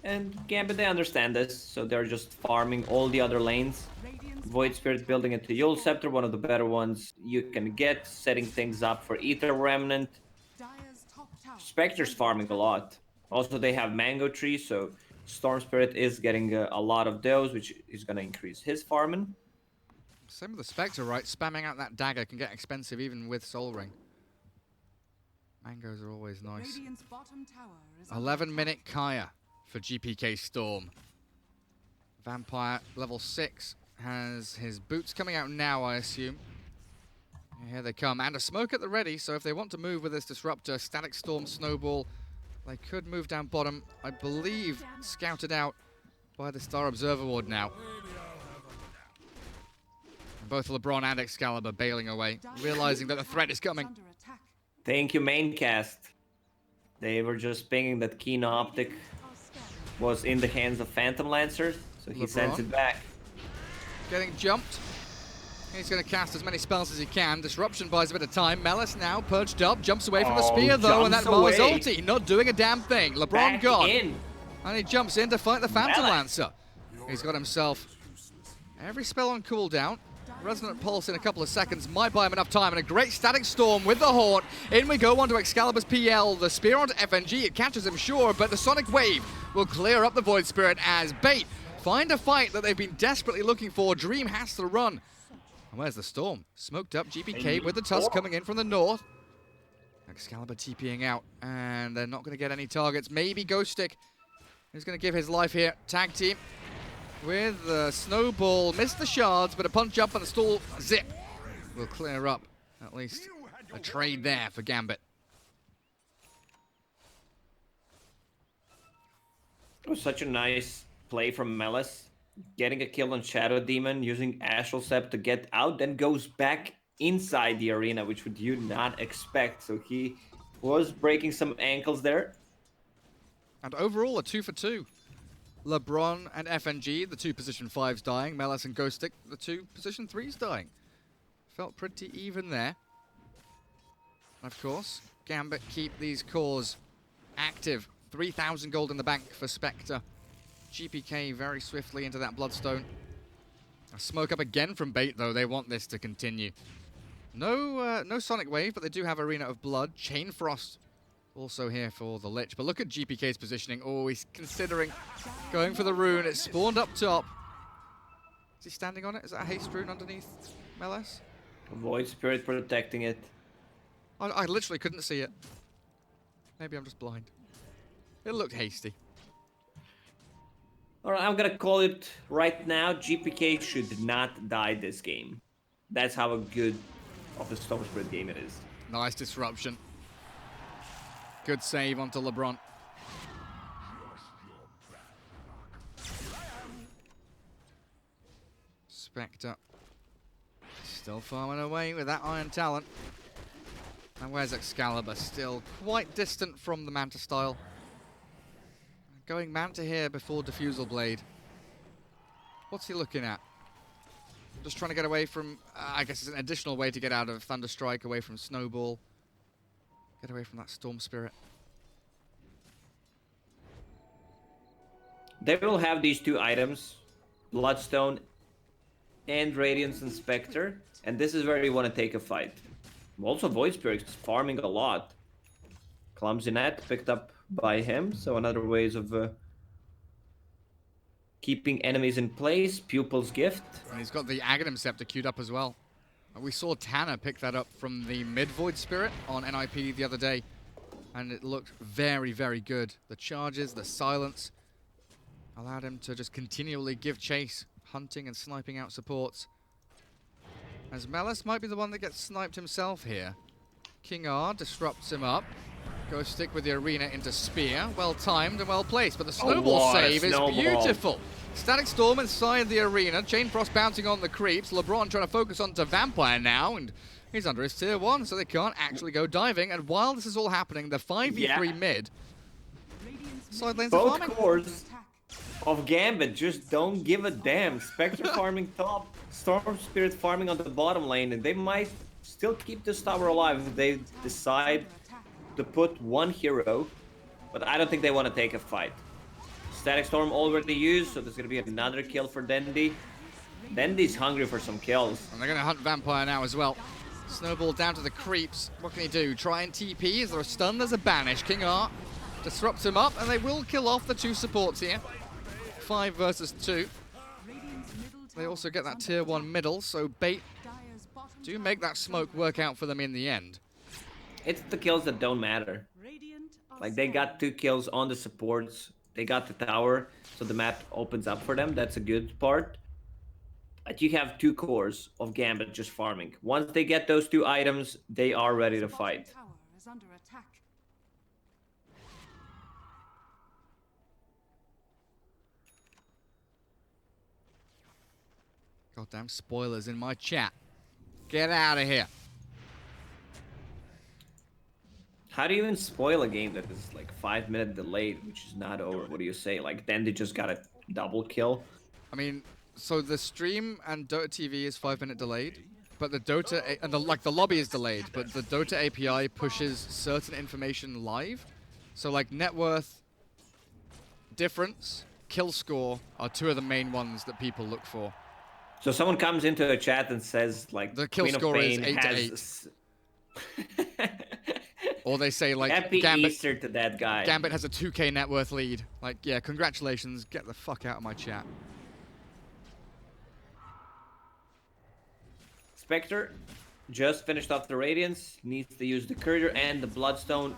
And Gambit, they understand this, so they're just farming all the other lanes. Void Spirit building into Yule Scepter, one of the better ones you can get, setting things up for Ether Remnant. Spectre's farming a lot. Also, they have Mango Tree, so Storm Spirit is getting a lot of those, which is going to increase his farming. Same with the Spectre, right? Spamming out that dagger can get expensive even with Soul Ring. Mangoes are always nice. 11-minute Kaya for GPK Storm. Vampire level 6 has his boots coming out now, I assume. Here they come, and a smoke at the ready, so if they want to move with this Disruptor, Static Storm, Snowball, they could move down bottom. I believe scouted out by the Star Observer Ward now. Both LeBron and Excalibur bailing away, realizing that the threat is coming. Thank you, Maincast. They were just pinging that Keen Optic was in the hands of Phantom Lancers, so he sends it back. Getting jumped. He's going to cast as many spells as he can. Disruption buys a bit of time. Meles now perched up, jumps away from the spear though, and that Mars ulti not doing a damn thing. LeBron back gone. In. And he jumps in to fight the Phantom Lancer. He's got himself every spell on cooldown. Resonant Pulse in a couple of seconds might buy him enough time, and a great Static Storm with the Haunt. In we go onto Excalibur's PL. The Spear onto FNG. It catches him, sure, but the Sonic Wave will clear up the Void Spirit as bait. Find a fight that they've been desperately looking for. Dream has to run. And where's the Storm? Smoked up GPK with the Tusk coming in from the north. Excalibur TPing out, and they're not going to get any targets. Maybe Ghost Stick is going to give his life here. Tag team with the Snowball. Missed the shards, but a punch up and the stall zip will clear up at least a trade there for Gambit. It was such a nice play from Meles, getting a kill on Shadow Demon, using Astral Step to get out, then goes back inside the arena, which would you not expect. So he was breaking some ankles there. And overall, a 2 for 2. LeBron and FNG, the 2 position 5s dying. Meles and Ghost Stick, the 2 position 3s dying. Felt pretty even there. Of course, Gambit keep these cores active. 3,000 gold in the bank for Spectre. GPK very swiftly into that Bloodstone. A smoke up again from Bait, though. They want this to continue. No Sonic Wave, but they do have Arena of Blood. Chain Frost also here for the Lich. But look at GPK's positioning. Oh, he's considering going for the rune. It's spawned up top. Is he standing on it? Is that a haste rune underneath Meles? Void Spirit protecting it. I literally couldn't see it. Maybe I'm just blind. It looked hasty. Alright, I'm gonna call it right now. GPK should not die this game. That's how good of a Storm Spirit game it is. Nice disruption. Good save onto LeBron. Spectre. Still farming away with that Iron Talent. And where's Excalibur? Still quite distant from the Manta style. Going Manta here before Diffusal Blade. What's he looking at? Just trying to get away from... I guess it's an additional way to get out of Thunderstrike, away from Snowball. Get away from that Storm Spirit. They will have these two items, Bloodstone and Radiance and Spectre, and this is where you want to take a fight. Also, Void Spirit is farming a lot. Clumsy Net picked up by him, so another ways of keeping enemies in place. Pupil's Gift. And he's got the Aghanim Scepter queued up as well. We saw Tanner pick that up from the mid Void Spirit on NIP the other day, and it looked very, very good. The charges, the silence, allowed him to just continually give chase, hunting and sniping out supports. As Meles might be the one that gets sniped himself here. King R disrupts him up. Goes stick with the Arena into Spear. Well timed and well placed, but the Snowball save is beautiful. Static Storm inside the Arena. Chain Frost bouncing on the creeps. LeBron trying to focus onto Vampire now, and he's under his tier 1, so they can't actually go diving. And while this is all happening, the 5v3 mid. Side lanes are farming. Both cores of Gambit just don't give a damn. Spectre farming top, Storm Spirit farming on the bottom lane, and they might still keep this tower alive if they decide to put one hero, but I don't think they want to take a fight. Static Storm already used, so there's going to be another kill for Dendy. Dendy's hungry for some kills. And they're going to hunt Vampire now as well. Snowball down to the creeps. What can he do? Try and TP. Is there a stun? There's a banish. King Art disrupts him up, and they will kill off the two supports here. 5 versus 2. They also get that tier 1 middle, so Bait do make that smoke work out for them in the end. It's the kills that don't matter. Like, they got 2 kills on the supports. They got the tower, so the map opens up for them. That's a good part. But you have 2 cores of Gambit just farming. Once they get those 2 items, they are ready to fight. Goddamn spoilers in my chat. Get out of here. How do you even spoil a game that is like 5-minute delayed, which is not over? What do you say? Like, then they just got a double kill? I mean, so the stream and Dota TV is 5-minute delayed, but the Dota and the lobby is delayed, but the Dota API pushes certain information live. So like net worth, difference, kill score are 2 of the main ones that people look for. So someone comes into a chat and says like the kill Queen score of is Pain 8 to 8. Or they say like Happy Gambit, Easter to that guy. Gambit has a 2k net worth lead. Like, yeah, congratulations, get the fuck out of my chat. Spectre just finished off the Radiance, needs to use the Courier and the Bloodstone.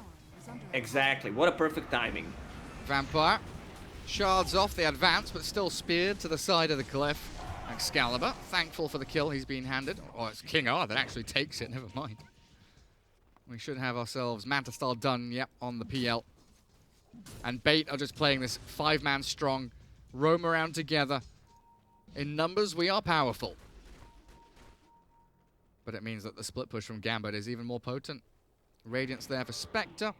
Exactly, what a perfect timing. Vampire shards off the advance, but still speared to the side of the cliff. Excalibur, thankful for the kill he's been handed. Oh, it's King R that actually takes it, never mind. We should have ourselves Manta style done, yep, on the PL. And Bait are just playing this 5-man strong, roam around together. In numbers, we are powerful. But it means that the split push from Gambit is even more potent. Radiance there for Spectre.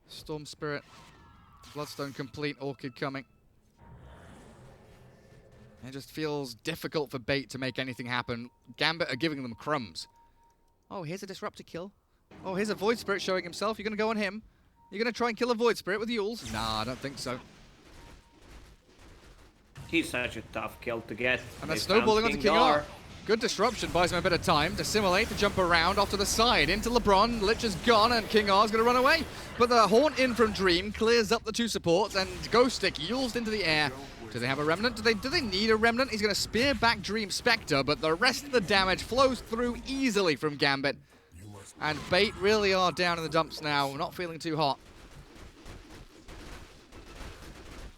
Storm Spirit. Bloodstone complete, Orchid coming. It just feels difficult for Bait to make anything happen. Gambit are giving them crumbs. Oh, here's a Disruptor kill. Oh, here's a Void Spirit showing himself. You're going to go on him? You're going to try and kill a Void Spirit with Yules? Nah, I don't think so. He's such a tough kill to get. And they're They snowballing found onto King R. Good disruption, buys him a bit of time to simulate, to jump around off to the side. Into LeBron, Lich is gone, and King R's going to run away. But the Haunt in from Dream clears up the two supports, and Ghost Stick yields into the air. Do they have a Remnant? Do they need a Remnant? He's going to spear back Dream Spectre, but the rest of the damage flows through easily from Gambit. And Bait really are down in the dumps now, not feeling too hot.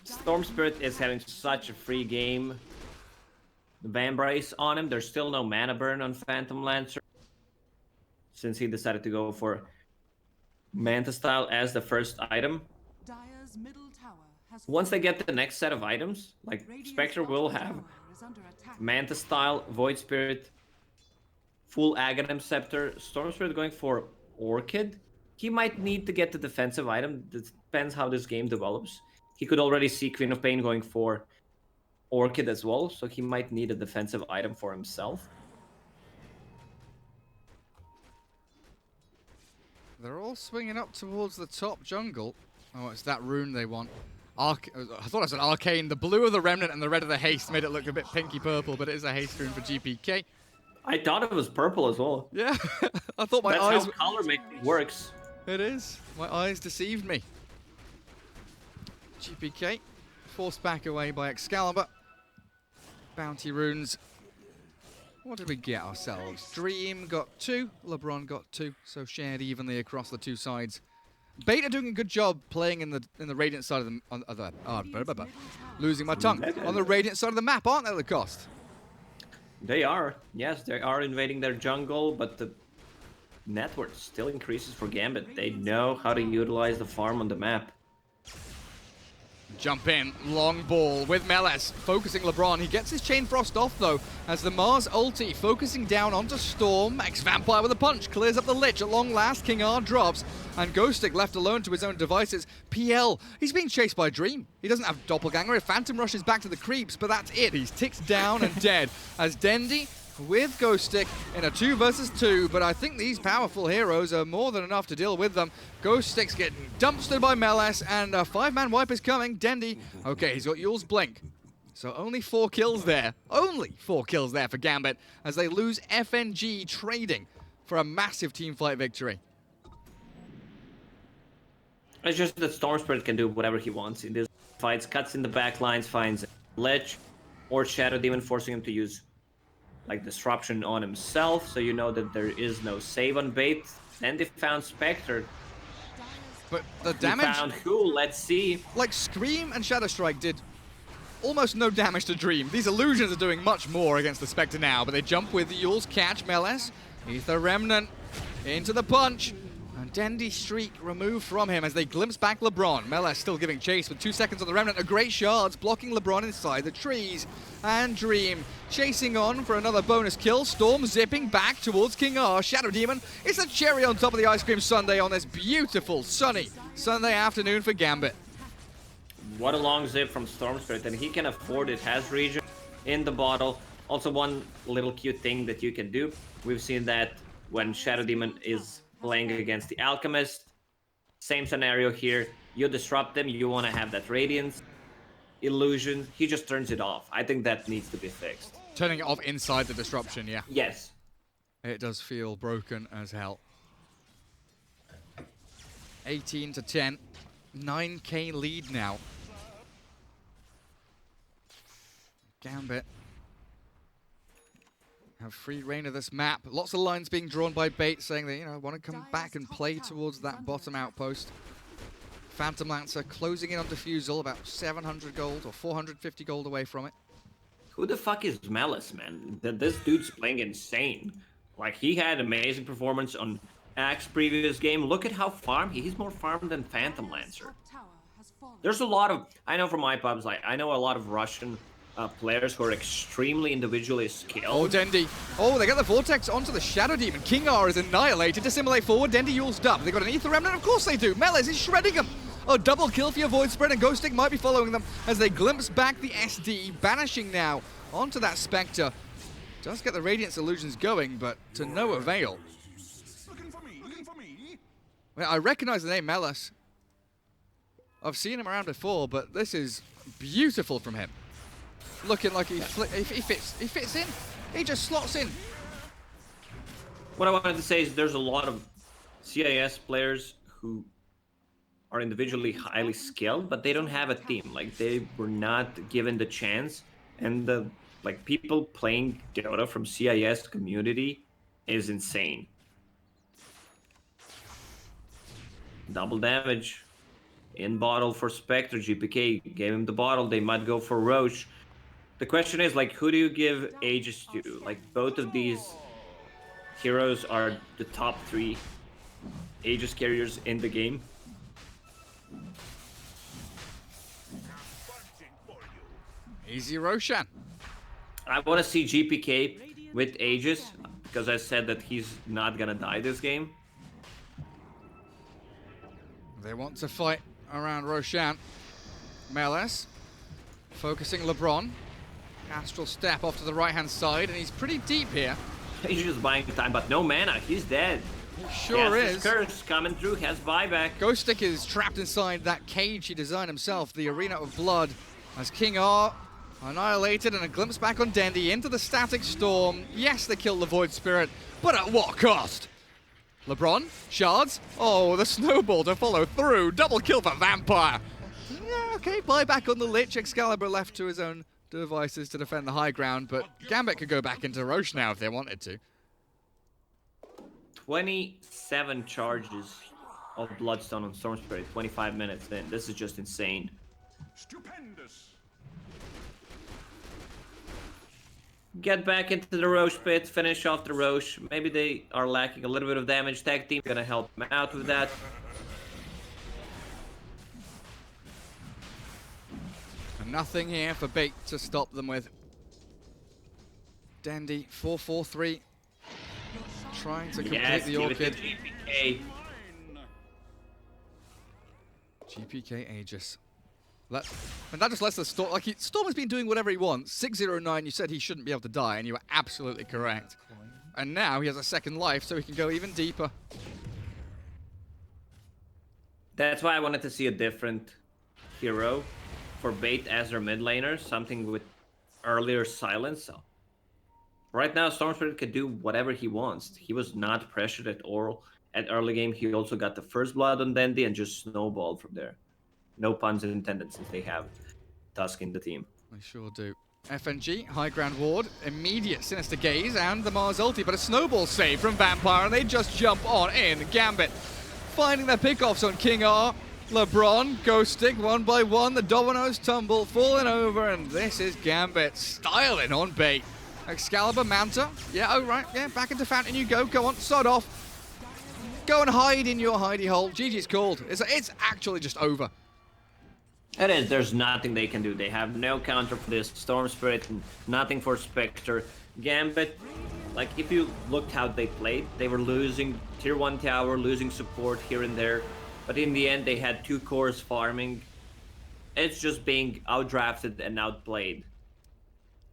Storm Spirit is having such a free game. The Vambrace on him. There's still no mana burn on Phantom Lancer, since he decided to go for Manta Style as the first item. Dire's middle tower has Once they get the next set of items, like Spectre will have Manta Style, Void Spirit, full Aghanim Scepter. Storm Spirit going for Orchid. He might need to get the defensive item. It depends how this game develops. He could already see Queen of Pain going for Orchid as well, so he might need a defensive item for himself. They're all swinging up towards the top jungle. Oh, it's that rune they want. I thought I said Arcane. The blue of the Remnant and the red of the Haste made it look a bit pinky purple, but it is a Haste rune for GPK. I thought it was purple as well. Yeah, I thought my That's eyes... how color making works. It is. My eyes deceived me. GPK forced back away by Excalibur. Bounty runes. What did we get ourselves? Dream got 2, LeBron got 2, so shared evenly across the two sides. Bait are doing a good job playing in the Radiant side of the losing my tongue. On the Radiant side of the map, aren't they, Lacoste? They are. Yes, they are invading their jungle, but the net worth still increases for Gambit. They know how to utilize the farm on the map. Jump in, long ball with Meles, focusing LeBron. He gets his Chain Frost off though, as the Mars ulti focusing down onto Storm. Ex-Vampire with a punch, clears up the Lich at long last. King R drops, and Ghostic left alone to his own devices. PL, he's being chased by Dream. He doesn't have Doppelganger. Phantom rushes back to the creeps, but that's it. He's ticked down and dead, as Dendi with Ghostic in a 2 versus 2, but I think these powerful heroes are more than enough to deal with them. Ghostic's getting dumpstered by Meles, and a 5-man wipe is coming. Dendi, okay, he's got Yule's Blink. So only 4 kills there. Only 4 kills there for Gambit, as they lose FNG trading for a massive team fight victory. It's just that Storm Spirit can do whatever he wants in these fights. Cuts in the back lines, finds Lich or Shadow Demon, forcing him to use like disruption on himself, so you know that there is no save on Bait. Then they found Spectre. But the damage... They found who? Let's see. Like, Scream and Shadow Strike did almost no damage to Dream. These illusions are doing much more against the Spectre now, but they jump with Yule's catch. Meles, Ether Remnant, into the punch. And Dendi streak removed from him as they glimpse back LeBron. Meles still giving chase with 2 seconds on the Remnant. A great shards blocking LeBron inside the trees. And Dream chasing on for another bonus kill. Storm zipping back towards King R. Shadow Demon is a cherry on top of the ice cream sundae on this beautiful sunny Sunday afternoon for Gambit. What a long zip from Storm Spirit, and he can afford it. Has regen in the bottle. Also, one little cute thing that you can do. We've seen that when Shadow Demon is playing against the Alchemist. Same scenario here. You disrupt them, you want to have that Radiance illusion. He just turns it off. I think that needs to be fixed. Turning it off inside the disruption, yeah. Yes. It does feel broken as hell. 18 to 10. 9k lead now. Gambit have free reign of this map. Lots of lines being drawn by Bait saying they, want to come back and play towards that bottom outpost. Phantom Lancer closing in on Diffusal, about 700 gold or 450 gold away from it. Who the fuck is Meles, man? This dude's playing insane. Like, he had amazing performance on Axe previous game. Look at how farmed he's more farmed than Phantom Lancer. There's a lot of, I know from my pubs, like, I know a lot of Russian players who are extremely individually skilled. Oh, Dendi. Oh, they got the Vortex onto the Shadow Demon. King R is annihilated. Dissimulate forward. Dendi Yule's up. They got an Ether Remnant? Of course they do. Meles is shredding them. A double kill for your Void Spread, and Ghostic might be following them as they glimpse back the SD. Banishing now onto that Spectre. Does get the Radiance illusions going, but to no avail. Well, I recognize the name Meles. I've seen him around before, but this is beautiful from him. looking like he fits in. He just slots in. What I wanted to say is there's a lot of CIS players who are individually highly skilled, but they don't have a team. Like, they were not given the chance, and the people playing Dota from CIS community is insane. Double damage in bottle for Spectre. GPK gave him the bottle. They might go for Roche. The question is, like, who do you give Aegis to? Like, both of these heroes are the top 3 Aegis carriers in the game. Easy Roshan. I want to see GPK with Aegis, because I said that he's not gonna die this game. They want to fight around Roshan. Meles focusing LeBron. Astral step off to the right-hand side, and he's pretty deep here. He's just buying time, but no mana. He's dead. He sure is. Curse coming through, has buyback. Ghost Stick is trapped inside that cage he designed himself, the Arena of Blood, as King R annihilated, and a glimpse back on Dendy into the Static Storm. Yes, they killed the Void Spirit, but at what cost? LeBron, shards. Oh, the snowball to follow through. Double kill for Vampire. Yeah, okay, buyback on the Lich. Excalibur left to his own devices to defend the high ground, but Gambit could go back into Roche now if they wanted to. 27 charges of Bloodstone on Storm Spirit, 25 minutes in. This is just insane. Stupendous. Get back into the Roche pit, finish off the Roche. Maybe they are lacking a little bit of damage. Tag team gonna help them out with that. And nothing here for Bait to stop them with. Dandy 4-4-3. Trying to complete the Orchid. GPK. GPK Aegis. And that just lets the Storm, Storm has been doing whatever he wants. 609, you said he shouldn't be able to die, and you were absolutely correct. And now he has a second life, so he can go even deeper. That's why I wanted to see a different hero for Bait as their mid laner, something with earlier silence. Right now, Storm Spirit could do whatever he wants. He was not pressured at all at early game. He also got the first blood on Dendy and just snowballed from there. No puns intended, since they have Tusk in the team. They sure do. FNG, high ground ward, immediate Sinister Gaze, and the Mars ulti, but a snowball save from Vampire, and they just jump on in. Gambit finding their pickoffs on King R. LeBron, Ghost Stick, one by one, the dominoes tumble, falling over, and this is Gambit styling on Bait. Excalibur, Manta, yeah, oh right, yeah, back into Fountain you go, go on, sod off. Go and hide in your hidey hole. GG's called. It's actually just over. It is. There's nothing they can do. They have no counter for this Storm Spirit, and nothing for Spectre. Gambit, like, if you looked how they played, they were losing tier 1 tower, losing support here and there, but in the end they had 2 cores farming. It's just being outdrafted and outplayed.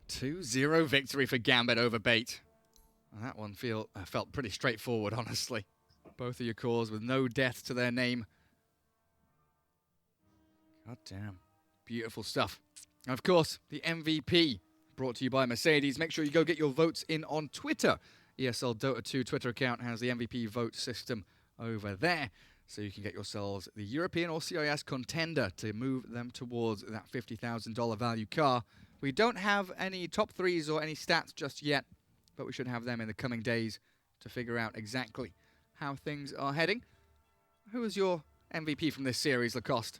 2-0 victory for Gambit over Bait. And that one felt pretty straightforward, honestly. Both of your cores with no death to their name. God damn. Beautiful stuff. And of course, the MVP brought to you by Mercedes. Make sure you go get your votes in on Twitter. ESL Dota 2 Twitter account has the MVP vote system over there. So you can get yourselves the European or CIS contender to move them towards that $50,000 value car. We don't have any top threes or any stats just yet, but we should have them in the coming days to figure out exactly how things are heading. Who is your MVP from this series, Lacoste?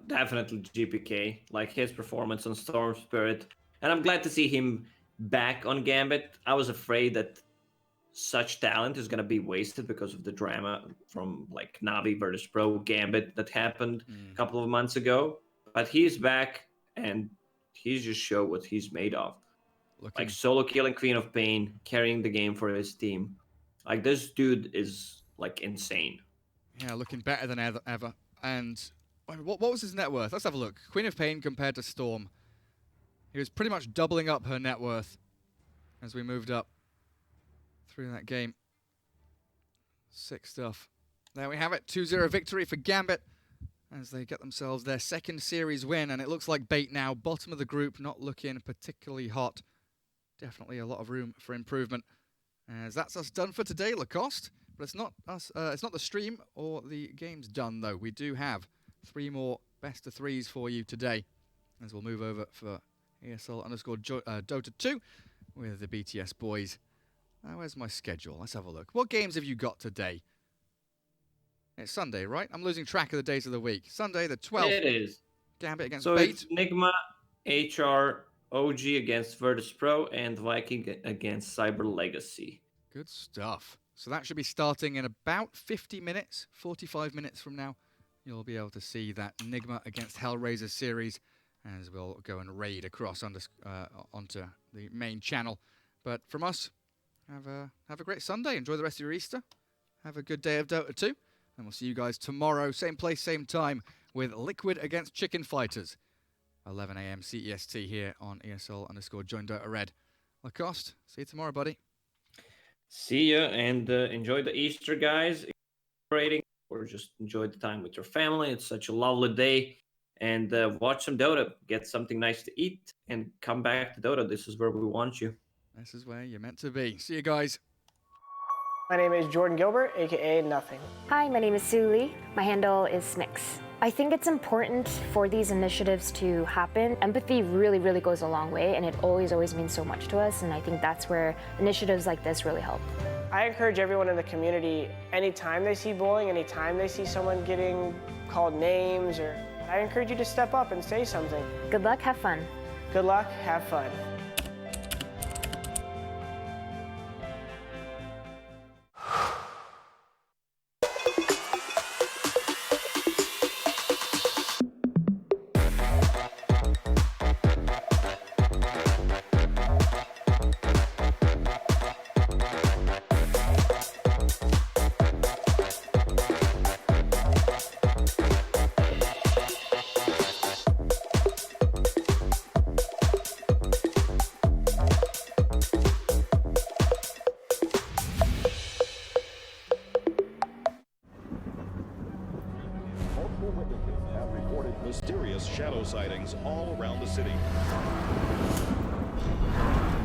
Definitely GPK, like his performance on Storm Spirit. And I'm glad to see him back on Gambit. I was afraid that such talent is going to be wasted because of the drama from like Navi versus Pro Gambit that happened a couple of months ago. But he's back, and he's just showed what he's made of. Like solo killing Queen of Pain, carrying the game for his team. Like, this dude is like insane. Yeah, looking better than ever. And what was his net worth? Let's have a look. Queen of Pain compared to Storm. He was pretty much doubling up her net worth as we moved up through that game. Sick stuff. There we have it. 2-0 victory for Gambit as they get themselves their second series win, and it looks like Bait now, bottom of the group, not looking particularly hot. Definitely a lot of room for improvement. As that's us done for today, Lacoste. But it's not us. It's not the stream or the game's done though. We do have 3 more best of 3s for you today, as we'll move over for ESL_Dota 2 with the BTS boys. Where's my schedule? Let's have a look. What games have you got today? It's Sunday, right? I'm losing track of the days of the week. Sunday, the 12th. It is. Gambit against So Bait. it's Nigma, HR, OG against Virtus Pro, and Viking against Cyber Legacy. Good stuff. So that should be starting in about 50 minutes, 45 minutes from now. You'll be able to see that Nigma against Hellraiser series, as we'll go and raid across onto the main channel. But from us, have a great Sunday. Enjoy the rest of your Easter. Have a good day of Dota 2. And we'll see you guys tomorrow, same place, same time, with Liquid against Chicken Fighters. 11 AM CEST here on ESL_Join Dota Red. Lacoste, see you tomorrow, buddy. See ya, and enjoy the Easter, guys. Rating, or just enjoy the time with your family. It's such a lovely day. And watch some Dota, get something nice to eat, and come back to Dota. This is where we want you. This is where you're meant to be. See you guys. My name is Jordan Gilbert, aka Nothing. Hi, my name is Sue Lee. My handle is Snix. I think it's important for these initiatives to happen. Empathy really, really goes a long way, and it always means so much to us, and I think that's where initiatives like this really help. I encourage everyone in the community, anytime they see bullying, anytime they see someone getting called names, I encourage you to step up and say something. Good luck, have fun. Good luck, have fun. Mysterious shadow sightings all around the city.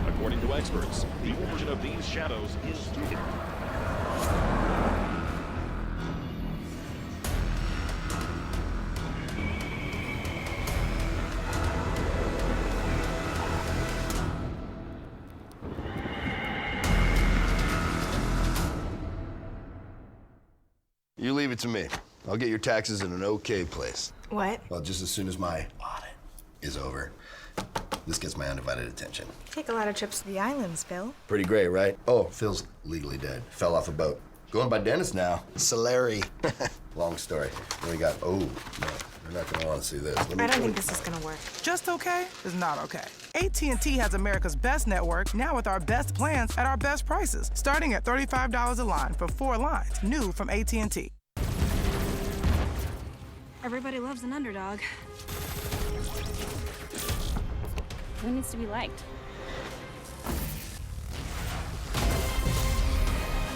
According to experts, the origin of these shadows is You leave it to me. I'll get your taxes in an okay place. What? Well, just as soon as my audit is over, this gets my undivided attention. Take a lot of trips to the islands, Phil. Pretty great, right? Oh, Phil's legally dead. Fell off a boat. Going by Dennis now. Solari. Long story. Then we got, oh, no, you're not gonna want to see this. I don't think this is gonna work. Just okay is not okay. AT&T has America's best network, now with our best plans at our best prices, starting at $35 a line for 4 lines, new from AT&T. Everybody loves an underdog. Who needs to be liked?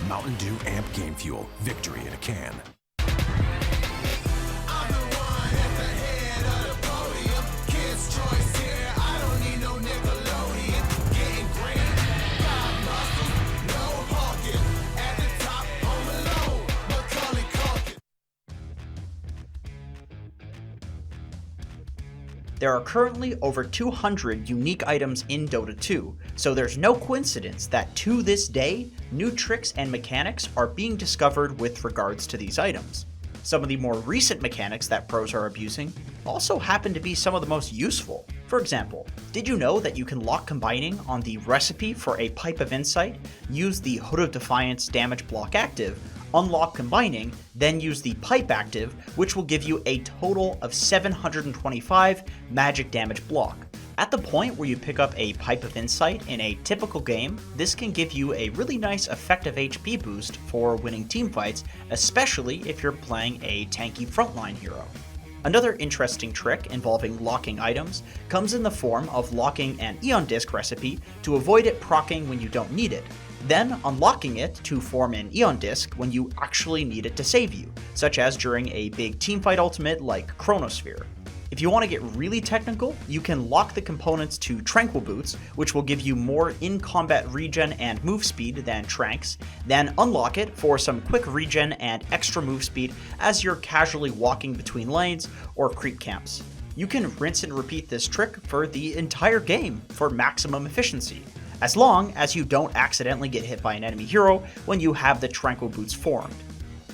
Mountain Dew Amp Game Fuel. Victory in a can. There are currently over 200 unique items in Dota 2, so there's no coincidence that to this day, new tricks and mechanics are being discovered with regards to these items. Some of the more recent mechanics that pros are abusing also happen to be some of the most useful. For example, did you know that you can lock combining on the recipe for a Pipe of Insight, use the Hood of Defiance damage block active, unlock combining, then use the pipe active, which will give you a total of 725 magic damage block. At the point where you pick up a Pipe of Insight in a typical game, this can give you a really nice effective HP boost for winning teamfights, especially if you're playing a tanky frontline hero. Another interesting trick involving locking items comes in the form of locking an Eon Disc recipe to avoid it proccing when you don't need it. then unlocking it to form an Eon Disc when you actually need it to save you, such as during a big teamfight ultimate like Chronosphere. If you want to get really technical, you can lock the components to Tranquil Boots, which will give you more in-combat regen and move speed than Tranks, then unlock it for some quick regen and extra move speed as you're casually walking between lanes or creep camps. You can rinse and repeat this trick for the entire game for maximum efficiency, as long as you don't accidentally get hit by an enemy hero when you have the Tranquil Boots formed.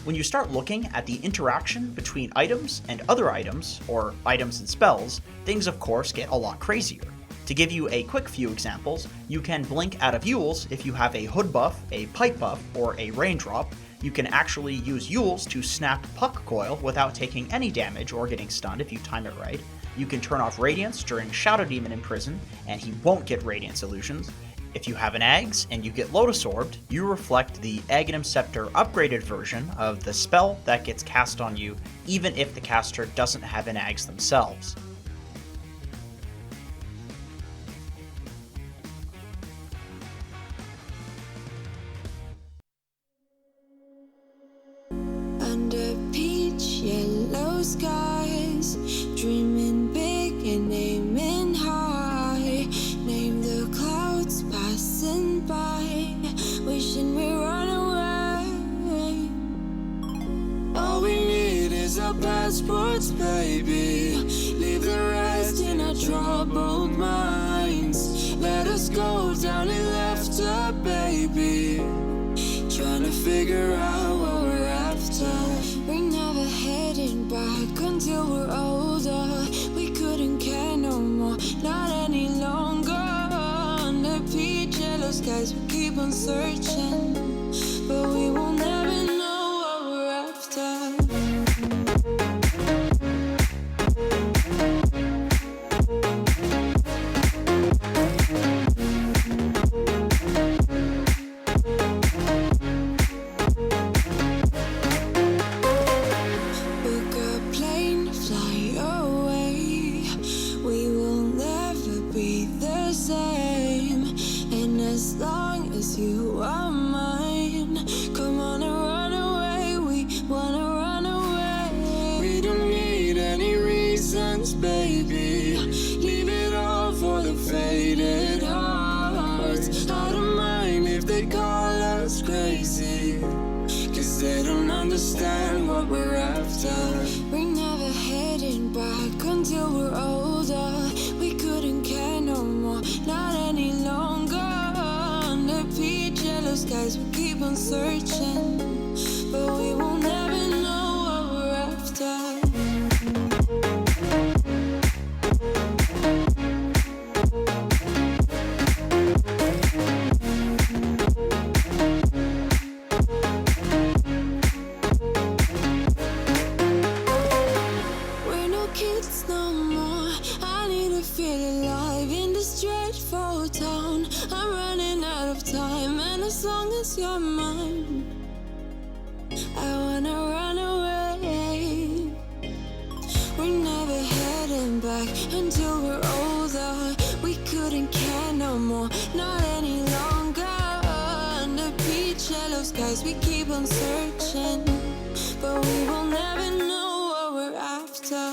When you start looking at the interaction between items and other items, or items and spells, things of course get a lot crazier. To give you a quick few examples, you can blink out of Yules if you have a hood buff, a pipe buff, or a raindrop. You can actually use Yules to snap Puck Coil without taking any damage or getting stunned if you time it right. You can turn off Radiance during Shadow Demon in prison, and he won't get Radiance illusions. If you have an Ags and you get Lotus Orbed, you reflect the Aghanim Scepter upgraded version of the spell that gets cast on you, even if the caster doesn't have an Ags themselves. Under peach yellow skies, dreaming big and aiming high. Name the clouds passing by, wishing we run away. All we need is our passports, baby. Leave the rest in our troubled minds. Let us go down in laughter, baby. Trying to figure out what we're after. We're never heading back until we're older. We couldn't care no more, not any longer. Under peach yellow skies, we keep on searching, but we will never know what we're after. Baby, leave it all for the faded hearts. I don't mind if they call us crazy, 'cause they don't understand what we're after. We're never heading back until we're older. We couldn't care no more, not any longer. Under peach yellow skies, we keep on searching, but we will never know what we're after. You're mine, I wanna run away. We're never heading back until we're older. We couldn't care no more, not any longer. Under peach yellow skies, we keep on searching, but we will never know what we're after.